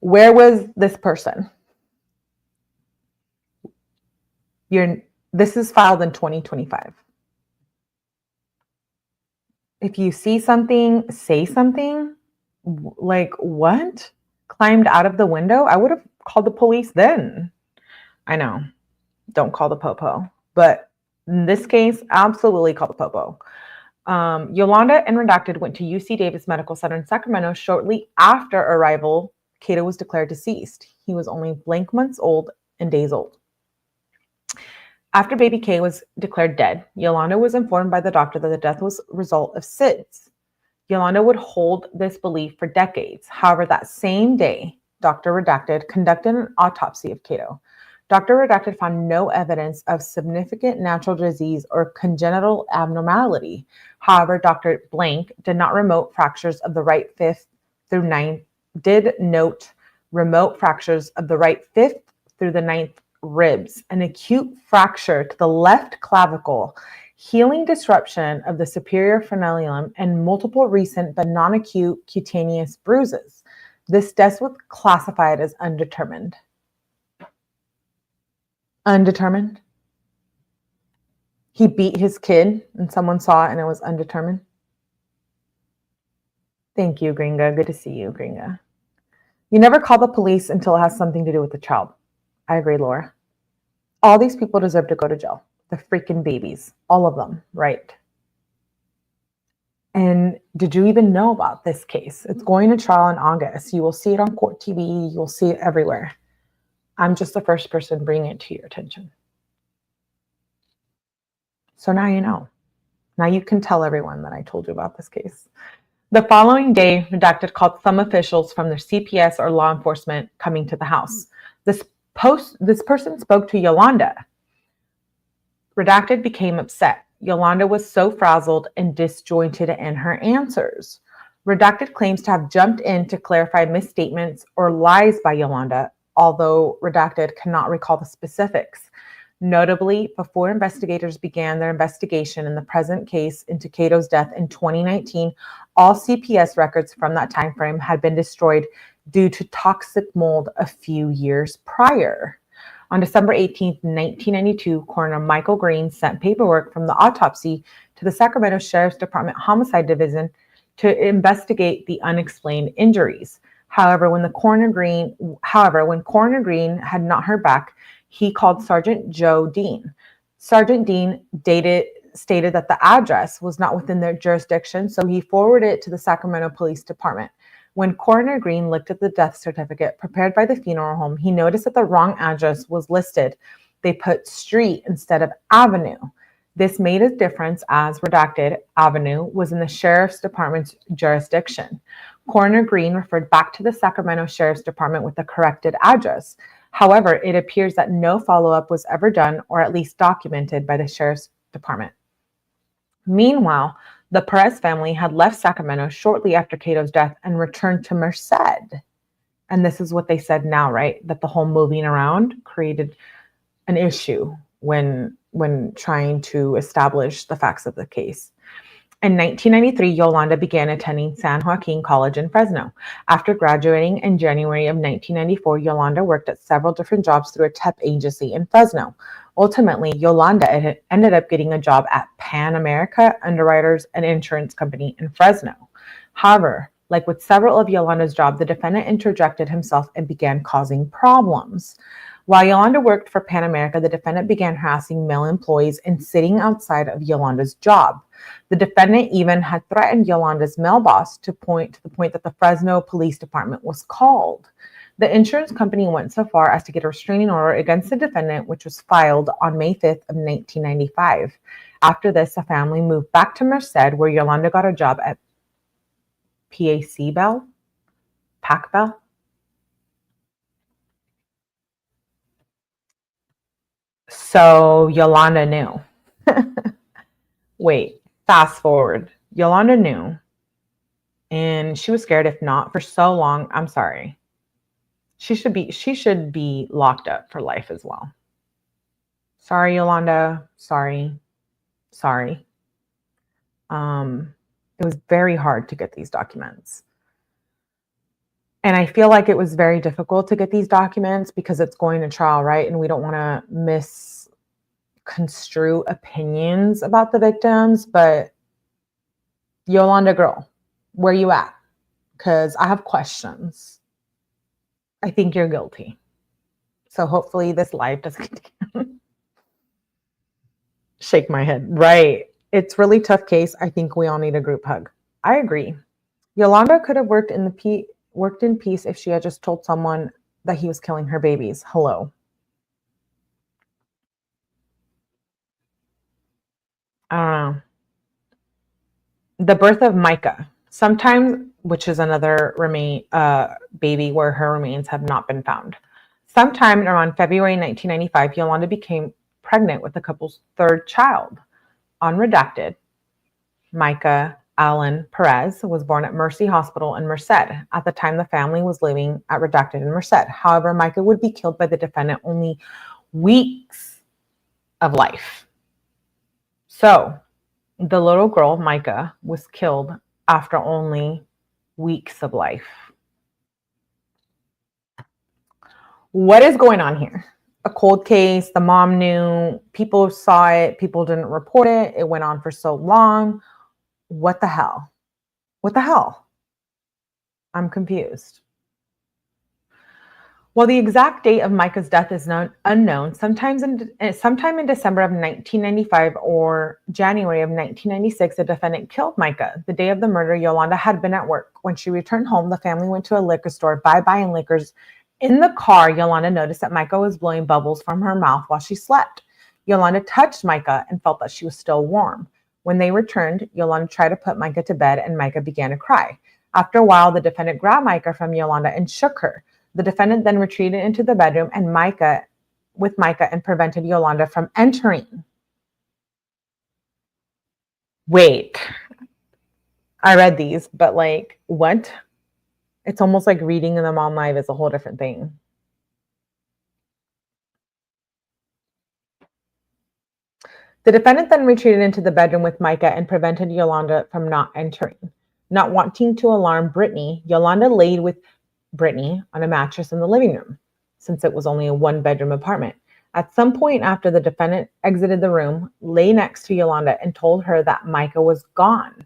Where was this person? This is filed in 2025. If you see something, say something. Like, what? Climbed out of the window? I would have called the police then. I know. Don't call the popo. But in this case, absolutely call the popo. Yolanda and Redacted went to UC Davis Medical Center in Sacramento shortly after arrival. Kato was declared deceased. He was only blank months old and days old. After baby K was declared dead, Yolanda was informed by the doctor that the death was a result of SIDS. Yolanda would hold this belief for decades. However, that same day, Dr. Redacted conducted an autopsy of Kato. Dr. Redacted found no evidence of significant natural disease or congenital abnormality. However, Dr. Blank did not remote fractures of the right fifth through ninth, did note remote fractures of the right fifth through the ninth ribs, an acute fracture to the left clavicle, healing disruption of the superior frenulum, and multiple recent but non-acute cutaneous bruises. This death was classified as undetermined. Undetermined? He beat his kid and someone saw it and it was undetermined? Thank you, Gringa. Good to see you, Gringa. You never call the police until it has something to do with the child. I agree, Laura. All these people deserve to go to jail. The freaking babies. All of them, right? And did you even know about this case? It's going to trial in August. You will see it on Court TV. You'll see it everywhere. I'm just the first person bringing it to your attention. So now you know. Now you can tell everyone that I told you about this case. The following day, Redacted called some officials from their CPS or law enforcement coming to the house. This person spoke to Yolanda. Redacted became upset. Yolanda was so frazzled and disjointed in her answers. Redacted claims to have jumped in to clarify misstatements or lies by Yolanda, although Redacted cannot recall the specifics. Notably, before investigators began their investigation in the present case into Kato's death in 2019, all CPS records from that time frame had been destroyed due to toxic mold a few years prior. On December 18, 1992, Coroner Michael Green sent paperwork from the autopsy to the Sacramento Sheriff's Department Homicide Division to investigate the unexplained injuries. However, when Coroner Green had not heard back, he called Sergeant Joe Dean. Sergeant Dean stated that the address was not within their jurisdiction, so he forwarded it to the Sacramento Police Department. When Coroner Green looked at the death certificate prepared by the funeral home, he noticed that the wrong address was listed. They put street instead of avenue. This made a difference as Redacted Avenue was in the Sheriff's Department's jurisdiction. Coroner Green referred back to the Sacramento Sheriff's Department with the corrected address. However, it appears that no follow-up was ever done or at least documented by the Sheriff's Department. Meanwhile, the Perez family had left Sacramento shortly after Kato's death and returned to Merced. And this is what they said now, right? That the whole moving around created an issue when trying to establish the facts of the case. In 1993, Yolanda began attending San Joaquin College in Fresno. After graduating in January of 1994, Yolanda worked at several different jobs through a temp agency in Fresno. Ultimately, Yolanda ended up getting a job at Pan America Underwriters, an insurance company in Fresno. However, like with several of Yolanda's jobs, the defendant interjected himself and began causing problems. While Yolanda worked for Pan America, the defendant began harassing male employees and sitting outside of Yolanda's job. The defendant even had threatened Yolanda's male boss to the point that the Fresno Police Department was called. The insurance company went so far as to get a restraining order against the defendant, which was filed on May 5th of 1995. After this, the family moved back to Merced, where Yolanda got a job at 𝗶𝗶𝗸𝗲. So Yolanda knew. Wait, fast forward. Yolanda knew. And she was scared, if not for so long. I'm sorry. She should be locked up for life as well. Sorry, Yolanda. Sorry. It was very hard to get these documents. And I feel like it was very difficult to get these documents because it's going to trial, right? And we don't want to misconstrue opinions about the victims. But Yolanda girl, where you at? Because I have questions. I think you're guilty. So hopefully this live doesn't shake my head. Right. It's really tough case. I think we all need a group hug. I agree. Yolanda could have worked in peace if she had just told someone that he was killing her babies. Hello. I don't know. The birth of Mayka. Sometimes, which is another baby where her remains have not been found. Sometime around February 1995, Yolanda became pregnant with the couple's third child. Unredacted, Mayka Allen Perez was born at Mercy Hospital in Merced. At the time, the family was living at Redacted in Merced. However, Mayka would be killed by the defendant only weeks of life. So the little girl, Mayka, was killed after only weeks of life. What is going on here? A cold case, the mom knew, people saw it, people didn't report it, it went on for so long. What the hell? What the hell? I'm confused. Well, the exact date of Mayka's death is unknown. Sometime in December of 1995 or January of 1996, the defendant killed Mayka. The day of the murder, Yolanda had been at work. When she returned home, the family went to a liquor store, buying liquors. In the car, Yolanda noticed that Mayka was blowing bubbles from her mouth while she slept. Yolanda touched Mayka and felt that she was still warm. When they returned, Yolanda tried to put Mayka to bed and Mayka began to cry. After a while, the defendant grabbed Mayka from Yolanda and shook her. The defendant then retreated into the bedroom and Mayka and prevented Yolanda from entering. Wait, I read these, but like, what? It's almost like reading them on live is a whole different thing. The defendant then retreated into the bedroom with Mayka and prevented Yolanda from not entering. Not wanting to alarm Brittany, Yolanda laid with Brittany on a mattress in the living room, since it was only a one-bedroom apartment. At some point after the defendant exited the room, lay next to Yolanda and told her that Mayka was gone.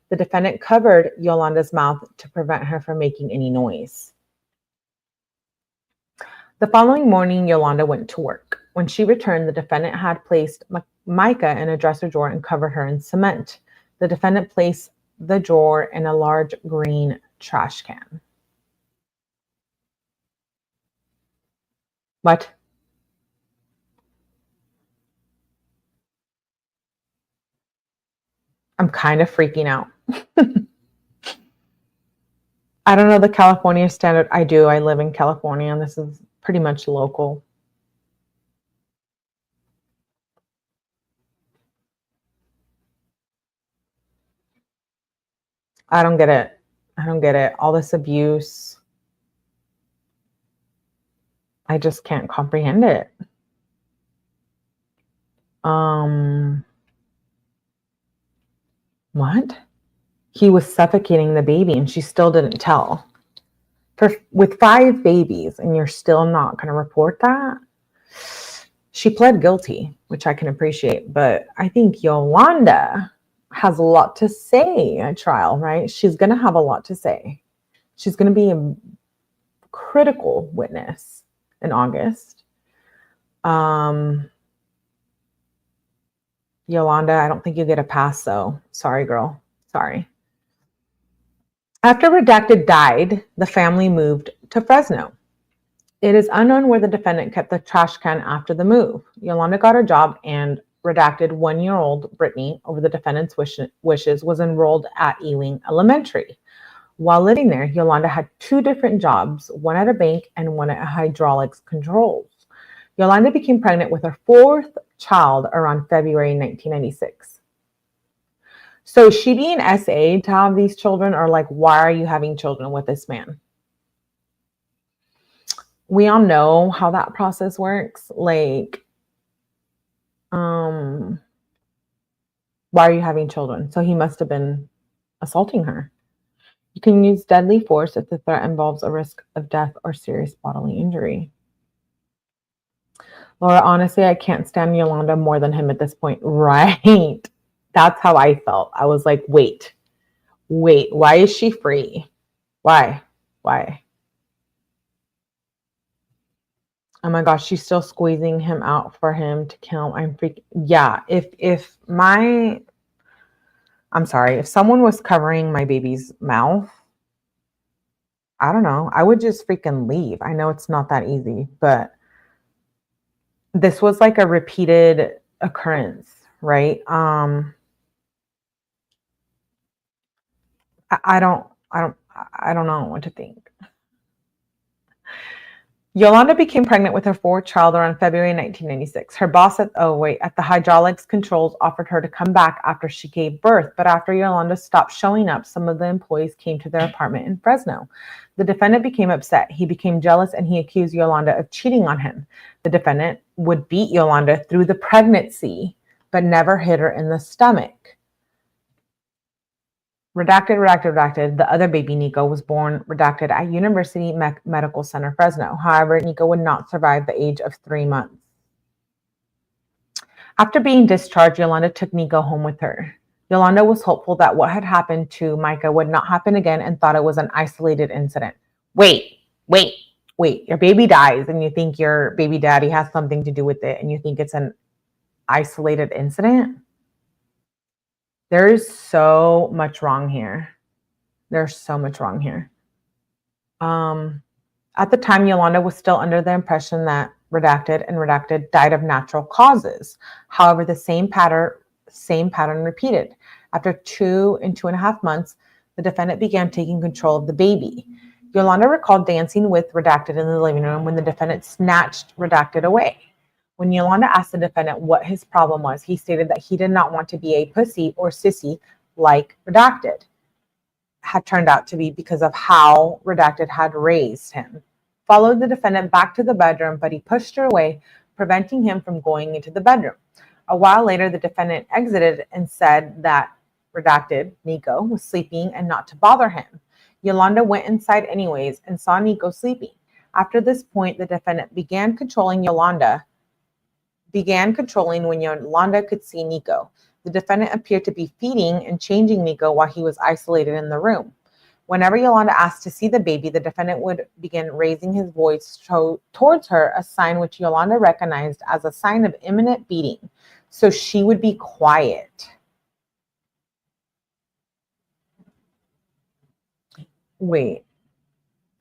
The defendant covered Yolanda's mouth to prevent her from making any noise. The following morning, Yolanda went to work. When she returned, the defendant had placed Mayka in a dresser drawer and covered her in cement. The defendant placed the drawer in a large green trash can. What? I'm kind of freaking out. I don't know the California standard. I do. I live in California, and this is pretty much local. I don't get it. I don't get it. All this abuse. I just can't comprehend it. What? He was suffocating the baby and she still didn't tell. With 5 babies and you're still not going to report that? She pled guilty, which I can appreciate, but I think Yolanda has a lot to say at trial, right? She's going to have a lot to say. She's going to be a critical witness in August. Yolanda, I don't think you get a pass, though. Sorry, girl. Sorry. After Redacted died, the family moved to Fresno. It is unknown where the defendant kept the trash can after the move. Yolanda got her job, and Redacted 1-year-old Brittany, over the defendant's wishes, was enrolled at Ewing Elementary. While living there, Yolanda had 2 different jobs, one at a bank and one at hydraulics controls. Yolanda became pregnant with her 4th child around February 1996. So is she being SA to have these children, or like, why are you having children with this man? We all know how that process works. Like, why are you having children? So he must have been assaulting her. You can use deadly force if the threat involves a risk of death or serious bodily injury. Laura, honestly, I can't stand Yolanda more than him at this point. Right. That's how I felt. I was like, wait, why is she free? Why? Oh my gosh, she's still squeezing him out for him to kill him. I'm freaking, yeah. I'm sorry, if someone was covering my baby's mouth, I don't know, I would just freaking leave. I know it's not that easy, but this was like a repeated occurrence, right? I don't know what to think. Yolanda became pregnant with her 4th child around February 1996. Her boss at the hydraulics controls offered her to come back after she gave birth, but after Yolanda stopped showing up, some of the employees came to their apartment in Fresno. The defendant became upset. He became jealous and he accused Yolanda of cheating on him. The defendant would beat Yolanda through the pregnancy, but never hit her in the stomach. Redacted. The other baby, Nikko, was born redacted at University Medical Center, Fresno. However, Nikko would not survive the age of 3 months. After being discharged, Yolanda took Nikko home with her. Yolanda was hopeful that what had happened to Micah would not happen again and thought it was an isolated incident. Wait. Your baby dies and you think your baby daddy has something to do with it and you think it's an isolated incident? There's so much wrong here. At the time, Yolanda was still under the impression that Redacted died of natural causes. However, the same pattern repeated. After 2.5 months, the defendant began taking control of the baby. Yolanda recalled dancing with Redacted in the living room when the defendant snatched Redacted away. When Yolanda asked the defendant what his problem was, he stated that he did not want to be a pussy or sissy like Redacted had turned out to be because of how Redacted had raised him. Followed the defendant back to the bedroom, but he pushed her away, preventing him from going into the bedroom. A while later, the defendant exited and said that Redacted, Nikko, was sleeping and not to bother him. Yolanda went inside anyways and saw Nikko sleeping. After this point, the defendant began controlling when Yolanda could see Nikko. The defendant appeared to be feeding and changing Nikko while he was isolated in the room. Whenever Yolanda asked to see the baby, the defendant would begin raising his voice towards her, a sign which Yolanda recognized as a sign of imminent beating. So she would be quiet. Wait,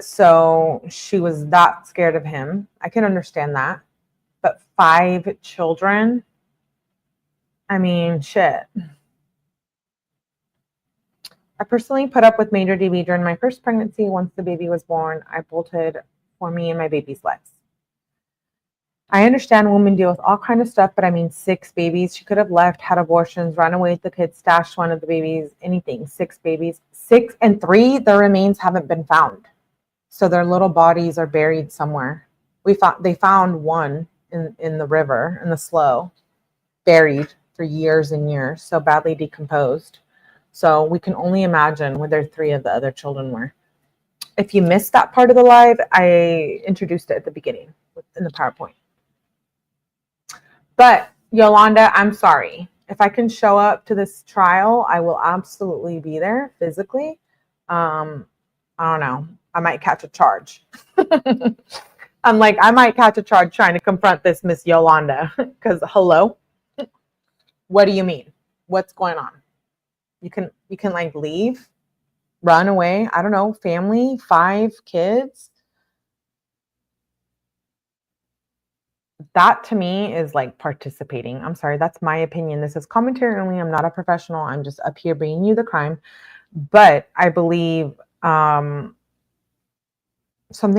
so she was that scared of him. I can understand that. But 5 children? I mean, shit. I personally put up with Major DB during my first pregnancy. Once the baby was born, I bolted for me and my baby's lives. I understand women deal with all kinds of stuff, but I mean 6 babies. She could have left, had abortions, run away with the kids, stashed one of the babies, anything. 6 babies. 6 and 3, their remains haven't been found. So their little bodies are buried somewhere. They found one in the river, in the slough, buried for years and years, so badly decomposed. So we can only imagine where 3 of the other children were. If you missed that part of the live, I introduced it at the beginning in the PowerPoint. But Yolanda, I'm sorry. If I can show up to this trial, I will absolutely be there physically. I don't know. I might catch a charge. I'm like, I might catch a charge trying to confront this Miss Yolanda. Because hello, what do you mean? What's going on? You can like leave, run away. I don't know. Family, 5 kids. That to me is like participating. I'm sorry, that's my opinion. This is commentary only. I'm not a professional. I'm just up here bringing you the crime. But I believe something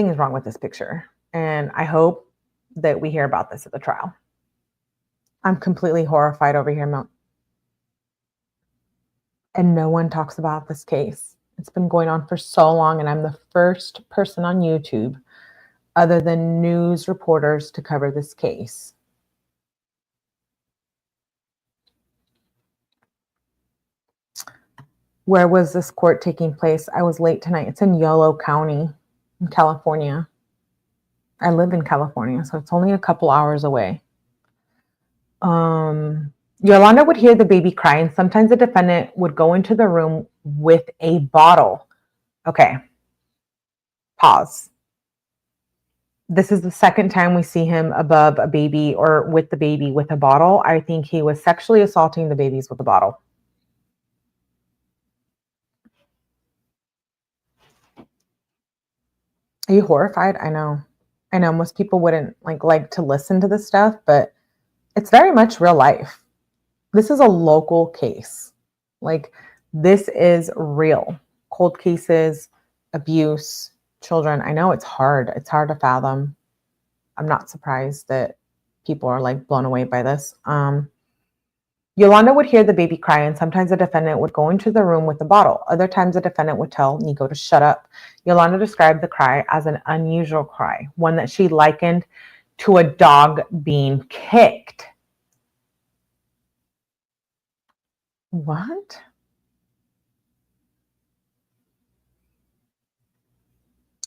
is wrong with this picture. And I hope that we hear about this at the trial. I'm completely horrified over here. And no one talks about this case. It's been going on for so long, and I'm the first person on YouTube other than news reporters to cover this case. Where was this court taking place? I was late tonight. It's in Yolo County in California. I live in California, so it's only a couple hours away. Yolanda would hear the baby cry, and sometimes the defendant would go into the room with a bottle. Okay. Pause. This is the second time we see him above a baby or with the baby with a bottle. I think he was sexually assaulting the babies with a bottle. Are you horrified? I know. I know most people wouldn't like to listen to this stuff, but it's very much real life. This is a local case. Like, this is real. Cold cases, abuse, children. I know it's hard. It's hard to fathom. I'm not surprised that people are like blown away by this. Yolanda would hear the baby cry, and sometimes the defendant would go into the room with a bottle. Other times the defendant would tell Nikko to shut up. Yolanda described the cry as an unusual cry, one that she likened to a dog being kicked. What?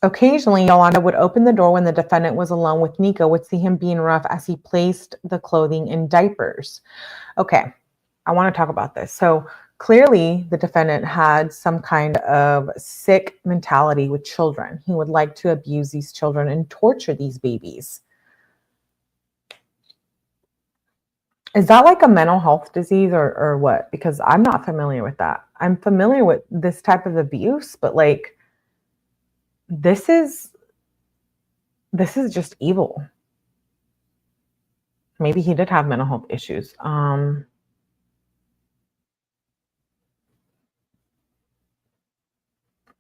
Occasionally, Yolanda would open the door when the defendant was alone with Nikko, would see him being rough as he placed the clothing in diapers. Okay, I want to talk about this. So clearly, the defendant had some kind of sick mentality with children. He would like to abuse these children and torture these babies. Is that like a mental health disease or what? Because I'm not familiar with that. I'm familiar with this type of abuse, but like, this is just evil. Maybe he did have mental health issues. I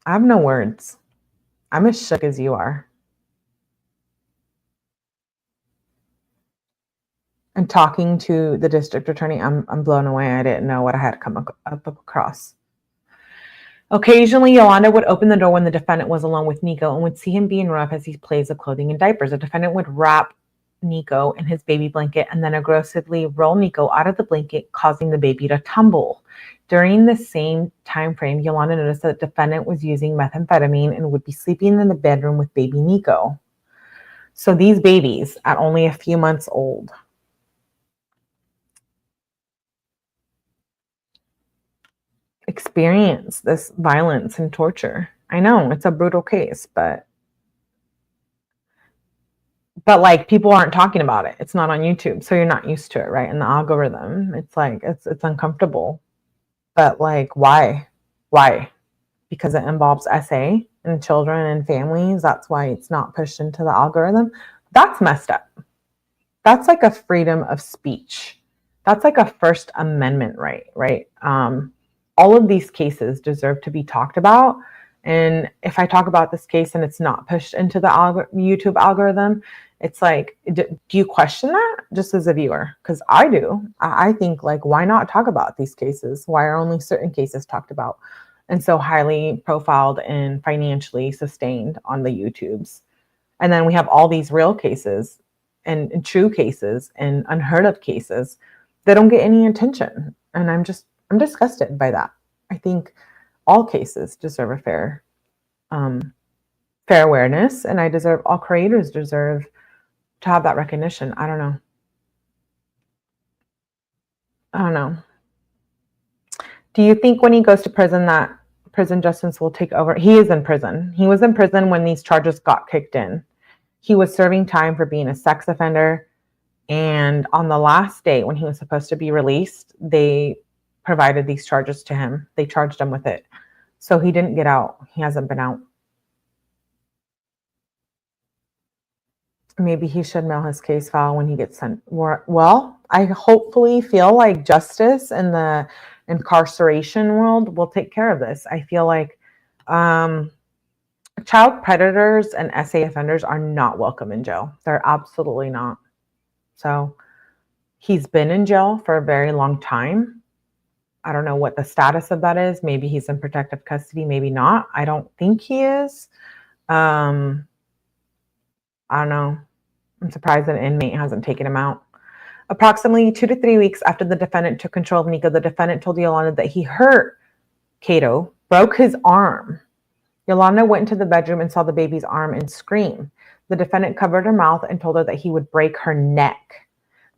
have no words. I'm as shook as you are. And talking to the district attorney, I'm blown away. I didn't know what I had come up across. Occasionally, Yolanda would open the door when the defendant was alone with Nikko and would see him being rough as he plays the clothing in diapers. The defendant would wrap Nikko in his baby blanket and then aggressively roll Nikko out of the blanket, causing the baby to tumble. During the same time frame, Yolanda noticed that the defendant was using methamphetamine and would be sleeping in the bedroom with baby Nikko. So these babies, at only a few months old, experience this violence and torture. I know it's a brutal case, but like, people aren't talking about it. It's not on YouTube, so you're not used to it, right? And the algorithm, it's like it's uncomfortable. But like, why? Because it involves SA and children and families. That's why it's not pushed into the algorithm. That's messed up. That's like a freedom of speech. That's like a First Amendment right? All of these cases deserve to be talked about. And if I talk about this case and it's not pushed into the YouTube algorithm, it's like, do you question that just as a viewer? Because I do. I think, like, why not talk about these cases? Why are only certain cases talked about and so highly profiled and financially sustained on the YouTubes? And then we have all these real cases and true cases and unheard of cases that don't get any attention. And I'm disgusted by that. I think all cases deserve a fair awareness, and all creators deserve to have that recognition. I don't know. Do you think when he goes to prison that prison justice will take over? He is in prison. He was in prison when these charges got kicked in. He was serving time for being a sex offender. And on the last day when he was supposed to be released, they provided these charges to him. They charged him with it. So he didn't get out. He hasn't been out. Maybe he should mail his case file when he gets sent. Well, I hopefully feel like justice in the incarceration world will take care of this. I feel like child predators and SA offenders are not welcome in jail. They're absolutely not. So he's been in jail for a very long time. I don't know what the status of that is. Maybe he's in protective custody, maybe not. I don't think he is. I don't know. I'm surprised an inmate hasn't taken him out. Approximately 2 to 3 weeks after the defendant took control of Nikko, the defendant told Yolanda that he hurt Kato, broke his arm. Yolanda went into the bedroom and saw the baby's arm and screamed. The defendant covered her mouth and told her that he would break her neck.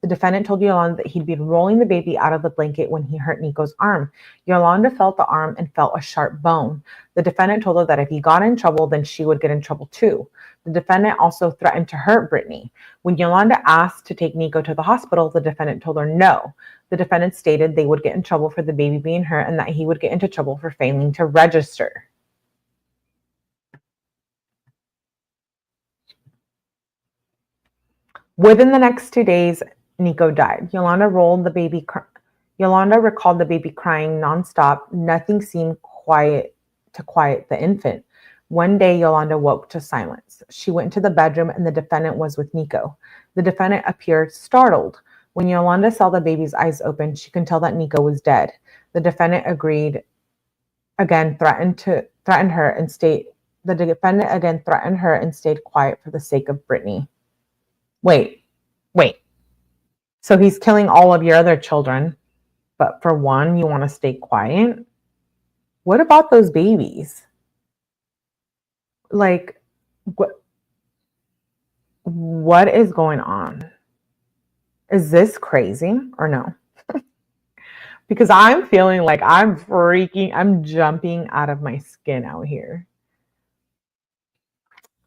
The defendant told Yolanda that he'd been rolling the baby out of the blanket when he hurt Nikko's arm. Yolanda felt the arm and felt a sharp bone. The defendant told her that if he got in trouble, then she would get in trouble too. The defendant also threatened to hurt Brittany. When Yolanda asked to take Nikko to the hospital, the defendant told her no. The defendant stated they would get in trouble for the baby being hurt and that he would get into trouble for failing to register. Within the next 2 days, Nikko died. Yolanda recalled the baby crying nonstop. Nothing seemed to quiet the infant. One day, Yolanda woke to silence. She went into the bedroom and the defendant was with Nikko. The defendant appeared startled. When Yolanda saw the baby's eyes open, she could tell that Nikko was dead. The defendant threatened her and stayed quiet for the sake of Brittany. Wait. So he's killing all of your other children, but for one, you want to stay quiet? What about those babies? Like, what is going on? Is this crazy or no? Because I'm feeling like I'm jumping out of my skin out here.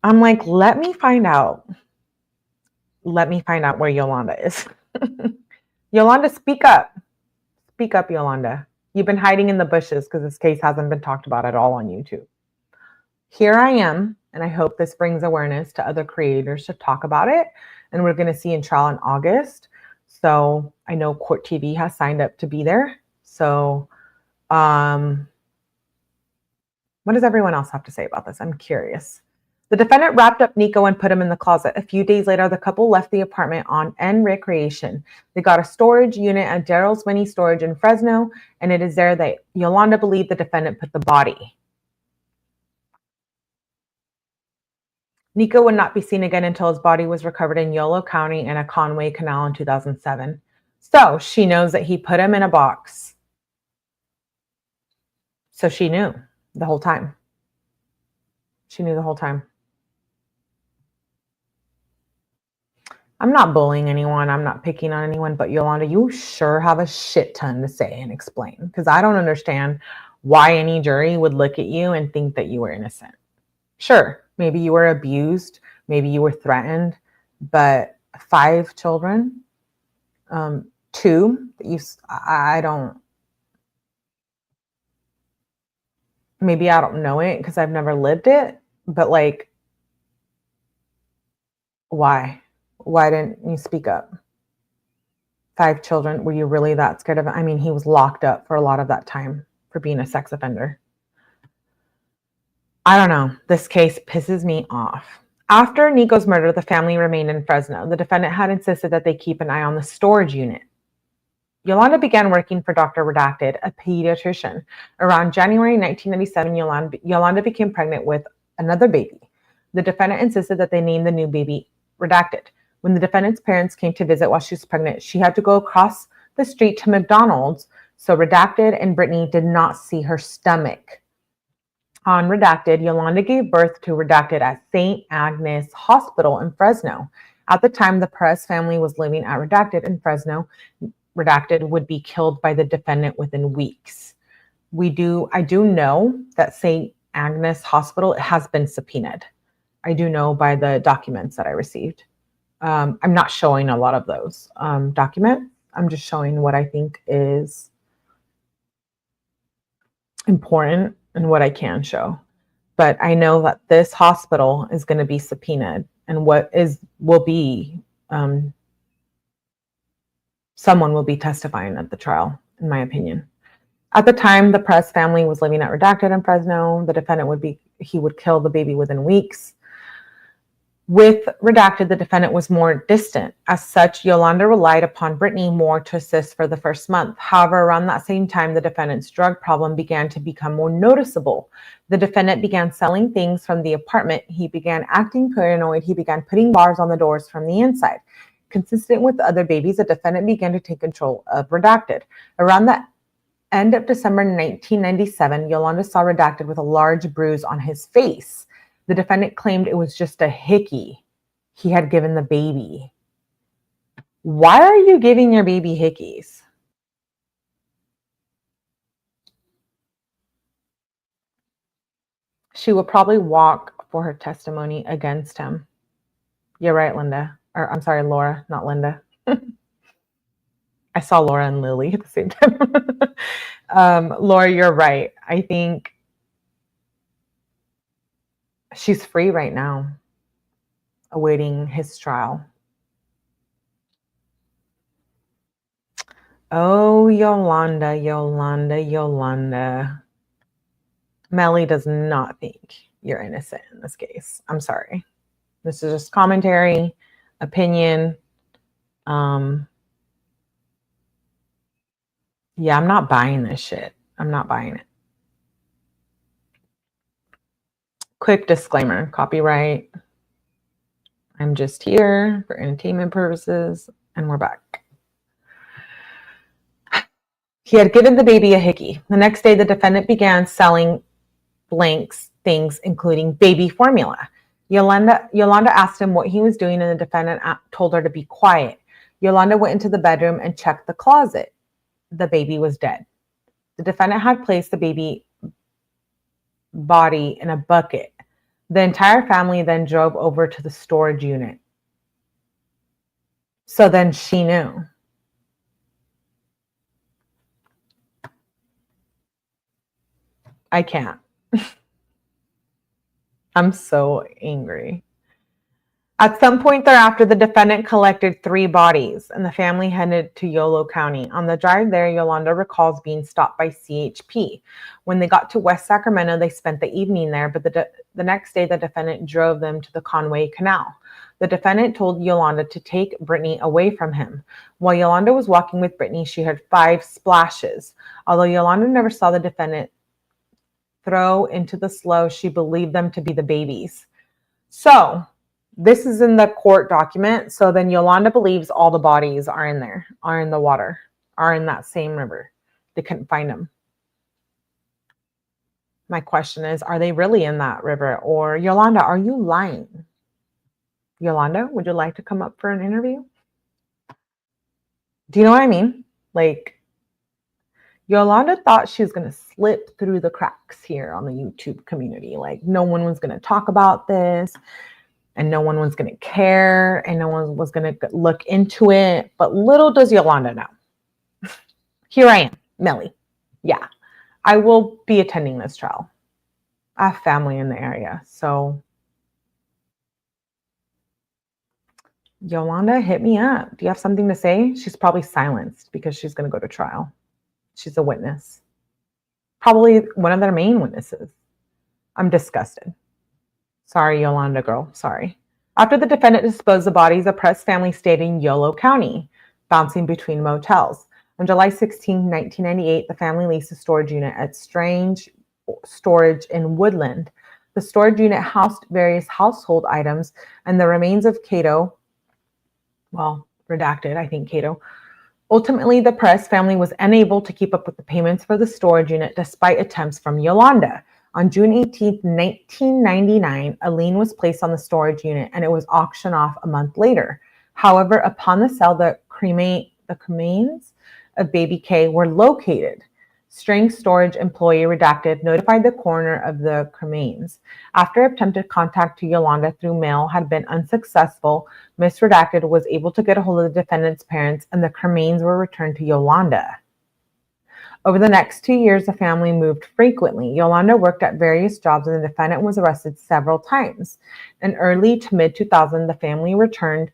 I'm like, let me find out where Yolanda is. Yolanda, speak up. Speak up, Yolanda. You've been hiding in the bushes because this case hasn't been talked about at all on YouTube. Here I am, and I hope this brings awareness to other creators to talk about it. And we're going to see in trial in August. So I know Court TV has signed up to be there. So what does everyone else have to say about this? I'm curious. The defendant wrapped up Nikko and put him in the closet. A few days later, the couple left the apartment on N Recreation. They got a storage unit at Daryl's Mini Storage in Fresno, and it is there that Yolanda believed the defendant put the body. Nikko would not be seen again until his body was recovered in Yolo County and a Conway Canal in 2007. So she knows that he put him in a box. So she knew the whole time. She knew the whole time. I'm not bullying anyone. I'm not picking on anyone, but Yolanda, you sure have a shit ton to say and explain, because I don't understand why any jury would look at you and think that you were innocent. Sure, maybe you were abused, maybe you were threatened, but 5 children, 2, I don't, maybe I don't know it because I've never lived it, but like, why? Why didn't you speak up? 5 children, were you really that scared of it? I mean, he was locked up for a lot of that time for being a sex offender. I don't know. This case pisses me off. After Nikko's murder, the family remained in Fresno. The defendant had insisted that they keep an eye on the storage unit. Yolanda began working for Dr. Redacted, a pediatrician. Around January 1997, Yolanda became pregnant with another baby. The defendant insisted that they name the new baby redacted. When the defendant's parents came to visit while she was pregnant, she had to go across the street to McDonald's, so redacted and Brittany did not see her stomach. On redacted, Yolanda gave birth to redacted at St. Agnes Hospital in Fresno. At the time, the Perez family was living at redacted in Fresno. Redacted would be killed by the defendant within weeks. I do know that St. Agnes Hospital has been subpoenaed. I do know by the documents that I received. I'm not showing a lot of those documents. I'm just showing what I think is important and what I can show. But I know that this hospital is going to be subpoenaed, and someone will be testifying at the trial, in my opinion. At the time, the Perez family was living at redacted in Fresno. The defendant would kill the baby within weeks. With redacted, the defendant was more distant. As such, Yolanda relied upon Brittany more to assist for the first month. However, around that same time, the defendant's drug problem began to become more noticeable. The defendant began selling things from the apartment. He began acting paranoid. He began putting bars on the doors from the inside. Consistent with other babies, the defendant began to take control of redacted. Around the end of December 1997, Yolanda saw redacted with a large bruise on his face. The defendant claimed it was just a hickey he had given the baby. Why are you giving your baby hickeys? She will probably walk for her testimony against him. You're right, Linda. Or I'm sorry, Laura, not Linda. I saw Laura and Lily at the same time. Laura, you're right. I think she's free right now, awaiting his trial. Oh, Yolanda, Yolanda, Yolanda. Melly does not think you're innocent in this case. I'm sorry. This is just commentary, opinion. Yeah, I'm not buying this shit. I'm not buying it. Quick disclaimer, copyright. I'm just here for entertainment purposes, and we're back. He had given the baby a hickey. The next day, the defendant began selling blanks things, including baby formula. Yolanda asked him what he was doing, and the defendant told her to be quiet. Yolanda went into the bedroom and checked the closet. The baby was dead. The defendant had placed the baby body in a bucket. The entire family then drove over to the storage unit. So then she knew. I can't. I'm so angry. At some point thereafter, the defendant collected 3 bodies and the family headed to Yolo County. On the drive there, Yolanda recalls being stopped by CHP. When they got to West Sacramento, they spent the evening there, but the next day, the defendant drove them to the Conway Canal. The defendant told Yolanda to take Brittany away from him. While Yolanda was walking with Brittany, she heard 5 splashes. Although Yolanda never saw the defendant throw into the slough, she believed them to be the babies. So this is in the court document. So then Yolanda believes all the bodies are in there, are in the water, are in that same river. They couldn't find them. My question is, are they really in that river? Or Yolanda, are you lying? Yolanda, would you like to come up for an interview? Do you know what I mean? Like, Yolanda thought she was going to slip through the cracks here on the YouTube community. Like, no one was going to talk about this, and no one was going to care, and no one was going to look into it. But little does Yolanda know. Here I am, Melly. Yeah, I will be attending this trial. I have family in the area, so Yolanda, hit me up. Do you have something to say? She's probably silenced because she's going to go to trial. She's a witness. Probably one of their main witnesses. I'm disgusted. Sorry, Yolanda girl. Sorry. After the defendant disposed the bodies, the Perez family stayed in Yolo County, bouncing between motels. On July 16, 1998, the family leased a storage unit at Strange Storage in Woodland. The storage unit housed various household items and the remains of Kato, well, redacted, I think Kato. Ultimately, the Perez family was unable to keep up with the payments for the storage unit despite attempts from Yolanda. On June 18, 1999, a lien was placed on the storage unit and it was auctioned off a month later. However, upon the sale, the cremains of baby K were located. String storage employee redacted notified the coroner of the cremains. After attempted contact to Yolanda through mail had been unsuccessful, Ms. Redacted was able to get a hold of the defendant's parents and the cremains were returned to Yolanda. Over the next 2 years, the family moved frequently. Yolanda worked at various jobs and the defendant was arrested several times. In early to mid-2000, the family returned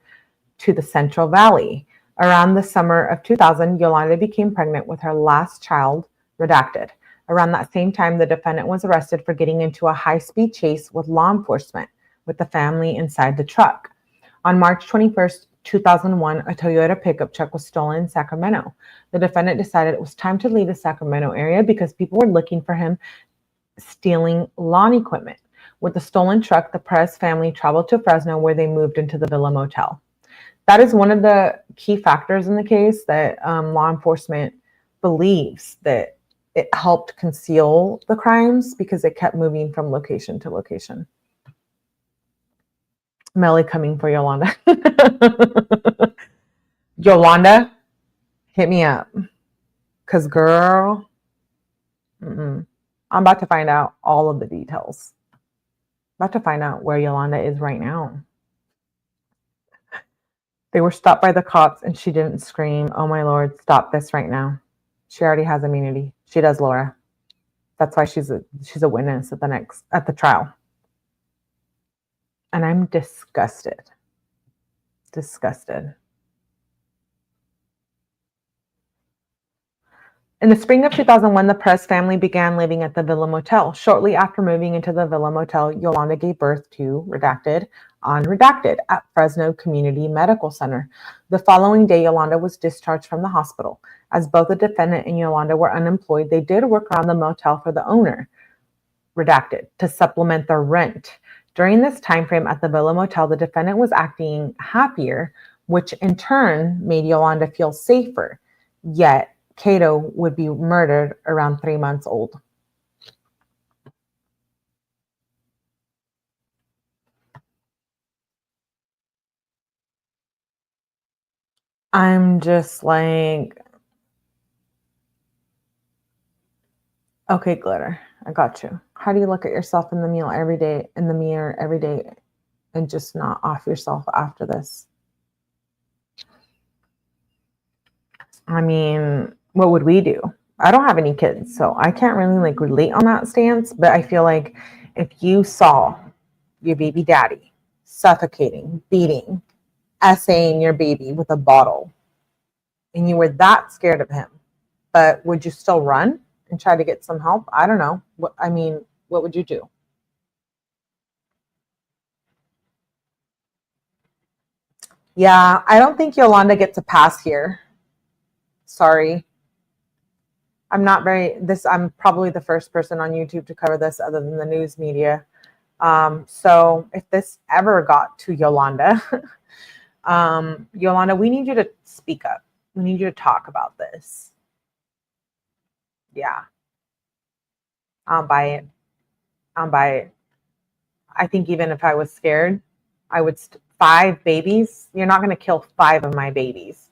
to the Central Valley. Around the summer of 2000, Yolanda became pregnant with her last child, redacted. Around that same time, the defendant was arrested for getting into a high-speed chase with law enforcement with the family inside the truck. On March 21st, 2001, a Toyota pickup truck was stolen in Sacramento. The defendant decided it was time to leave the Sacramento area because people were looking for him stealing lawn equipment. With the stolen truck, the Perez family traveled to Fresno where they moved into the Villa Motel. That is one of the key factors in the case that law enforcement believes that it helped conceal the crimes because it kept moving from location to location. Melly coming for Yolanda. Yolanda, hit me up. Because, girl, I'm about to find out all of the details. About to find out where Yolanda is right now. They were stopped by the cops and she didn't scream, "Oh my Lord, stop this right now." She already has immunity. She does, Laura. That's why she's a witness at the trial. And I'm disgusted. Disgusted. In the spring of 2001, the Perez family began living at the Villa Motel. Shortly after moving into the Villa Motel, Yolanda gave birth to redacted, unredacted at Fresno Community Medical Center. The following day, Yolanda was discharged from the hospital. As both the defendant and Yolanda were unemployed, they did work around the motel for the owner, redacted, to supplement their rent. During this time frame at the Villa Motel, the defendant was acting happier, which in turn made Yolanda feel safer. Yet, Kato would be murdered around 3 months old. I'm just like, okay, Glitter, I got you. How do you look at yourself in the mirror every day, and just not off yourself after this? I mean, what would we do? I don't have any kids, so I can't really relate on that stance, but I feel like if you saw your baby daddy suffocating, beating, essaying your baby with a bottle, and you were that scared of him, but would you still run and try to get some help? I don't know. What would you do? Yeah, I don't think Yolanda gets a pass here. Sorry. I'm probably the first person on YouTube to cover this other than the news media. So if this ever got to Yolanda, Yolanda, we need you to speak up. We need you to talk about this. Yeah. I'll buy it. I'll buy it. I think even if I was scared, I would 5 babies. You're not going to kill 5 of my babies.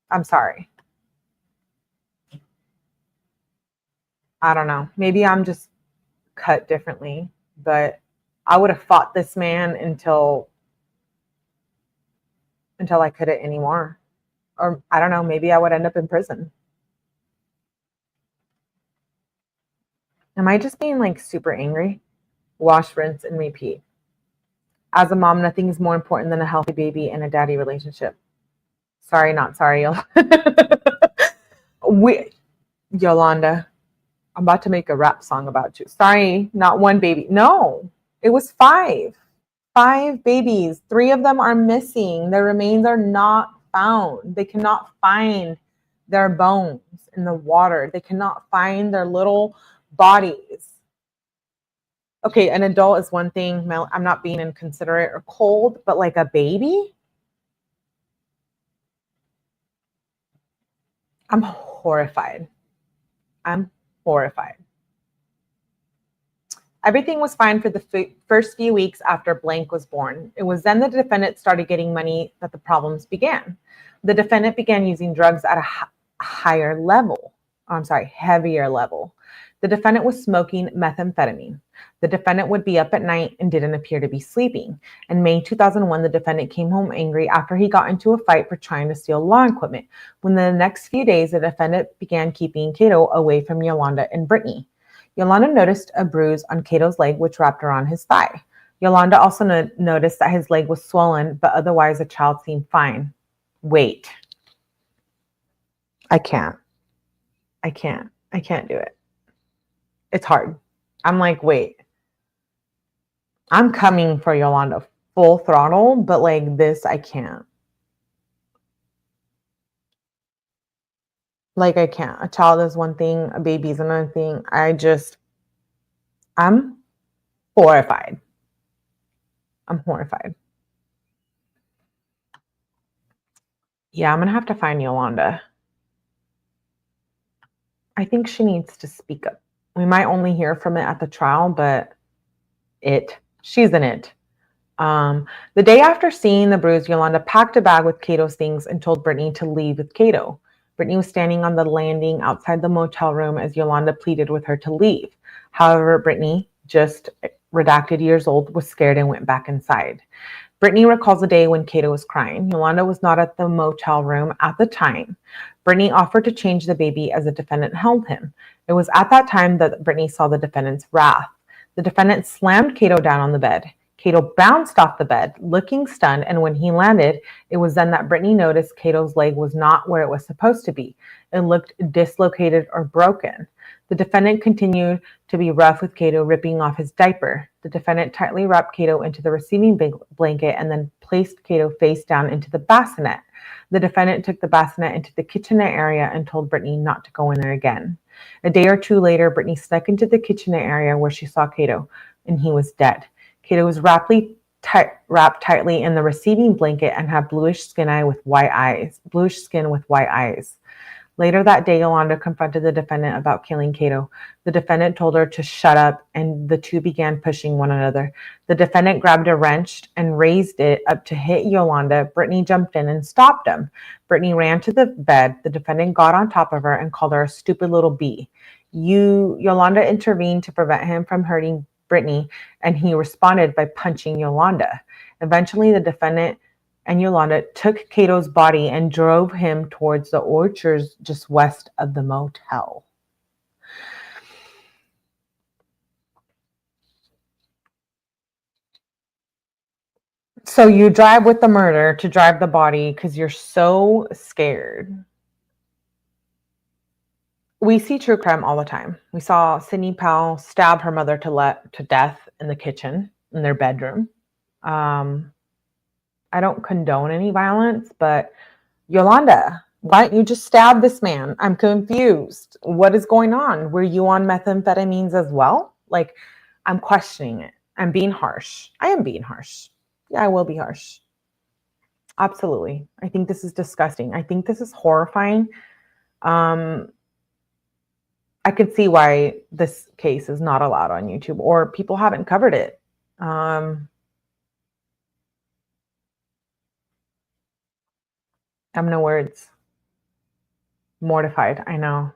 I'm sorry. I don't know. Maybe I'm just cut differently, but I would have fought this man until I couldn't anymore. Or I don't know, maybe I would end up in prison. Am I just being super angry? Wash, rinse, and repeat. As a mom, nothing is more important than a healthy baby and a daddy relationship. Sorry, not sorry. Yolanda, I'm about to make a rap song about you. Sorry, not 1 baby. No, it was 5. 5 babies. 3 of them are missing. Their remains are not found. They cannot find their bones in the water. They cannot find their little bodies. Okay, an adult is one thing. I'm not being inconsiderate or cold, but like a baby? I'm horrified. I'm horrified. Everything was fine for the first few weeks after Blank was born. It was then the defendant started getting money that the problems began. The defendant began using drugs at a heavier level. The defendant was smoking methamphetamine. The defendant would be up at night and didn't appear to be sleeping. In May 2001, the defendant came home angry after he got into a fight for trying to steal law equipment. When the next few days, the defendant began keeping Kato away from Yolanda and Brittany. Yolanda noticed a bruise on Kato's leg, which wrapped around his thigh. Yolanda also noticed that his leg was swollen, but otherwise the child seemed fine. Wait. I can't do it. It's hard. I'm like, wait. I'm coming for Yolanda full throttle, but like this, I can't. Like I can't. A child is one thing, a baby is another thing. I'm horrified. I'm horrified. Yeah, I'm going to have to find Yolanda. I think she needs to speak up. We might only hear from it at the trial, but she's in it. The day after seeing the bruise, Yolanda packed a bag with Kato's things and told Brittany to leave with Kato. Brittany was standing on the landing outside the motel room as Yolanda pleaded with her to leave. However, Brittany, just redacted years old, was scared and went back inside. Brittany recalls the day when Kato was crying. Yolanda was not at the motel room at the time. Brittany offered to change the baby as the defendant held him. It was at that time that Brittany saw the defendant's wrath. The defendant slammed Kato down on the bed. Kato bounced off the bed, looking stunned, and when he landed, it was then that Brittany noticed Kato's leg was not where it was supposed to be. It looked dislocated or broken. The defendant continued to be rough with Kato, ripping off his diaper. The defendant tightly wrapped Kato into the receiving blanket and then placed Kato face down into the bassinet. The defendant took the bassinet into the kitchenette area and told Brittany not to go in there again. A day or two later, Brittany snuck into the kitchenette area where she saw Kato, and he was dead. Kato was wrapped tightly in the receiving blanket and had bluish skin with white eyes. Later that day, Yolanda confronted the defendant about killing Kato. The defendant told her to shut up, and the two began pushing one another. The defendant grabbed a wrench and raised it up to hit Yolanda. Brittany jumped in and stopped him. Brittany ran to the bed. The defendant got on top of her and called her a stupid little bee. Yolanda intervened to prevent him from hurting Brittany, and he responded by punching Yolanda. Eventually, the defendant and Yolanda took Kato's body and drove him towards the orchards just west of the motel. So you drive with the murder to drive the body because you're so scared. We see true crime all the time. We saw Sidney Powell stab her mother to death in the kitchen, in their bedroom. I don't condone any violence, but Yolanda, why don't you just stab this man? I'm confused. What is going on? Were you on methamphetamines as well? Like, I'm questioning it. I'm being harsh. I am being harsh. Yeah, I will be harsh. Absolutely. I think this is disgusting. I think this is horrifying. I could see why this case is not allowed on YouTube or people haven't covered it. I have no words. Mortified. I know,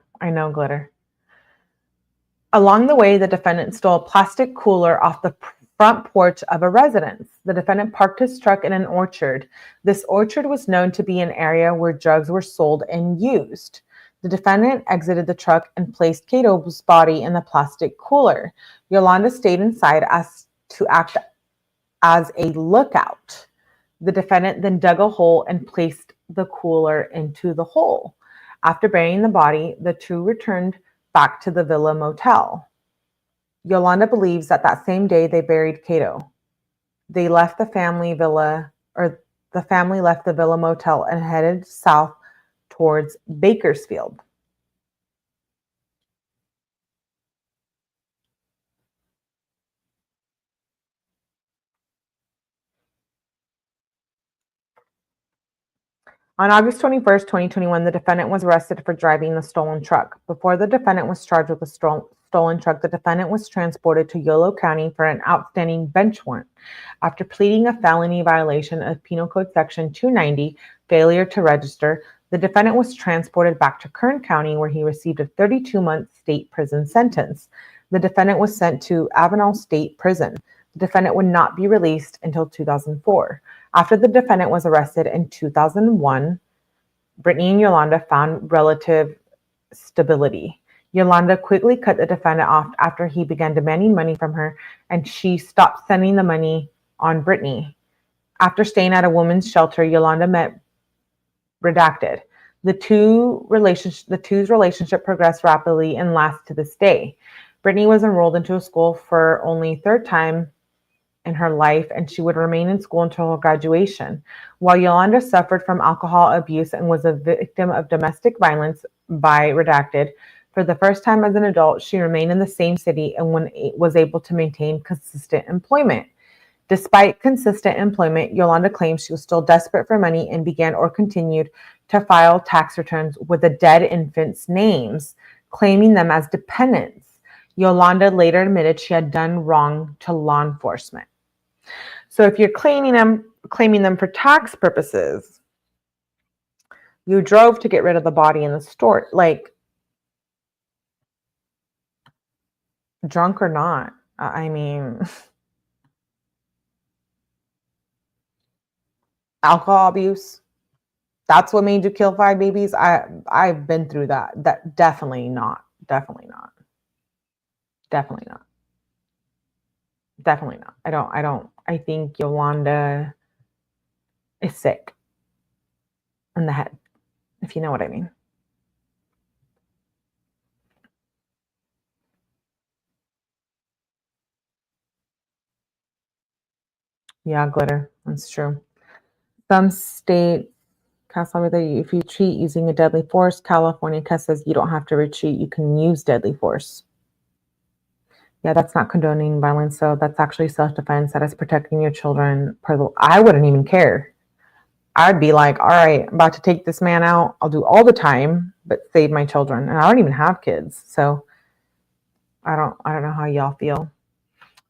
Glitter. Along the way, the defendant stole a plastic cooler off the front porch of a residence. The defendant parked his truck in an orchard. This orchard was known to be an area where drugs were sold and used. The defendant exited the truck and placed Kato's body in the plastic cooler. Yolanda stayed inside to act as a lookout. The defendant then dug a hole and placed the cooler into the hole. After burying the body, the two returned back to the Villa Motel. Yolanda believes that that same day they buried Kato. The family left the Villa Motel and headed south towards Bakersfield. On August 21st, 2021, the defendant was arrested for driving the stolen truck. Before the defendant was charged with the stolen truck, the defendant was transported to Yolo County for an outstanding bench warrant. After pleading a felony violation of Penal Code Section 290, failure to register, the defendant was transported back to Kern County, where he received a 32-month state prison sentence. The defendant was sent to 𝗷EIටිG State Prison. The defendant would not be released until 2004. After the defendant was arrested in 2001, Brittany and Yolanda found relative stability. Yolanda quickly cut the defendant off after he began demanding money from her, and she stopped sending the money on Brittany. After staying at a women's shelter, Yolanda met Redacted. The two's relationship progressed rapidly and lasts to this day. Brittany was enrolled into a school for only third time in her life, and she would remain in school until her graduation. While Yolanda suffered from alcohol abuse and was a victim of domestic violence by Redacted, for the first time as an adult, she remained in the same city and was able to maintain consistent employment. Despite consistent employment, Yolanda claims she was still desperate for money and began or continued to file tax returns with the dead infants' names, claiming them as dependents. Yolanda later admitted she had done wrong to law enforcement. So if you're claiming them for tax purposes, you drove to get rid of the body in the store, like drunk or not. I mean, alcohol abuse, that's what made you kill 5 babies. I've been through that. Definitely not. I think Yolanda is sick in the head, if you know what I mean. Yeah, glitter. That's true. Some state, if you cheat using a deadly force, California says you don't have to retreat. You can use deadly force. Yeah, that's not condoning violence. So that's actually self-defense. That is protecting your children. I wouldn't even care. I'd be like, all right, I'm about to take this man out. I'll do all the time, but save my children. And I don't even have kids. So I don't know how y'all feel.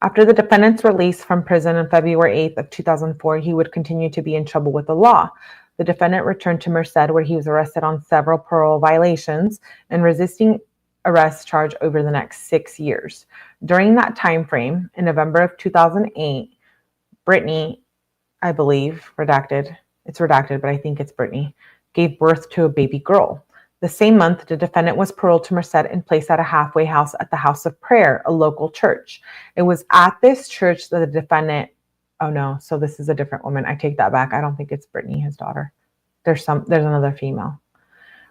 After the defendant's release from prison on February 8th of 2004, he would continue to be in trouble with the law. The defendant returned to Merced, where he was arrested on several parole violations and resisting arrest charge over the next 6 years. During that time frame, in November of 2008, Brittany, I believe, it's redacted, but I think it's Brittany, gave birth to a baby girl. The same month, the defendant was paroled to Merced and placed at a halfway house at the House of Prayer, a local church. It was at this church that the defendant, oh no, so this is a different woman. I take that back. I don't think it's Brittany, his daughter. There's another female.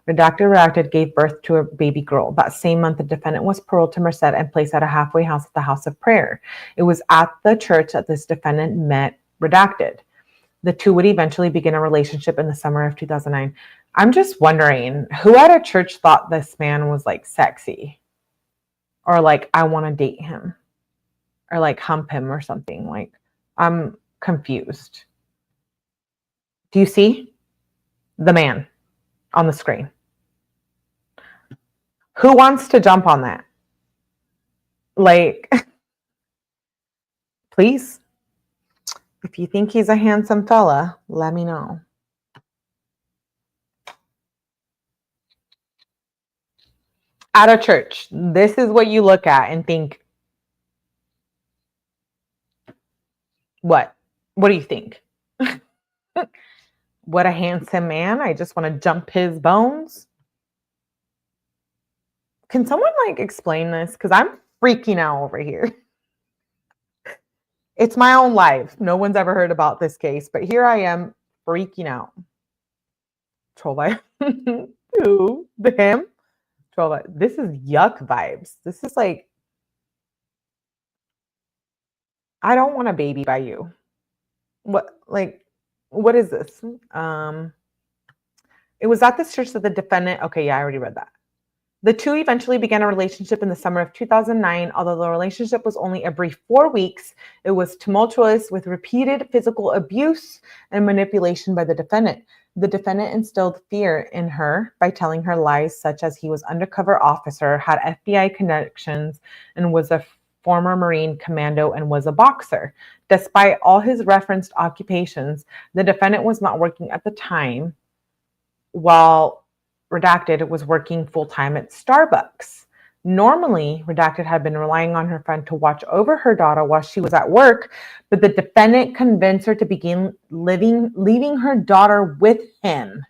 Redacted gave birth to a baby girl. That same month, the defendant was paroled to Merced and placed at a halfway house at the House of Prayer. It was at the church that this defendant met Redacted. The two would eventually begin a relationship in the summer of 2009. I'm just wondering who at a church thought this man was like sexy, or like, I want to date him, or like hump him or something. Like, I'm confused. Do you see the man on the screen? Who wants to jump on that? Like, please, if you think he's a handsome fella, let me know. At a church, this is what you look at and think, what do you think? What a handsome man. I just want to jump his bones. Can someone like explain this? Because I'm freaking out over here. It's my own life. No one's ever heard about this case, but here I am freaking out. Troll vibe. Who? Him? Troll vibe. This is yuck vibes. This is like, I don't want a baby by you. What is this? It was at this church that the defendant, okay, yeah, I already read that. The two eventually began a relationship in the summer of 2009. Although the relationship was only a brief 4 weeks, it was tumultuous with repeated physical abuse and manipulation by the defendant. The defendant instilled fear in her by telling her lies such as he was undercover officer, had FBI connections, and was a former Marine commando and was a boxer. Despite all his referenced occupations, the defendant was not working at the time, while Redacted was working full-time at Starbucks. Normally, Redacted had been relying on her friend to watch over her daughter while she was at work, but the defendant convinced her to begin leaving her daughter with him.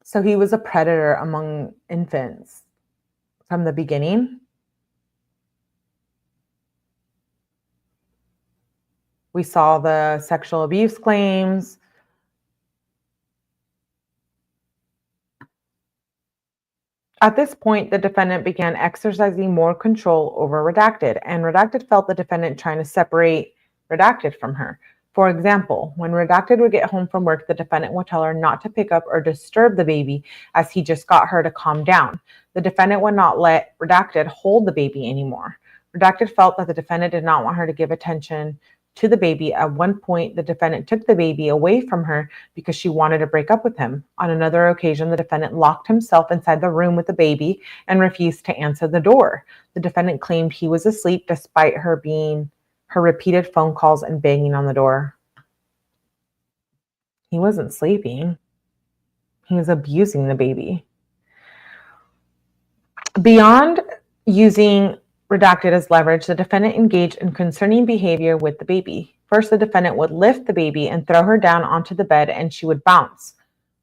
So he was a predator among infants from the beginning. We saw the sexual abuse claims. At this point, the defendant began exercising more control over Redacted, and Redacted felt the defendant trying to separate Redacted from her. For example, when Redacted would get home from work, the defendant would tell her not to pick up or disturb the baby as he just got her to calm down. The defendant would not let Redacted hold the baby anymore. Redacted felt that the defendant did not want her to give attention to the baby. At one point, the defendant took the baby away from her because she wanted to break up with him. On another occasion, the defendant locked himself inside the room with the baby and refused to answer the door. The defendant claimed he was asleep despite her repeated phone calls and banging on the door. He wasn't sleeping. He was abusing the baby. Beyond using Redacted as leverage, the defendant engaged in concerning behavior with the baby. First, the defendant would lift the baby and throw her down onto the bed, and she would bounce.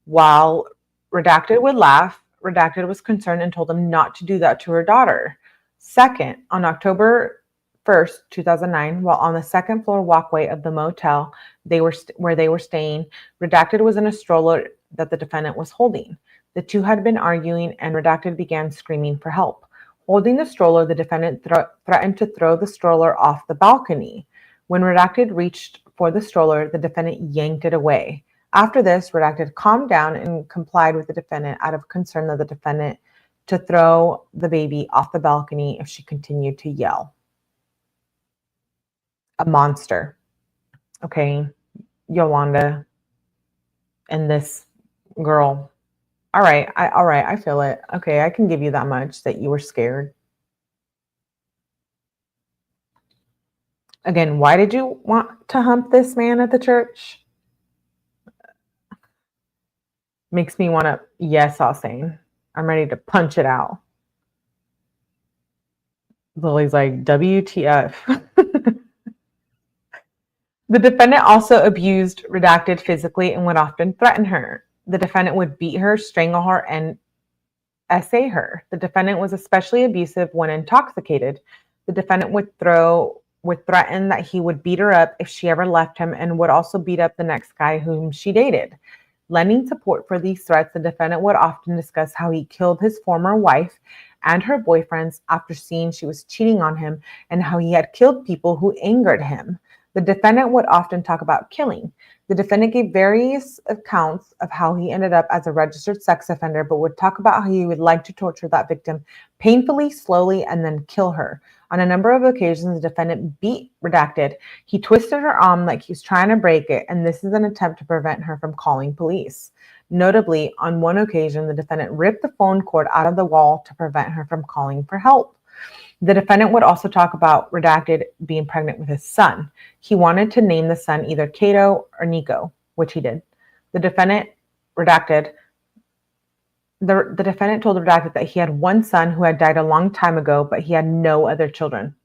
While Redacted would laugh, Redacted was concerned and told him not to do that to her daughter. Second, on October 1st, 2009, while on the second floor walkway of the motel where they were staying, Redacted was in a stroller that the defendant was holding. The two had been arguing, and Redacted began screaming for help. Holding the stroller, the defendant threatened to throw the stroller off the balcony. When Redacted reached for the stroller, the defendant yanked it away. After this, Redacted calmed down and complied with the defendant out of concern of the defendant to throw the baby off the balcony if she continued to yell. A monster. Okay, Yolanda and this girl. All right, I feel it. Okay, I can give you that much, that you were scared. Again, why did you want to hump this man at the church? Makes me want to, yes, I'll say. I'm ready to punch it out. Lily's like, WTF. The defendant also abused Redacted physically and would often threaten her. The defendant would beat her, strangle her, and essay her. The defendant was especially abusive when intoxicated. The defendant would threaten that he would beat her up if she ever left him, and would also beat up the next guy whom she dated. Lending support for these threats, the defendant would often discuss how he killed his former wife and her boyfriends after seeing she was cheating on him, and how he had killed people who angered him. The defendant would often talk about killing. The defendant gave various accounts of how he ended up as a registered sex offender, but would talk about how he would like to torture that victim painfully, slowly, and then kill her. On a number of occasions, the defendant beat Redacted. He twisted her arm like he was trying to break it, and this is an attempt to prevent her from calling police. Notably, on one occasion, the defendant ripped the phone cord out of the wall to prevent her from calling for help. The defendant would also talk about Redacted being pregnant with his son. He wanted to name the son either Kato or Nikko, which he did. The defendant told Redacted that he had one son who had died a long time ago, but he had no other children.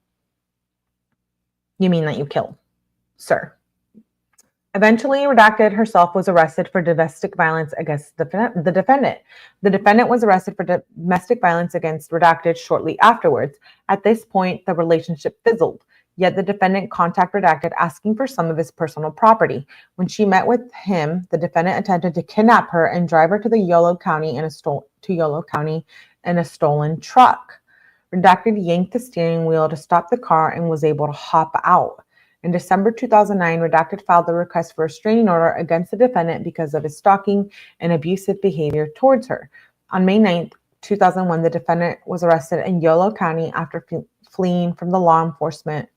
You mean that you killed, sir? Eventually, Redacted herself was arrested for domestic violence against the defendant. The defendant was arrested for domestic violence against Redacted shortly afterwards. At this point, the relationship fizzled. Yet the defendant contacted Redacted asking for some of his personal property. When she met with him, the defendant attempted to kidnap her and drive her to Yolo County in a stolen truck. Redacted yanked the steering wheel to stop the car and was able to hop out. In December 2009, Redacted filed the request for a restraining order against the defendant because of his stalking and abusive behavior towards her. On May 9th, 2001, the defendant was arrested in Yolo County after fleeing from the law enforcement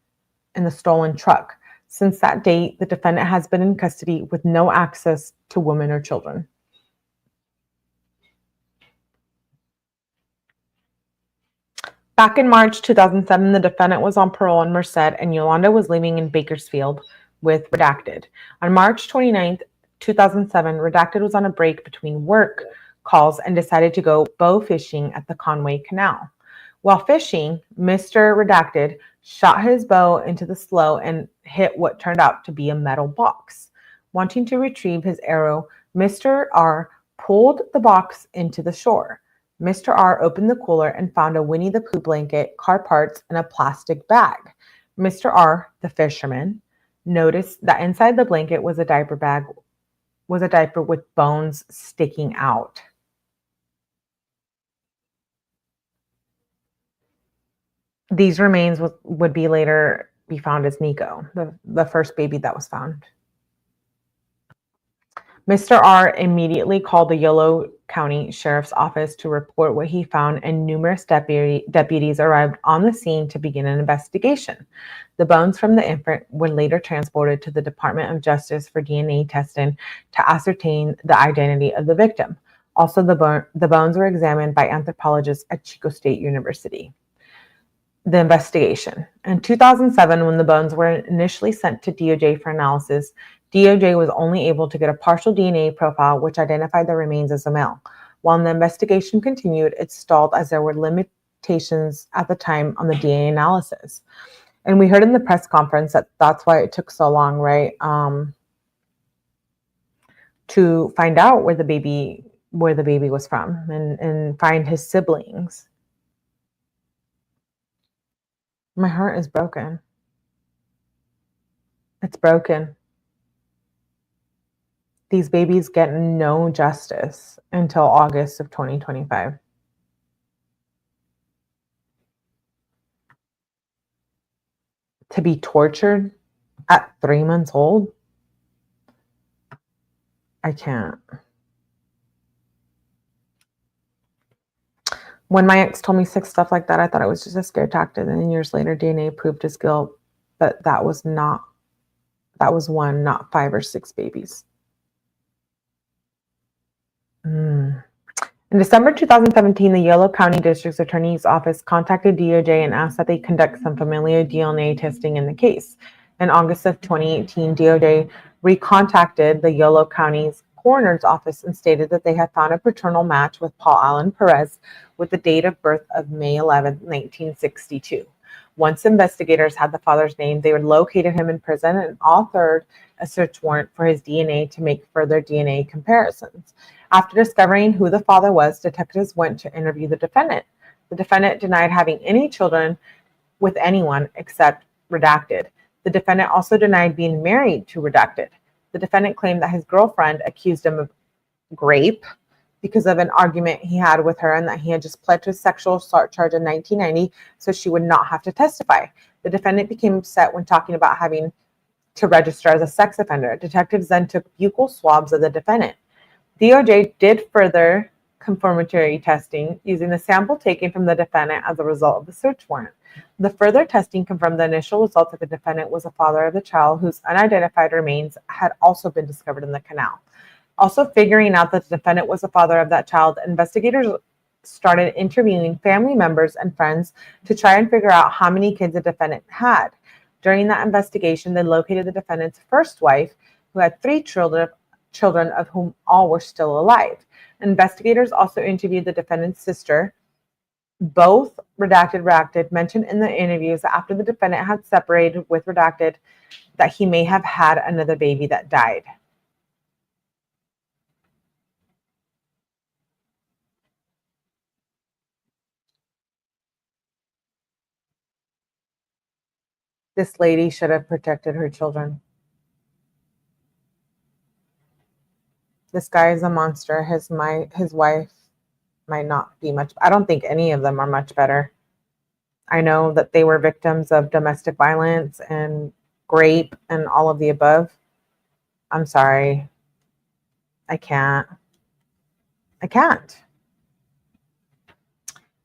in the stolen truck. Since that date, the defendant has been in custody with no access to women or children. Back in March 2007, the defendant was on parole in Merced, and Yolanda was living in Bakersfield with Redacted. On March 29th, 2007, Redacted was on a break between work calls and decided to go bow fishing at the Conway Canal. While fishing, Mr. Redacted shot his bow into the slough and hit what turned out to be a metal box. Wanting to retrieve his arrow, Mr. R pulled the box into the shore. Mr. R opened the cooler and found a Winnie the Pooh blanket, car parts, and a plastic bag. Mr. R, the fisherman, noticed that inside the blanket was a diaper bag, with bones sticking out. These remains would be later be found as Nikko, the first baby that was found. Mr. R immediately called the Yolo County Sheriff's Office to report what he found, and numerous deputies arrived on the scene to begin an investigation. The bones from the infant were later transported to the Department of Justice for DNA testing to ascertain the identity of the victim. Also, the bones were examined by anthropologists at Chico State University. The investigation. In 2007, when the bones were initially sent to DOJ for analysis, DOJ was only able to get a partial DNA profile which identified the remains as a male. While the investigation continued, it stalled as there were limitations at the time on the DNA analysis. And we heard in the press conference that that's why it took so long, right? To find out where the baby was from and find his siblings. My heart is broken. It's broken. These babies get no justice until August of 2025. To be tortured at 3 months old? I can't. When my ex told me stuff like that, I thought it was just a scare tactic. And then years later, DNA proved his guilt. But that was one, not 5 or 6 babies. In December 2017, the Yolo County District Attorney's Office contacted DOJ and asked that they conduct some familial DNA testing in the case. In August of 2018, DOJ recontacted the Yolo County's Coroner's Office and stated that they had found a paternal match with Paul Allen Perez with the date of birth of May 11, 1962. Once investigators had the father's name, they located him in prison and authored a search warrant for his DNA to make further DNA comparisons. After discovering who the father was, detectives went to interview the defendant. The defendant denied having any children with anyone except Redacted. The defendant also denied being married to Redacted. The defendant claimed that his girlfriend accused him of rape because of an argument he had with her and that he had just pled to a sexual assault charge in 1990 so she would not have to testify. The defendant became upset when talking about having to register as a sex offender. Detectives then took buccal swabs of the defendant. DOJ did further confirmatory testing using the sample taken from the defendant as a result of the search warrant. The further testing confirmed the initial results that the defendant was the father of the child whose unidentified remains had also been discovered in the canal. Also figuring out that the defendant was the father of that child, investigators started interviewing family members and friends to try and figure out how many kids the defendant had. During that investigation, they located the defendant's first wife, who had 3 children, of whom all were still alive. Investigators also interviewed the defendant's sister. Both Redacted mentioned in the interviews that after the defendant had separated with Redacted, that he may have had another baby that died. This lady should have protected her children. This guy is a monster. His wife might not be much. I don't think any of them are much better. I know that they were victims of domestic violence and rape and all of the above. I'm sorry. I can't.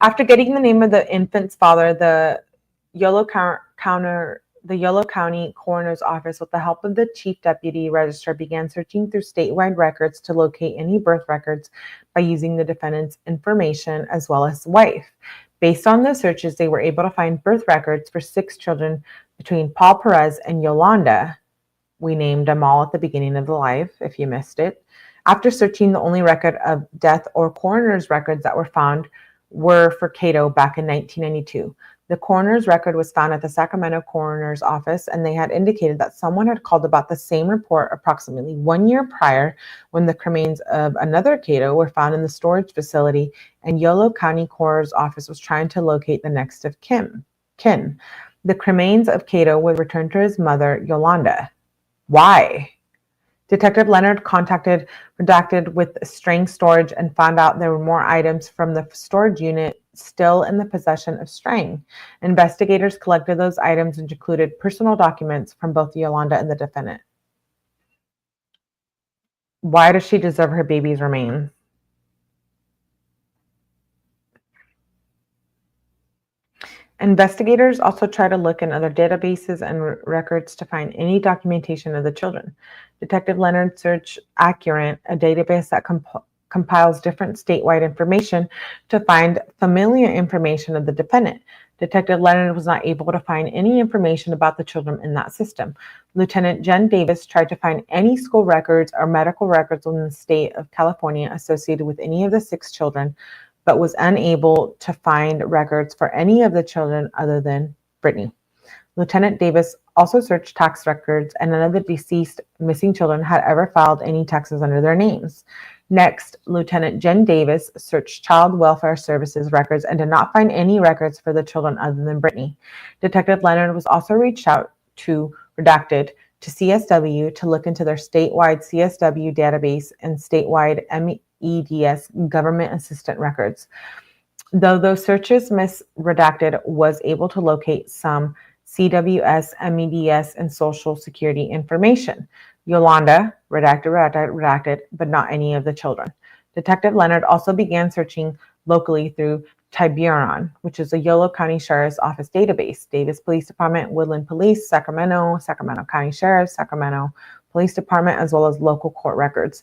After getting the name of the infant's father, the Yolo County Coroner's Office, with the help of the Chief Deputy Registrar, began searching through statewide records to locate any birth records by using the defendant's information as well as wife. Based on those searches, they were able to find birth records for 6 children between Paul Perez and Yolanda. We named them all at the beginning of the live, if you missed it. After searching, the only record of death or coroner's records that were found were for Kato back in 1992. The coroner's record was found at the Sacramento Coroner's Office, and they had indicated that someone had called about the same report approximately 1 year prior when the remains of another Kato were found in the storage facility, and Yolo County Coroner's Office was trying to locate the next of kin. The remains of Kato were returned to his mother, Yolanda. Why? Detective Leonard contacted Redacted with Strang Storage and found out there were more items from the storage unit still in the possession of Strang. Investigators collected those items, which included personal documents from both Yolanda and the defendant. Why does she deserve her baby's remains? Investigators also try to look in other databases and records to find any documentation of the children. Detective Leonard searched Accurate, a database that compiles different statewide information, to find familiar information of the defendant. Detective Leonard was not able to find any information about the children in that system. Lieutenant Jen Davis tried to find any school records or medical records in the state of California associated with any of the 6 children, but was unable to find records for any of the children other than Brittany. Lieutenant Davis also searched tax records, and none of the deceased missing children had ever filed any taxes under their names. Next, Lieutenant Jen Davis searched Child Welfare Services records and did not find any records for the children other than Brittany. Detective Leonard was also reached out to Redacted to CSW to look into their statewide CSW database and statewide MEDS government assistant records. Though those searches, Ms. Redacted was able to locate some CWS, MEDS, and Social Security information. Yolanda, redacted, but not any of the children. Detective Leonard also began searching locally through Tiburon, which is a Yolo County Sheriff's Office database. Davis Police Department, Woodland Police, Sacramento, Sacramento County Sheriff, Sacramento Police Department, as well as local court records.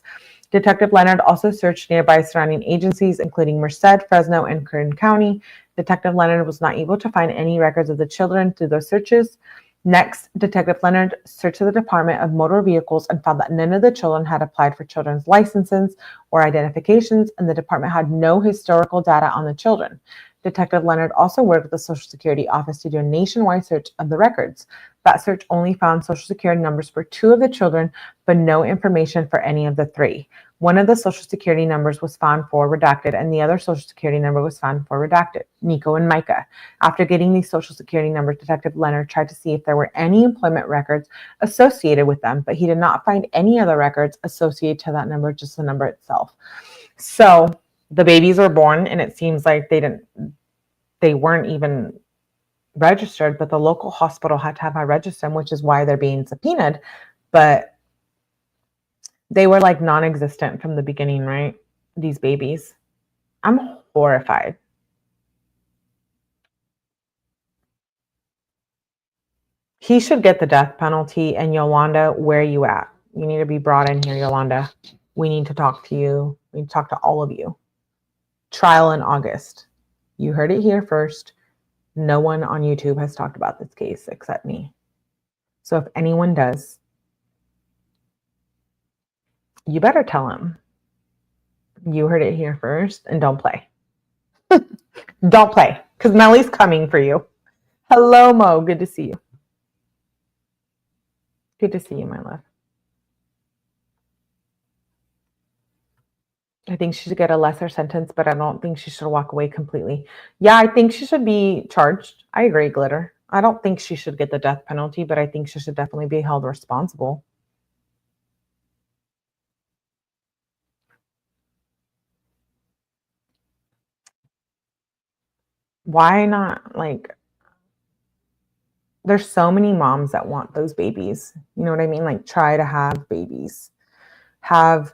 Detective Leonard also searched nearby surrounding agencies, including Merced, Fresno, and Kern County. Detective Leonard was not able to find any records of the children through those searches. Next, Detective Leonard searched the Department of Motor Vehicles and found that none of the children had applied for children's licenses or identifications, and the department had no historical data on the children. Detective Leonard also worked with the Social Security Office to do a nationwide search of the records. That search only found Social Security numbers for 2 of the children, but no information for any of the 3. One of the Social Security numbers was found for Redacted, and the other Social Security number was found for Redacted, Nikko and Micah. After getting these Social Security numbers, Detective Leonard tried to see if there were any employment records associated with them, but he did not find any other records associated to that number, just the number itself. So the babies were born, and it seems like they weren't even registered, but the local hospital had to have my register them, which is why they're being subpoenaed. But they were like non-existent from the beginning, right? These babies. I'm horrified. He should get the death penalty. And Yolanda, where are you at? You need to be brought in here, Yolanda. We need to talk to you. We need to talk to all of you. Trial in August. You heard it here first. No one on YouTube has talked about this case except me. So if anyone does, you better tell him. You heard it here first, and don't play. Don't play, because Melly's coming for you. Hello, Mo. Good to see you. Good to see you, my love. I think she should get a lesser sentence, but I don't think she should walk away completely. Yeah, I think she should be charged. I agree, Glitter. I don't think she should get the death penalty, but I think she should definitely be held responsible. Why not? Like, there's so many moms that want those babies. You know what I mean? Like, try to have babies. Have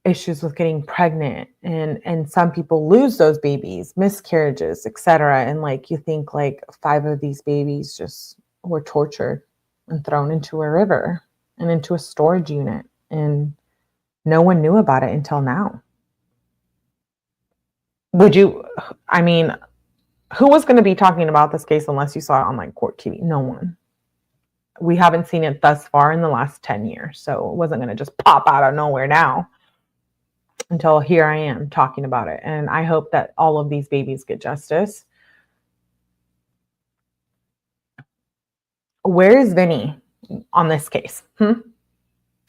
issues with getting pregnant, and some people lose those babies, miscarriages, etc. And like, you think like 5 of these babies just were tortured and thrown into a river and into a storage unit, and no one knew about it until now. I mean, who was going to be talking about this case unless you saw it on like court TV? No one. We haven't seen it thus far in the last 10 years. So it wasn't going to just pop out of nowhere now until here I am talking about it. And I hope that all of these babies get justice. Where is Vinny on this case? I'm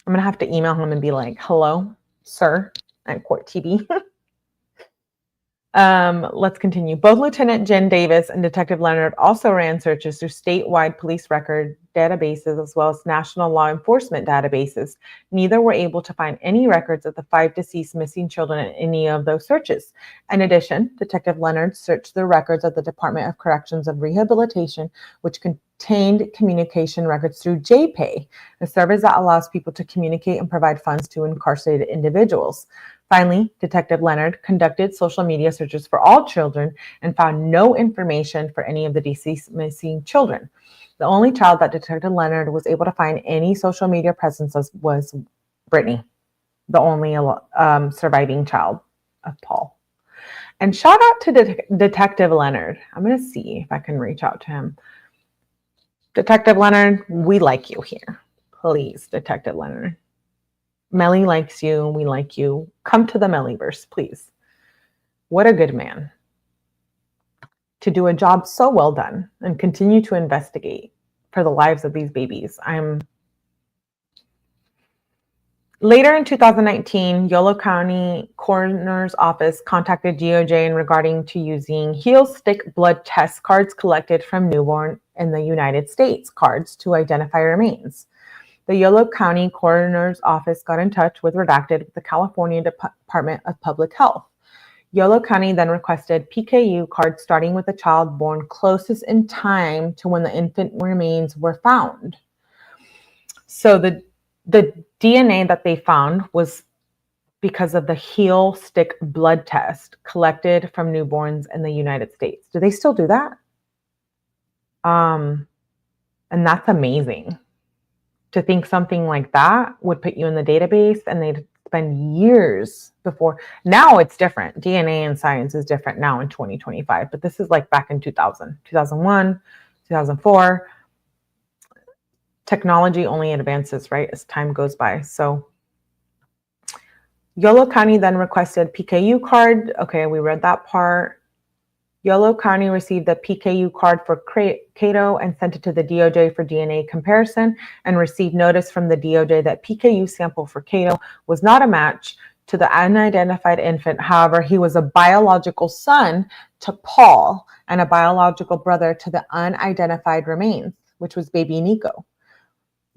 going to have to email him and be like, hello, sir, at court TV. Let's continue. Both Lieutenant Jen Davis and Detective Leonard also ran searches through statewide police record databases as well as national law enforcement databases. Neither were able to find any records of the 5 deceased missing children in any of those searches. In addition, Detective Leonard searched the records of the Department of Corrections and Rehabilitation, which contained communication records through 𝗟𝗃, a service that allows people to communicate and provide funds to incarcerated individuals. Finally, Detective Leonard conducted social media searches for all children and found no information for any of the deceased missing children. The only child that Detective Leonard was able to find any social media presence was Brittany, the only surviving child of Paul. And shout out to Detective Leonard. I'm going to see if I can reach out to him. Detective Leonard, we like you here. Please, Detective Leonard. Melly likes you. We like you. Come to the Mellyverse, please. What a good man to do a job so well done and continue to investigate for the lives of these babies. Later in 2019, Yolo County Coroner's Office contacted DOJ in regarding to using heel stick blood test cards collected from newborn in the United States cards to identify remains. The Yolo County Coroner's Office got in touch with Redacted with the California Department of Public Health. Yolo County then requested PKU cards starting with the child born closest in time to when the infant remains were found. So the DNA that they found was because of the heel stick blood test collected from newborns in the United States. Do they still do that? And that's amazing. To think something like that would put you in the database and they'd spend years before. Now it's different. DNA and science is different now in 2025, but this is like back in 2000, 2001, 2004. Technology only advances, right, as time goes by. So Yolo County then requested PKU card. Okay, we read that part. Yolo County received the PKU card for Kato and sent it to the DOJ for DNA comparison and received notice from the DOJ that PKU sample for Kato was not a match to the unidentified infant. However, he was a biological son to Paul and a biological brother to the unidentified remains, which was baby Nikko.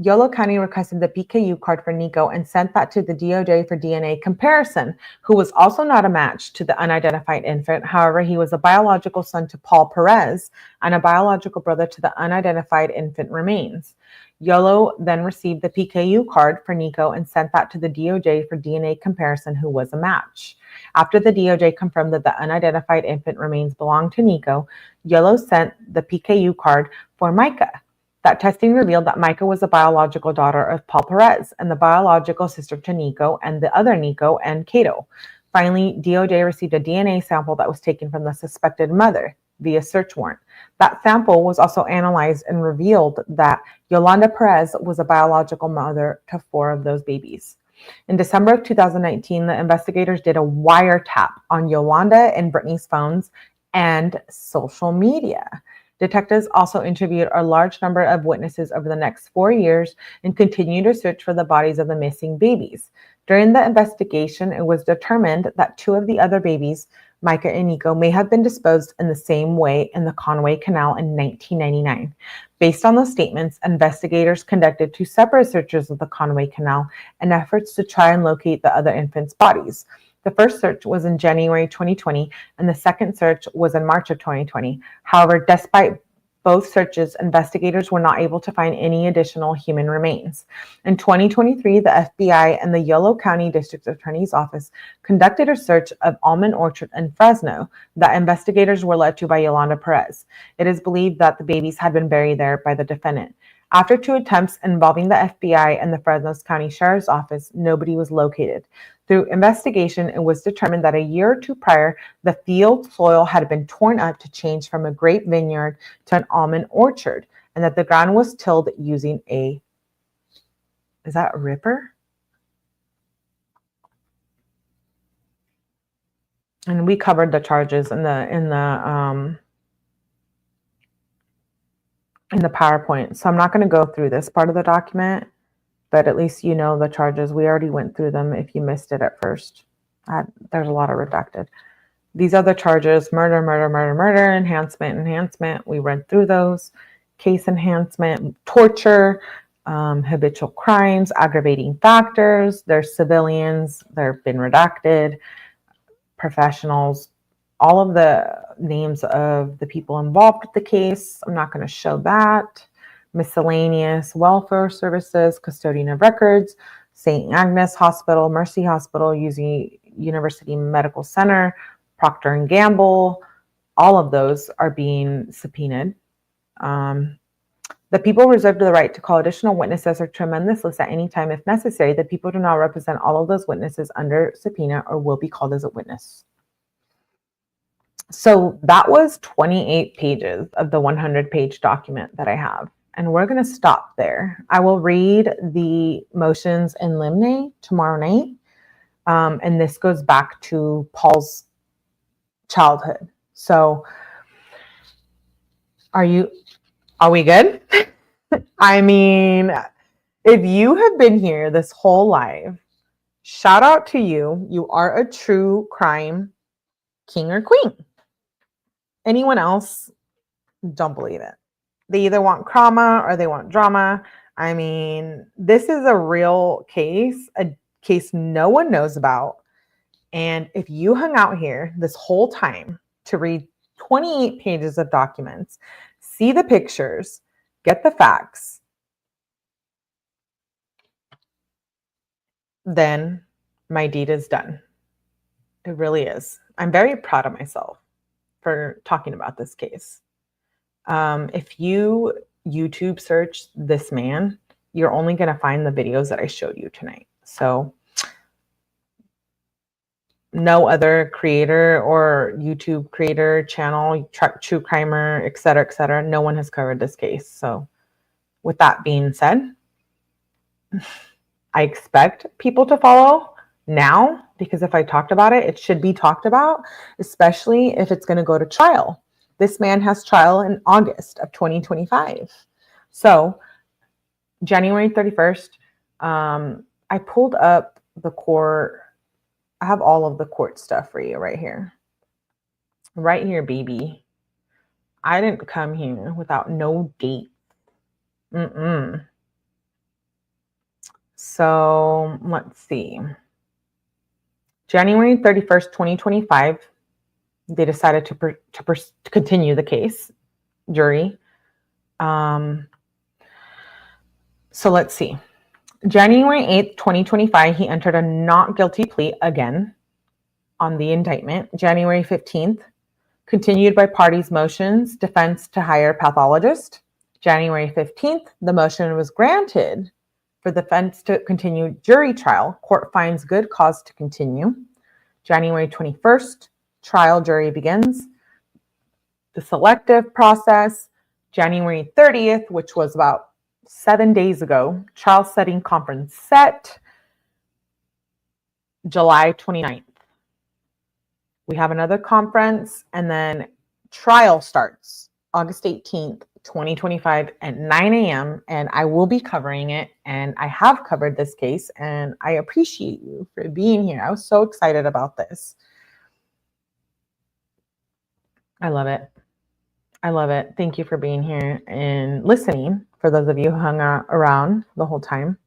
Yolo County requested the PKU card for Nikko and sent that to the DOJ for DNA comparison, who was also not a match to the unidentified infant. However, he was a biological son to Paul Perez and a biological brother to the unidentified infant remains. Yolo then received the PKU card for Nikko and sent that to the DOJ for DNA comparison, who was a match. After the DOJ confirmed that the unidentified infant remains belonged to Nikko, Yolo sent the PKU card for Micah. That testing revealed that Micah was a biological daughter of Paul Perez and the biological sister to Nikko and the other Nikko and Kato. Finally, DOJ received a DNA sample that was taken from the suspected mother via search warrant. That sample was also analyzed and revealed that Yolanda Perez was a biological mother to 4 of those babies. In December of 2019, the investigators did a wiretap on Yolanda and Brittany's phones and social media. Detectives also interviewed a large number of witnesses over the next 4 years and continued to search for the bodies of the missing babies. During the investigation, it was determined that 2 of the other babies, Micah and Nikko, may have been disposed in the same way in the Conway Canal in 1999. Based on those statements, investigators conducted 2 separate searches of the Conway Canal in efforts to try and locate the other infants' bodies. The first search was in January 2020, and the second search was in March of 2020. However, despite both searches, investigators were not able to find any additional human remains. In 2023, the FBI and the Yolo County District Attorney's Office conducted a search of almond orchard in Fresno that investigators were led to by Yolanda Perez. It is believed that the babies had been buried there by the defendant. After 2 attempts involving the FBI and the Fresno County Sheriff's Office, nobody was located. Through investigation, it was determined that a year or 2 prior, the field soil had been torn up to change from a grape vineyard to an almond orchard, and that the ground was tilled using a, is that a ripper? And we covered the charges in the PowerPoint, so I'm not going to go through this part of the document. But at least you know the charges. We already went through them if you missed it at first. There's a lot of redacted. These are the charges: murder, murder, murder, murder, enhancement, enhancement. We read through those. Case enhancement, torture, habitual crimes, aggravating factors. There's civilians. They've been redacted. Professionals. All of the names of the people involved with the case. I'm not going to show that. Miscellaneous welfare services, custodian of records, St. Agnes Hospital, Mercy Hospital, University Medical Center, Procter & Gamble. All of those are being subpoenaed. The people reserve the right to call additional witnesses or to amend this list at any time if necessary. The people do not represent all of those witnesses under subpoena or will be called as a witness. So that was 28 pages of the 100-page document that I have. And we're going to stop there. I will read the motions in limine tomorrow night. And this goes back to Paul's childhood. So are we good? I mean, if you have been here this whole life, shout out to you. You are a true crime king or queen. Anyone else, don't believe it. They either want trauma or they want drama. I mean, this is a real case, a case no one knows about. And if you hung out here this whole time to read 28 pages of documents, see the pictures, get the facts, then my deed is done. It really is. I'm very proud of myself for talking about this case. If you YouTube search this man, you're only going to find the videos that I showed you tonight. So no other creator or YouTube creator, channel, true crimer, etc., no one has covered this case. So with that being said, I expect people to follow now, because if I talked about it, it should be talked about, especially if it's going to go to trial. This man has trial in August of 2025. So January 31st, I pulled up the court. I have all of the court stuff for you right here. Right here, baby. I didn't come here without no date. So let's see. January 31st, 2025. They decided to continue the case, jury. So let's see. January 8th, 2025, he entered a not guilty plea again on the indictment. January 15th, continued by parties' motions, defense to hire pathologist. January 15th, the motion was granted for the defense to continue jury trial. Court finds good cause to continue. January 21st, trial jury begins. The selective process. January 30th, which was about 7 days ago, trial setting conference set. July 29th. We have another conference, and then trial starts August 18th, 2025 at 9 a.m. And I will be covering it, and I have covered this case, and I appreciate you for being here. I was so excited about this. I love it. I love it. Thank you for being here and listening, for those of you who hung around the whole time.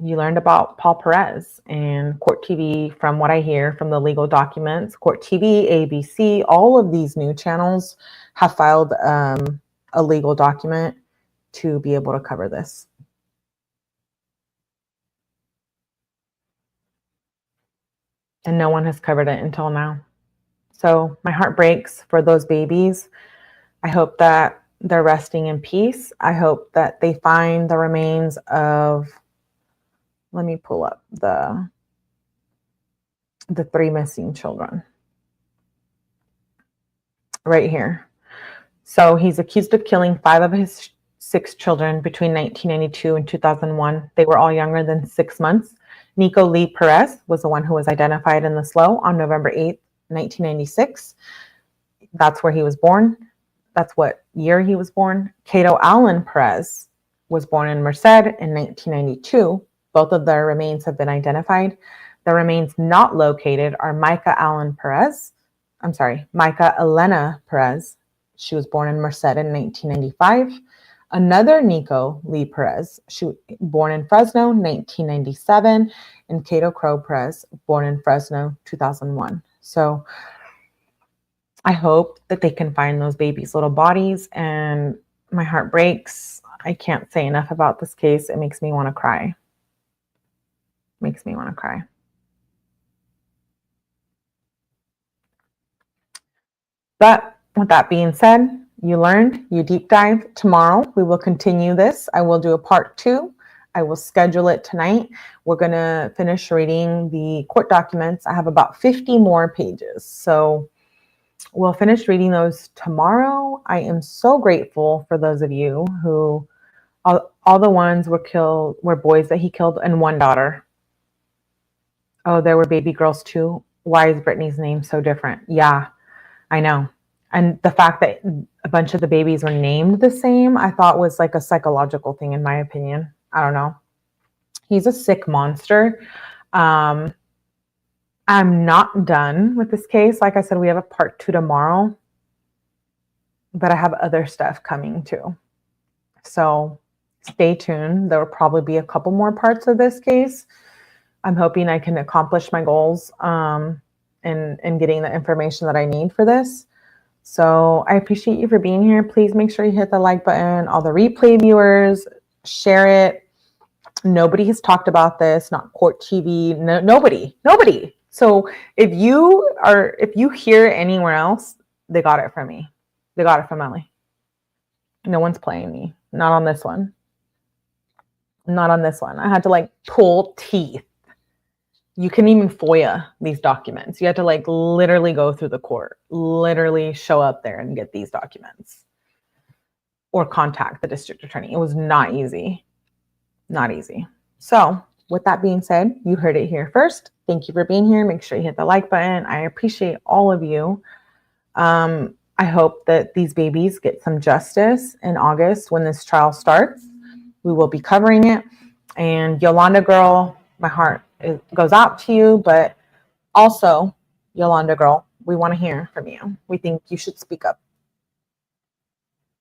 you learned about Paul Perez and Court TV. From what I hear from the legal documents, Court TV, ABC, all of these new channels have filed a legal document to be able to cover this. And no one has covered it until now. So my heart breaks for those babies. I hope that they're resting in peace. I hope that they find the remains of, let me pull up the 3 missing children right here. So he's accused of killing 5 of his 6 children between 1992 and 2001. They were all younger than 6 months. Nikko Lee Perez was the one who was identified in the SLO on November 8th, 1996. That's where he was born. That's what year he was born. Kato Allen Perez was born in Merced in 1992. Both of their remains have been identified. The remains not located are Micah Elena Perez. She was born in Merced in 1995. Another Nikko Lee Perez, she was born in Fresno, 1997, and Kato Crow Perez, born in Fresno, 2001. So I hope that they can find those babies' little bodies, and my heart breaks. I can't say enough about this case. It makes me want to cry. Makes me want to cry. But with that being said, you learned, you deep dive. Tomorrow we will continue this. I will do a part 2. I will schedule it tonight. We're going to finish reading the court documents. I have about 50 more pages. So we'll finish reading those tomorrow. I am so grateful for those of you who, all the ones were boys that he killed, and 1 daughter. Oh, there were baby girls too. Why is Brittany's name so different? Yeah, I know. And the fact that a bunch of the babies were named the same, I thought was like a psychological thing, in my opinion. I don't know. He's a sick monster. I'm not done with this case. Like I said, we have a part 2 tomorrow, but I have other stuff coming too. So stay tuned. There will probably be a couple more parts of this case. I'm hoping I can accomplish my goals in getting the information that I need for this. So I appreciate you for being here. Please make sure you hit the like button. All the replay viewers, share it. Nobody has talked about this, not Court TV. No, nobody. So if you hear anywhere else, they got it from me. They got it from Ellie. No one's playing me. Not on this one. Not on this one. I had to like pull teeth. You can even FOIA these documents. You had to like literally go through the court, literally show up there and get these documents, or contact the district attorney. It was not easy. Not easy. So with that being said, you heard it here first. Thank you for being here. Make sure you hit the like button. I appreciate all of you. I hope that these babies get some justice in August when this trial starts. We will be covering it. And Yolanda girl, my heart goes out to you, but also Yolanda girl, we want to hear from you. We think you should speak up.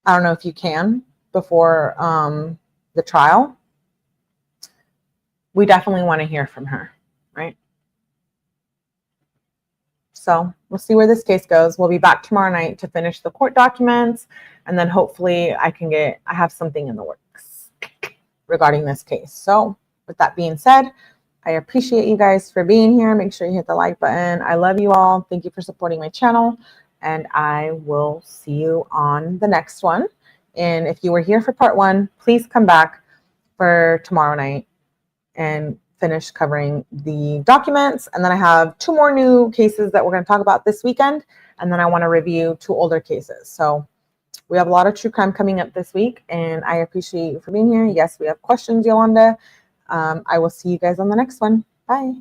I don't know if you can before the trial. We definitely want to hear from her, right? So we'll see where this case goes. We'll be back tomorrow night to finish the court documents, and then hopefully I have something in the works regarding this case. So with that being said, I appreciate you guys for being here. Make sure you hit the like button. I love you all. Thank you for supporting my channel, and I will see you on the next one. And if you were here for part 1, please come back for tomorrow night and finish covering the documents. And then I have 2 more new cases that we're going to talk about this weekend. And then I want to review 2 older cases. So we have a lot of true crime coming up this week, and I appreciate you for being here. Yes, we have questions, Yolanda. I will see you guys on the next one. Bye.